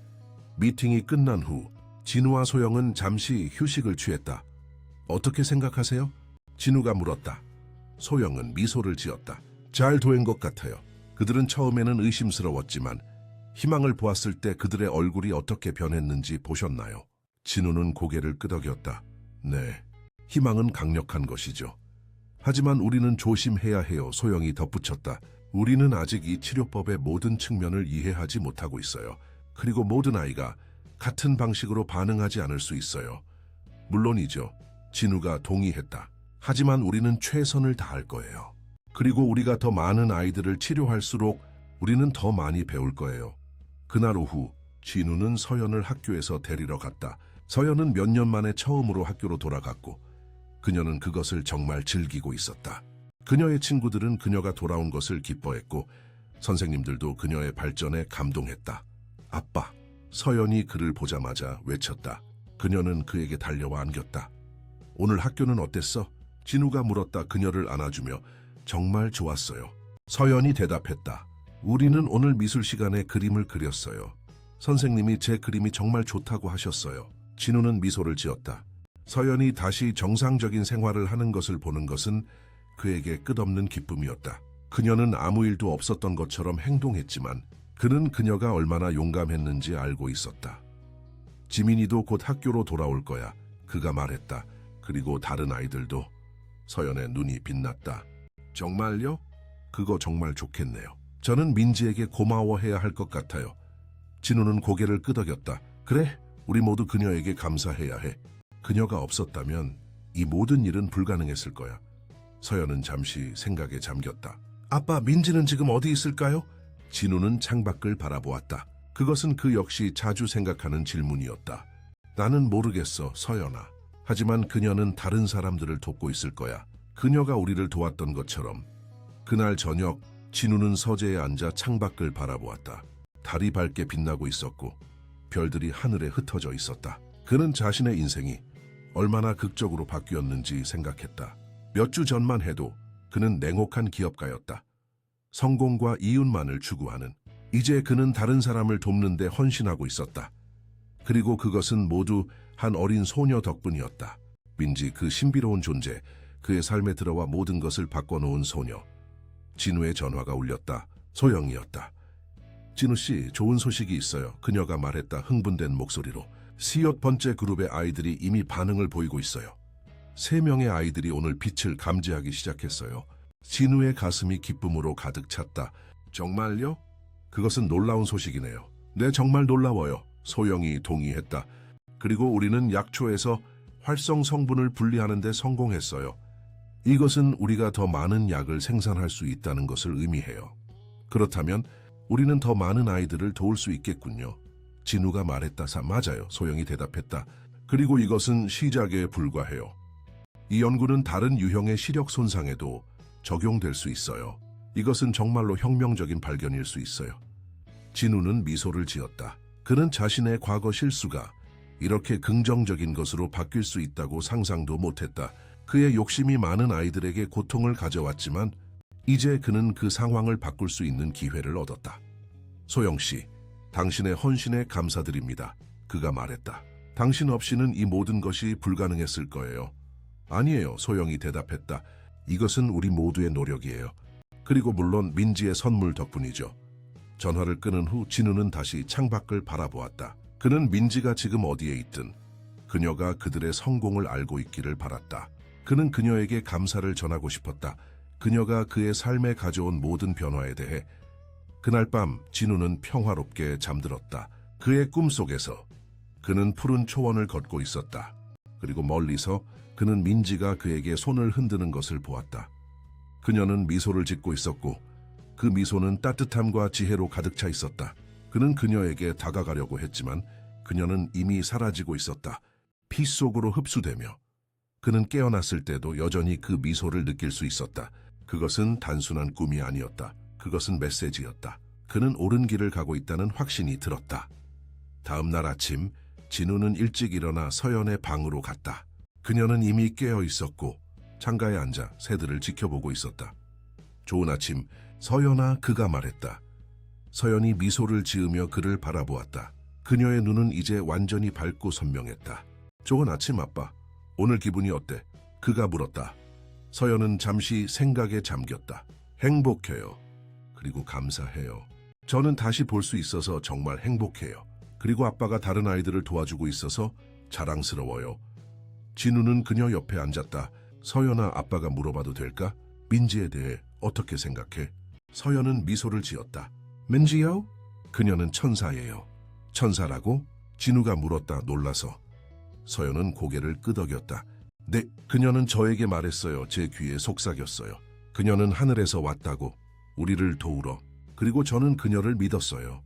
Speaker 1: 미팅이 끝난 후 진우와 소영은 잠시 휴식을 취했다. 어떻게 생각하세요? 진우가 물었다. 소영은 미소를 지었다. 잘 된 것 같아요. 그들은 처음에는 의심스러웠지만 희망을 보았을 때 그들의 얼굴이 어떻게 변했는지 보셨나요? 진우는 고개를 끄덕였다. 네, 희망은 강력한 것이죠. 하지만 우리는 조심해야 해요. 소영이 덧붙였다. 우리는 아직 이 치료법의 모든 측면을 이해하지 못하고 있어요. 그리고 모든 아이가 같은 방식으로 반응하지 않을 수 있어요. 물론이죠. 진우가 동의했다. 하지만 우리는 최선을 다할 거예요. 그리고 우리가 더 많은 아이들을 치료할수록 우리는 더 많이 배울 거예요. 그날 오후 진우는 서연을 학교에서 데리러 갔다. 서연은 몇 년 만에 처음으로 학교로 돌아갔고 그녀는 그것을 정말 즐기고 있었다. 그녀의 친구들은 그녀가 돌아온 것을 기뻐했고 선생님들도 그녀의 발전에 감동했다. 아빠, 서연이 그를 보자마자 외쳤다. 그녀는 그에게 달려와 안겼다. 오늘 학교는 어땠어? 진우가 물었다. 그녀를 안아주며 정말 좋았어요. 서연이 대답했다. 우리는 오늘 미술 시간에 그림을 그렸어요. 선생님이 제 그림이 정말 좋다고 하셨어요. 진우는 미소를 지었다. 서연이 다시 정상적인 생활을 하는 것을 보는 것은 그에게 끝없는 기쁨이었다. 그녀는 아무 일도 없었던 것처럼 행동했지만 그는 그녀가 얼마나 용감했는지 알고 있었다. 지민이도 곧 학교로 돌아올 거야. 그가 말했다. 그리고 다른 아이들도. 서연의 눈이 빛났다. 정말요? 그거 정말 좋겠네요. 저는 민지에게 고마워해야 할 것 같아요. 진우는 고개를 끄덕였다. 그래, 우리 모두 그녀에게 감사해야 해. 그녀가 없었다면 이 모든 일은 불가능했을 거야. 서연은 잠시 생각에 잠겼다. 아빠, 민지는 지금 어디 있을까요? 진우는 창밖을 바라보았다. 그것은 그 역시 자주 생각하는 질문이었다. 나는 모르겠어, 서연아. 하지만 그녀는 다른 사람들을 돕고 있을 거야. 그녀가 우리를 도왔던 것처럼. 그날 저녁 진우는 서재에 앉아 창밖을 바라보았다. 달이 밝게 빛나고 있었고 별들이 하늘에 흩어져 있었다. 그는 자신의 인생이 얼마나 극적으로 바뀌었는지 생각했다. 몇 주 전만 해도 그는 냉혹한 기업가였다. 성공과 이윤만을 추구하는. 이제 그는 다른 사람을 돕는 데 헌신하고 있었다. 그리고 그것은 모두 한 어린 소녀 덕분이었다. 민지, 그 신비로운 존재, 그의 삶에 들어와 모든 것을 바꿔놓은 소녀. 진우의 전화가 울렸다. 소영이었다. 진우 씨, 좋은 소식이 있어요. 그녀가 말했다. 흥분된 목소리로. 5번째 그룹의 아이들이 이미 반응을 보이고 있어요. 3명의 아이들이 오늘 빛을 감지하기 시작했어요. 진우의 가슴이 기쁨으로 가득 찼다. 정말요? 그것은 놀라운 소식이네요. 네, 정말 놀라워요. 소영이 동의했다. 그리고 우리는 약초에서 활성 성분을 분리하는 데 성공했어요. 이것은 우리가 더 많은 약을 생산할 수 있다는 것을 의미해요. 그렇다면 우리는 더 많은 아이들을 도울 수 있겠군요. 진우가 말했다. 맞아요. 소영이 대답했다. 그리고 이것은 시작에 불과해요. 이 연구는 다른 유형의 시력 손상에도 적용될 수 있어요. 이것은 정말로 혁명적인 발견일 수 있어요. 진우는 미소를 지었다. 그는 자신의 과거 실수가 이렇게 긍정적인 것으로 바뀔 수 있다고 상상도 못했다. 그의 욕심이 많은 아이들에게 고통을 가져왔지만 이제 그는 그 상황을 바꿀 수 있는 기회를 얻었다. 소영 씨, 당신의 헌신에 감사드립니다. 그가 말했다. 당신 없이는 이 모든 것이 불가능했을 거예요. 아니에요. 소영이 대답했다. 이것은 우리 모두의 노력이에요. 그리고 물론 민지의 선물 덕분이죠. 전화를 끊은 후 진우는 다시 창밖을 바라보았다. 그는 민지가 지금 어디에 있든 그녀가 그들의 성공을 알고 있기를 바랐다. 그는 그녀에게 감사를 전하고 싶었다. 그녀가 그의 삶에 가져온 모든 변화에 대해. 그날 밤 진우는 평화롭게 잠들었다. 그의 꿈속에서 그는 푸른 초원을 걷고 있었다. 그리고 멀리서 그는 민지가 그에게 손을 흔드는 것을 보았다. 그녀는 미소를 짓고 있었고 그 미소는 따뜻함과 지혜로 가득 차 있었다. 그는 그녀에게 다가가려고 했지만 그녀는 이미 사라지고 있었다. 피 속으로 흡수되며. 그는 깨어났을 때도 여전히 그 미소를 느낄 수 있었다. 그것은 단순한 꿈이 아니었다. 그것은 메시지였다. 그는 옳은 길을 가고 있다는 확신이 들었다. 다음 날 아침 진우는 일찍 일어나 서연의 방으로 갔다. 그녀는 이미 깨어 있었고 창가에 앉아 새들을 지켜보고 있었다. 좋은 아침, 서연아, 그가 말했다. 서연이 미소를 지으며 그를 바라보았다. 그녀의 눈은 이제 완전히 밝고 선명했다. 좋은 아침, 아빠. 오늘 기분이 어때? 그가 물었다. 서연은 잠시 생각에 잠겼다. 행복해요. 그리고 감사해요. 저는 다시 볼 수 있어서 정말 행복해요. 그리고 아빠가 다른 아이들을 도와주고 있어서 자랑스러워요. 진우는 그녀 옆에 앉았다. 서연아, 아빠가 물어봐도 될까? 민지에 대해 어떻게 생각해? 서연은 미소를 지었다. 민지요? 그녀는 천사예요. 천사라고? 진우가 물었다. 놀라서. 서연은 고개를 끄덕였다. 네, 그녀는 저에게 말했어요. 제 귀에 속삭였어요. 그녀는 하늘에서 왔다고, 우리를 도우러. 그리고 저는 그녀를 믿었어요.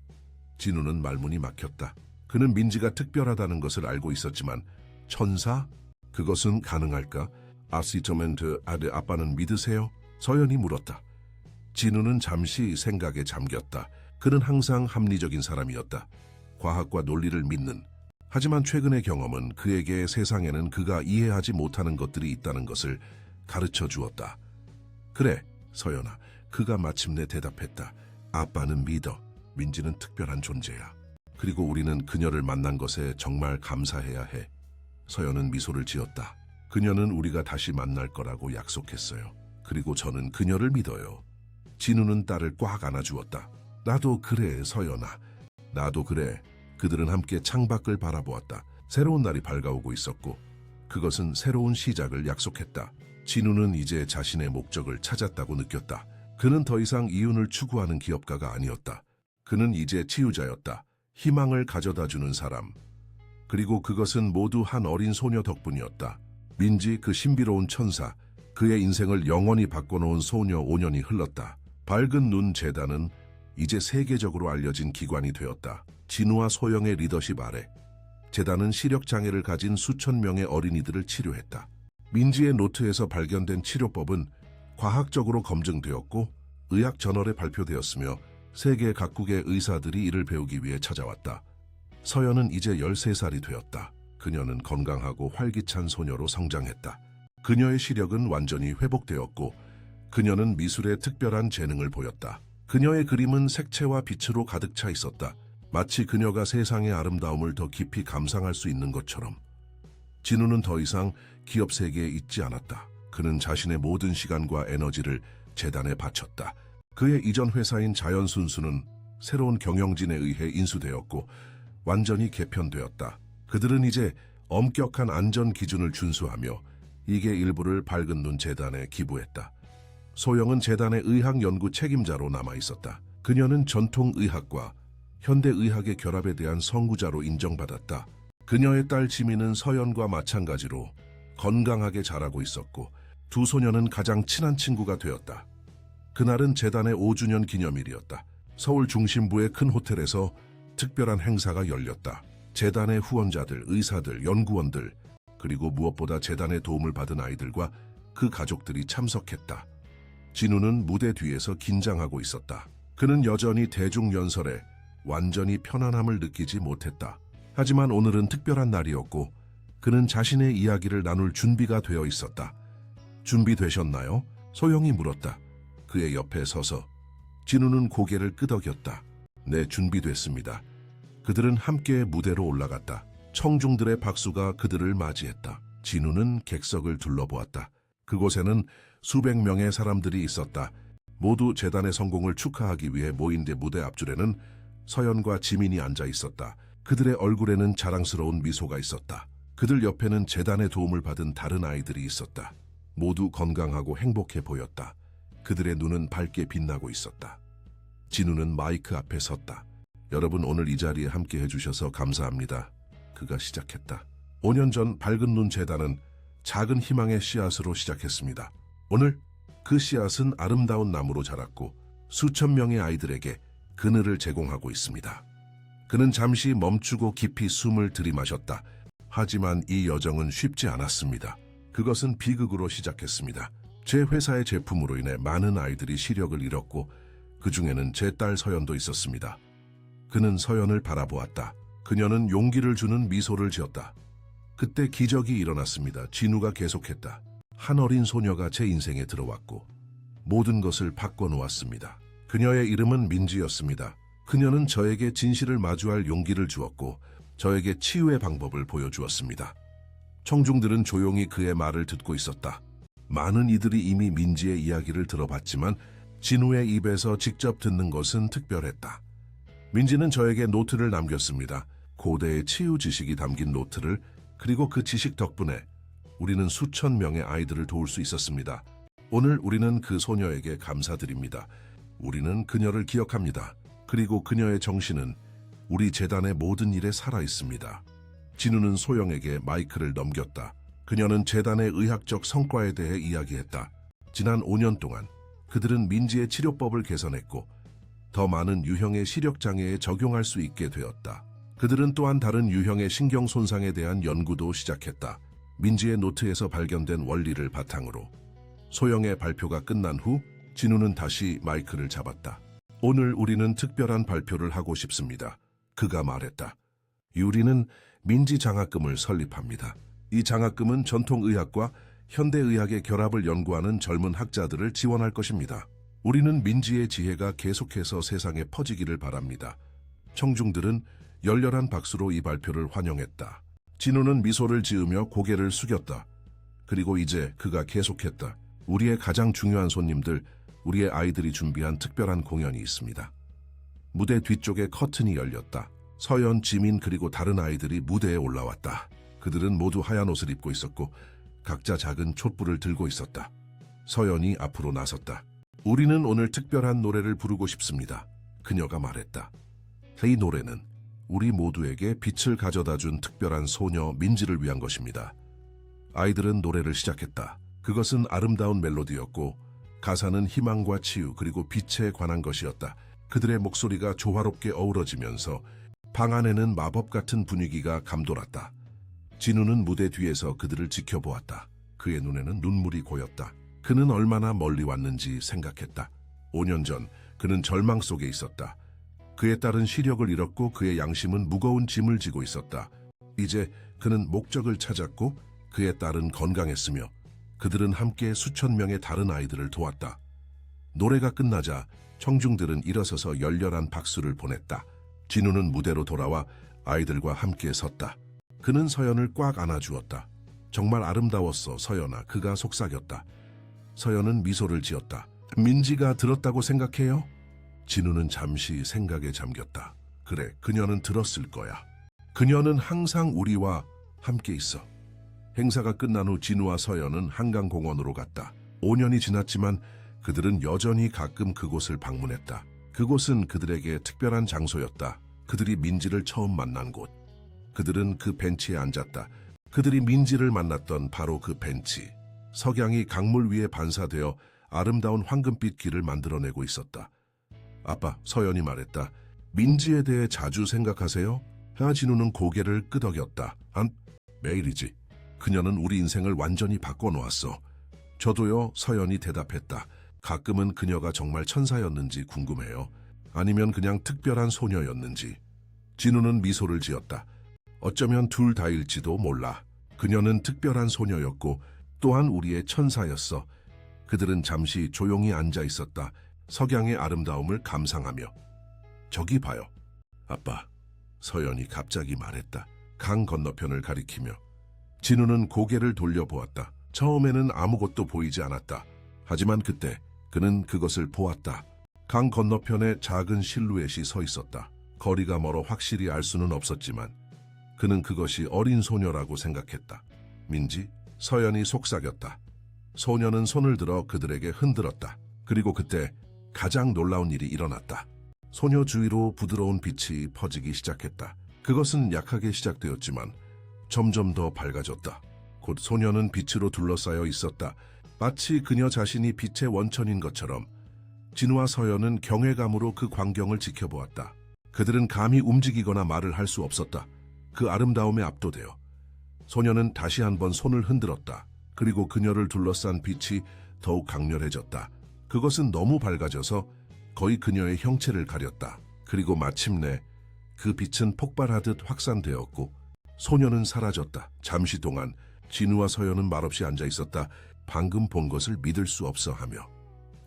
Speaker 1: 진우는 말문이 막혔다. 그는 민지가 특별하다는 것을 알고 있었지만 천사? 그것은 가능할까? 아시토멘트 아들 아빠는 믿으세요? 서연이 물었다. 진우는 잠시 생각에 잠겼다. 그는 항상 합리적인 사람이었다. 과학과 논리를 믿는. 하지만 최근의 경험은 그에게 세상에는 그가 이해하지 못하는 것들이 있다는 것을 가르쳐 주었다. 그래, 서연아, 그가 마침내 대답했다. 아빠는 믿어. 민지는 특별한 존재야. 그리고 우리는 그녀를 만난 것에 정말 감사해야 해. 서연은 미소를 지었다. 그녀는 우리가 다시 만날 거라고 약속했어요. 그리고 저는 그녀를 믿어요. 진우는 딸을 꽉 안아주었다. 나도 그래, 서연아. 나도 그래. 그들은 함께 창밖을 바라보았다. 새로운 날이 밝아오고 있었고 그것은 새로운 시작을 약속했다. 진우는 이제 자신의 목적을 찾았다고 느꼈다. 그는 더 이상 이윤을 추구하는 기업가가 아니었다. 그는 이제 치유자였다. 희망을 가져다주는 사람. 그리고 그것은 모두 한 어린 소녀 덕분이었다. 민지, 그 신비로운 천사, 그의 인생을 영원히 바꿔놓은 소녀 5년이 흘렀다. 밝은 눈 재단은 이제 세계적으로 알려진 기관이 되었다. 진우와 소영의 리더십 아래 재단은 시력장애를 가진 수천 명의 어린이들을 치료했다. 민지의 노트에서 발견된 치료법은 과학적으로 검증되었고 의학 저널에 발표되었으며 세계 각국의 의사들이 이를 배우기 위해 찾아왔다. 서연은 이제 13살이 되었다. 그녀는 건강하고 활기찬 소녀로 성장했다. 그녀의 시력은 완전히 회복되었고 그녀는 미술에 특별한 재능을 보였다. 그녀의 그림은 색채와 빛으로 가득 차 있었다. 마치 그녀가 세상의 아름다움을 더 깊이 감상할 수 있는 것처럼. 진우는 더 이상 기업 세계에 있지 않았다. 그는 자신의 모든 시간과 에너지를 재단에 바쳤다. 그의 이전 회사인 자연순수는 새로운 경영진에 의해 인수되었고 완전히 개편되었다. 그들은 이제 엄격한 안전 기준을 준수하며 이게 일부를 밝은 눈 재단에 기부했다. 소영은 재단의 의학 연구 책임자로 남아 있었다. 그녀는 전통 의학과 현대 의학의 결합에 대한 선구자로 인정받았다. 그녀의 딸 지민은 서연과 마찬가지로 건강하게 자라고 있었고 두 소녀는 가장 친한 친구가 되었다. 그날은 재단의 5주년 기념일이었다. 서울 중심부의 큰 호텔에서 특별한 행사가 열렸다. 재단의 후원자들, 의사들, 연구원들, 그리고 무엇보다 재단의 도움을 받은 아이들과 그 가족들이 참석했다. 진우는 무대 뒤에서 긴장하고 있었다. 그는 여전히 대중연설에 완전히 편안함을 느끼지 못했다. 하지만 오늘은 특별한 날이었고 그는 자신의 이야기를 나눌 준비가 되어 있었다. 준비되셨나요? 소영이 물었다. 그의 옆에 서서 진우는 고개를 끄덕였다. 네, 준비됐습니다. 그들은 함께 무대로 올라갔다. 청중들의 박수가 그들을 맞이했다. 진우는 객석을 둘러보았다. 그곳에는 수백 명의 사람들이 있었다. 모두 재단의 성공을 축하하기 위해 모인 데 무대 앞줄에는 서연과 지민이 앉아 있었다. 그들의 얼굴에는 자랑스러운 미소가 있었다. 그들 옆에는 재단의 도움을 받은 다른 아이들이 있었다. 모두 건강하고 행복해 보였다. 그들의 눈은 밝게 빛나고 있었다. 진우는 마이크 앞에 섰다. 여러분, 오늘 이 자리에 함께 해주셔서 감사합니다. 그가 시작했다. 5년 전 밝은 눈 재단은 작은 희망의 씨앗으로 시작했습니다. 오늘 그 씨앗은 아름다운 나무로 자랐고 수천 명의 아이들에게 그늘을 제공하고 있습니다. 그는 잠시 멈추고 깊이 숨을 들이마셨다. 하지만 이 여정은 쉽지 않았습니다. 그것은 비극으로 시작했습니다. 제 회사의 제품으로 인해 많은 아이들이 시력을 잃었고 그 중에는 제 딸 서연도 있었습니다. 그는 서연을 바라보았다. 그녀는 용기를 주는 미소를 지었다. 그때 기적이 일어났습니다. 진우가 계속했다. 한 어린 소녀가 제 인생에 들어왔고 모든 것을 바꿔놓았습니다. 그녀의 이름은 민지였습니다. 그녀는 저에게 진실을 마주할 용기를 주었고 저에게 치유의 방법을 보여주었습니다. 청중들은 조용히 그의 말을 듣고 있었다. 많은 이들이 이미 민지의 이야기를 들어봤지만 진우의 입에서 직접 듣는 것은 특별했다. 민지는 저에게 노트를 남겼습니다. 고대의 치유 지식이 담긴 노트를. 그리고 그 지식 덕분에 우리는 수천 명의 아이들을 도울 수 있었습니다. 오늘 우리는 그 소녀에게 감사드립니다. 우리는 그녀를 기억합니다. 그리고 그녀의 정신은 우리 재단의 모든 일에 살아있습니다. 진우는 소영에게 마이크를 넘겼다. 그녀는 재단의 의학적 성과에 대해 이야기했다. 지난 5년 동안 그들은 민지의 치료법을 개선했고 더 많은 유형의 시력장애에 적용할 수 있게 되었다. 그들은 또한 다른 유형의 신경 손상에 대한 연구도 시작했다. 민지의 노트에서 발견된 원리를 바탕으로. 소영의 발표가 끝난 후 진우는 다시 마이크를 잡았다. 오늘 우리는 특별한 발표를 하고 싶습니다. 그가 말했다. 우리는 민지 장학금을 설립합니다. 이 장학금은 전통의학과 현대의학의 결합을 연구하는 젊은 학자들을 지원할 것입니다. 우리는 민지의 지혜가 계속해서 세상에 퍼지기를 바랍니다. 청중들은 열렬한 박수로 이 발표를 환영했다. 진우는 미소를 지으며 고개를 숙였다. 그리고 이제 그가 계속했다. 우리의 가장 중요한 손님들, 우리의 아이들이 준비한 특별한 공연이 있습니다. 무대 뒤쪽에 커튼이 열렸다. 서연, 지민 그리고 다른 아이들이 무대에 올라왔다. 그들은 모두 하얀 옷을 입고 있었고 각자 작은 촛불을 들고 있었다. 서연이 앞으로 나섰다. 우리는 오늘 특별한 노래를 부르고 싶습니다. 그녀가 말했다. 이 노래는 우리 모두에게 빛을 가져다준 특별한 소녀 민지를 위한 것입니다. 아이들은 노래를 시작했다. 그것은 아름다운 멜로디였고 가사는 희망과 치유 그리고 빛에 관한 것이었다. 그들의 목소리가 조화롭게 어우러지면서 방 안에는 마법 같은 분위기가 감돌았다. 진우는 무대 뒤에서 그들을 지켜보았다. 그의 눈에는 눈물이 고였다. 그는 얼마나 멀리 왔는지 생각했다. 5년 전 그는 절망 속에 있었다. 그의 딸은 시력을 잃었고 그의 양심은 무거운 짐을 지고 있었다. 이제 그는 목적을 찾았고 그의 딸은 건강했으며 그들은 함께 수천 명의 다른 아이들을 도왔다. 노래가 끝나자 청중들은 일어서서 열렬한 박수를 보냈다. 진우는 무대로 돌아와 아이들과 함께 섰다. 그는 서연을 꽉 안아주었다. 정말 아름다웠어, 서연아. 그가 속삭였다. 서연은 미소를 지었다. 민지가 들었다고 생각해요? 진우는 잠시 생각에 잠겼다. 그래, 그녀는 들었을 거야. 그녀는 항상 우리와 함께 있어. 행사가 끝난 후 진우와 서연은 한강공원으로 갔다. 5년이 지났지만 그들은 여전히 가끔 그곳을 방문했다. 그곳은 그들에게 특별한 장소였다. 그들이 민지를 처음 만난 곳. 그들은 그 벤치에 앉았다. 그들이 민지를 만났던 바로 그 벤치. 석양이 강물 위에 반사되어 아름다운 황금빛 길을 만들어내고 있었다. 아빠, 서연이 말했다. 민지에 대해 자주 생각하세요? 진우는 고개를 끄덕였다. 매일이지. 그녀는 우리 인생을 완전히 바꿔놓았어. 저도요, 서연이 대답했다. 가끔은 그녀가 정말 천사였는지 궁금해요. 아니면 그냥 특별한 소녀였는지. 진우는 미소를 지었다. 어쩌면 둘 다일지도 몰라. 그녀는 특별한 소녀였고 또한 우리의 천사였어. 그들은 잠시 조용히 앉아 있었다. 석양의 아름다움을 감상하며. 저기 봐요. 아빠, 서연이 갑자기 말했다. 강 건너편을 가리키며. 진우는 고개를 돌려보았다. 처음에는 아무것도 보이지 않았다. 하지만 그때 그는 그것을 보았다. 강 건너편에 작은 실루엣이 서 있었다. 거리가 멀어 확실히 알 수는 없었지만 그는 그것이 어린 소녀라고 생각했다. 민지, 서연이 속삭였다. 소녀는 손을 들어 그들에게 흔들었다. 그리고 그때 가장 놀라운 일이 일어났다. 소녀 주위로 부드러운 빛이 퍼지기 시작했다. 그것은 약하게 시작되었지만 점점 더 밝아졌다. 곧 소녀는 빛으로 둘러싸여 있었다. 마치 그녀 자신이 빛의 원천인 것처럼. 진우와 서연은 경외감으로 그 광경을 지켜보았다. 그들은 감히 움직이거나 말을 할 수 없었다. 그 아름다움에 압도되어. 소녀는 다시 한번 손을 흔들었다. 그리고 그녀를 둘러싼 빛이 더욱 강렬해졌다. 그것은 너무 밝아져서 거의 그녀의 형체를 가렸다. 그리고 마침내 그 빛은 폭발하듯 확산되었고 소녀는 사라졌다. 잠시 동안 진우와 서연은 말없이 앉아 있었다. 방금 본 것을 믿을 수 없어 하며.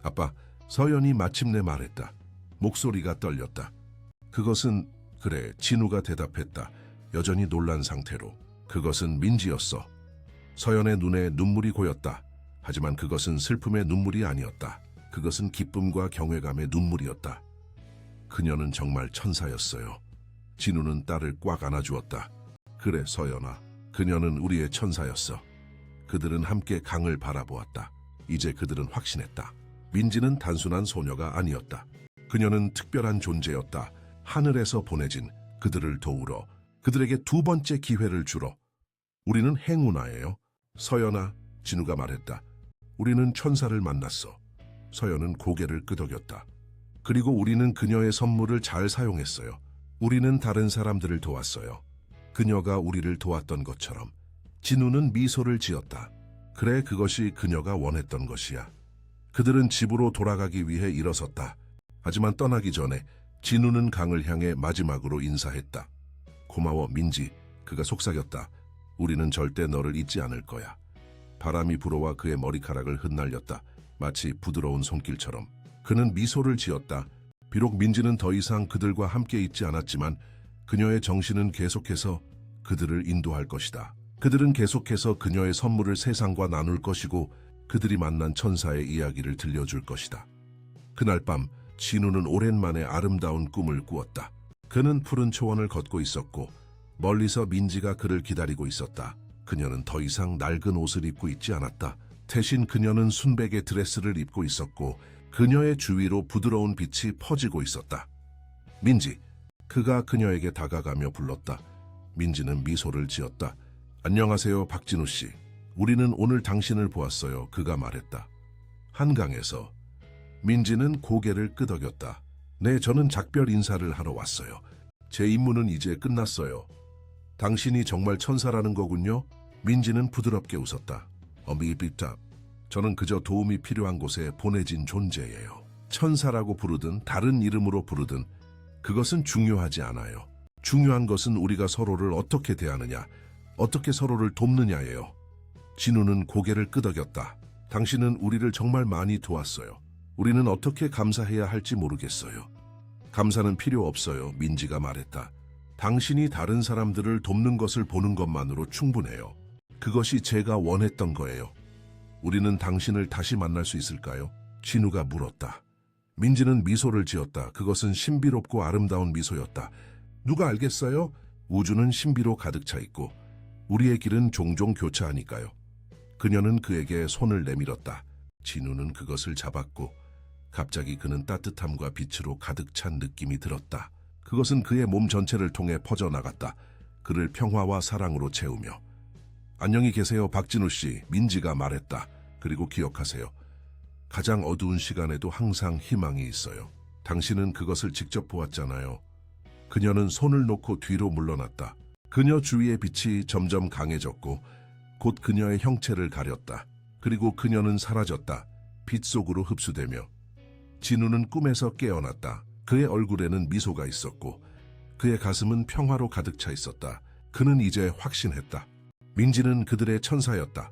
Speaker 1: 아빠, 서연이 마침내 말했다. 목소리가 떨렸다. 그것은, 그래, 진우가 대답했다. 여전히 놀란 상태로. 그것은 민지였어. 서연의 눈에 눈물이 고였다. 하지만 그것은 슬픔의 눈물이 아니었다. 그것은 기쁨과 경외감의 눈물이었다. 그녀는 정말 천사였어요. 진우는 딸을 꽉 안아주었다. 그래, 서연아. 그녀는 우리의 천사였어. 그들은 함께 강을 바라보았다. 이제 그들은 확신했다. 민지는 단순한 소녀가 아니었다. 그녀는 특별한 존재였다. 하늘에서 보내진 그들을 도우러, 그들에게 두 번째 기회를 주러. 우리는 행운아예요. 서연아, 진우가 말했다. 우리는 천사를 만났어. 서연은 고개를 끄덕였다. 그리고 우리는 그녀의 선물을 잘 사용했어요. 우리는 다른 사람들을 도왔어요. 그녀가 우리를 도왔던 것처럼. 진우는 미소를 지었다. 그래, 그것이 그녀가 원했던 것이야. 그들은 집으로 돌아가기 위해 일어섰다. 하지만 떠나기 전에 진우는 강을 향해 마지막으로 인사했다. 고마워, 민지. 그가 속삭였다. 우리는 절대 너를 잊지 않을 거야. 바람이 불어와 그의 머리카락을 흩날렸다. 마치 부드러운 손길처럼. 그는 미소를 지었다. 비록 민지는 더 이상 그들과 함께 있지 않았지만 그녀의 정신은 계속해서 그들을 인도할 것이다. 그들은 계속해서 그녀의 선물을 세상과 나눌 것이고 그들이 만난 천사의 이야기를 들려줄 것이다. 그날 밤 진우는 오랜만에 아름다운 꿈을 꾸었다. 그는 푸른 초원을 걷고 있었고 멀리서 민지가 그를 기다리고 있었다. 그녀는 더 이상 낡은 옷을 입고 있지 않았다. 대신 그녀는 순백의 드레스를 입고 있었고 그녀의 주위로 부드러운 빛이 퍼지고 있었다. 민지, 그가 그녀에게 다가가며 불렀다. 민지는 미소를 지었다. 안녕하세요, 박진우 씨. 우리는 오늘 당신을 보았어요. 그가 말했다. 한강에서. 민지는 고개를 끄덕였다. 네, 저는 작별 인사를 하러 왔어요. 제 임무는 이제 끝났어요. 당신이 정말 천사라는 거군요. 민지는 부드럽게 웃었다. 미비다. 저는 그저 도움이 필요한 곳에 보내진 존재예요. 천사라고 부르든 다른 이름으로 부르든 그것은 중요하지 않아요. 중요한 것은 우리가 서로를 어떻게 대하느냐, 어떻게 서로를 돕느냐예요. 진우는 고개를 끄덕였다. 당신은 우리를 정말 많이 도왔어요. 우리는 어떻게 감사해야 할지 모르겠어요. 감사는 필요 없어요. 민지가 말했다. 당신이 다른 사람들을 돕는 것을 보는 것만으로 충분해요. 그것이 제가 원했던 거예요. 우리는 당신을 다시 만날 수 있을까요? 진우가 물었다. 민지는 미소를 지었다. 그것은 신비롭고 아름다운 미소였다. 누가 알겠어요? 우주는 신비로 가득 차 있고 우리의 길은 종종 교차하니까요. 그녀는 그에게 손을 내밀었다. 진우는 그것을 잡았고 갑자기 그는 따뜻함과 빛으로 가득 찬 느낌이 들었다. 그것은 그의 몸 전체를 통해 퍼져나갔다. 그를 평화와 사랑으로 채우며. 안녕히 계세요, 박진우 씨. 민지가 말했다. 그리고 기억하세요. 가장 어두운 시간에도 항상 희망이 있어요. 당신은 그것을 직접 보았잖아요. 그녀는 손을 놓고 뒤로 물러났다. 그녀 주위의 빛이 점점 강해졌고 곧 그녀의 형체를 가렸다. 그리고 그녀는 사라졌다. 빛 속으로 흡수되며. 진우는 꿈에서 깨어났다. 그의 얼굴에는 미소가 있었고 그의 가슴은 평화로 가득 차 있었다. 그는 이제 확신했다. 민지는 그들의 천사였다.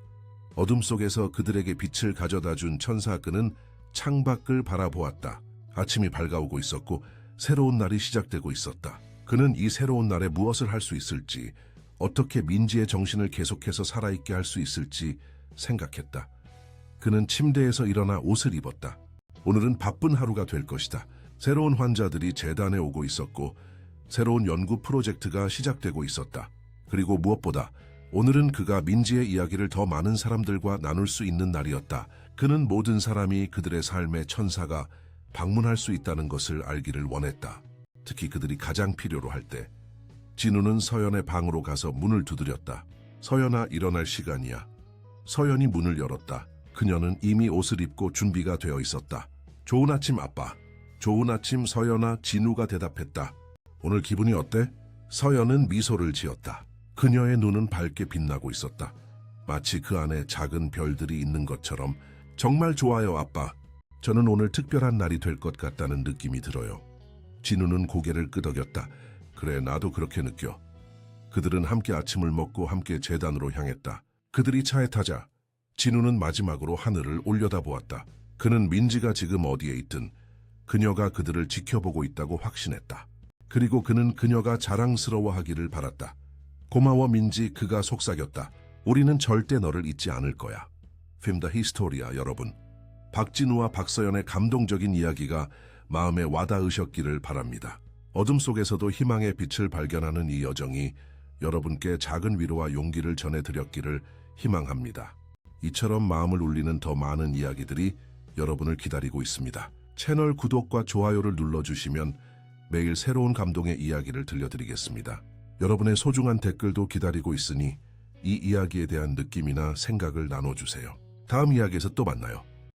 Speaker 1: 어둠 속에서 그들에게 빛을 가져다 준 천사. 그는 창밖을 바라보았다. 아침이 밝아오고 있었고 새로운 날이 시작되고 있었다. 그는 이 새로운 날에 무엇을 할 수 있을지, 어떻게 민지의 정신을 계속해서 살아있게 할 수 있을지 생각했다. 그는 침대에서 일어나 옷을 입었다. 오늘은 바쁜 하루가 될 것이다. 새로운 환자들이 재단에 오고 있었고 새로운 연구 프로젝트가 시작되고 있었다. 그리고 무엇보다 오늘은 그가 민지의 이야기를 더 많은 사람들과 나눌 수 있는 날이었다. 그는 모든 사람이 그들의 삶의 천사가 방문할 수 있다는 것을 알기를 원했다. 특히 그들이 가장 필요로 할 때. 진우는 서연의 방으로 가서 문을 두드렸다. 서연아, 일어날 시간이야. 서연이 문을 열었다. 그녀는 이미 옷을 입고 준비가 되어 있었다. 좋은 아침, 아빠. 좋은 아침, 서연아. 진우가 대답했다. 오늘 기분이 어때? 서연은 미소를 지었다. 그녀의 눈은 밝게 빛나고 있었다. 마치 그 안에 작은 별들이 있는 것처럼. 정말 좋아요, 아빠. 저는 오늘 특별한 날이 될 것 같다는 느낌이 들어요. 진우는 고개를 끄덕였다. 그래, 나도 그렇게 느껴. 그들은 함께 아침을 먹고 함께 재단으로 향했다. 그들이 차에 타자 진우는 마지막으로 하늘을 올려다보았다. 그는 민지가 지금 어디에 있든 그녀가 그들을 지켜보고 있다고 확신했다. 그리고 그는 그녀가 자랑스러워하기를 바랐다. 고마워 민지. 그가 속삭였다. 우리는 절대 너를 잊지 않을 거야. Film the Historia, 여러분. 박진우와 박서연의 감동적인 이야기가 마음에 와닿으셨기를 바랍니다. 어둠 속에서도 희망의 빛을 발견하는 이 여정이 여러분께 작은 위로와 용기를 전해드렸기를 희망합니다. 이처럼 마음을 울리는 더 많은 이야기들이 여러분을 기다리고 있습니다. 채널 구독과 좋아요를 눌러주시면 매일 새로운 감동의 이야기를 들려드리겠습니다. 여러분의 소중한 댓글도 기다리고 있으니 이 이야기에 대한 느낌이나 생각을 나눠주세요. 다음 이야기에서 또 만나요.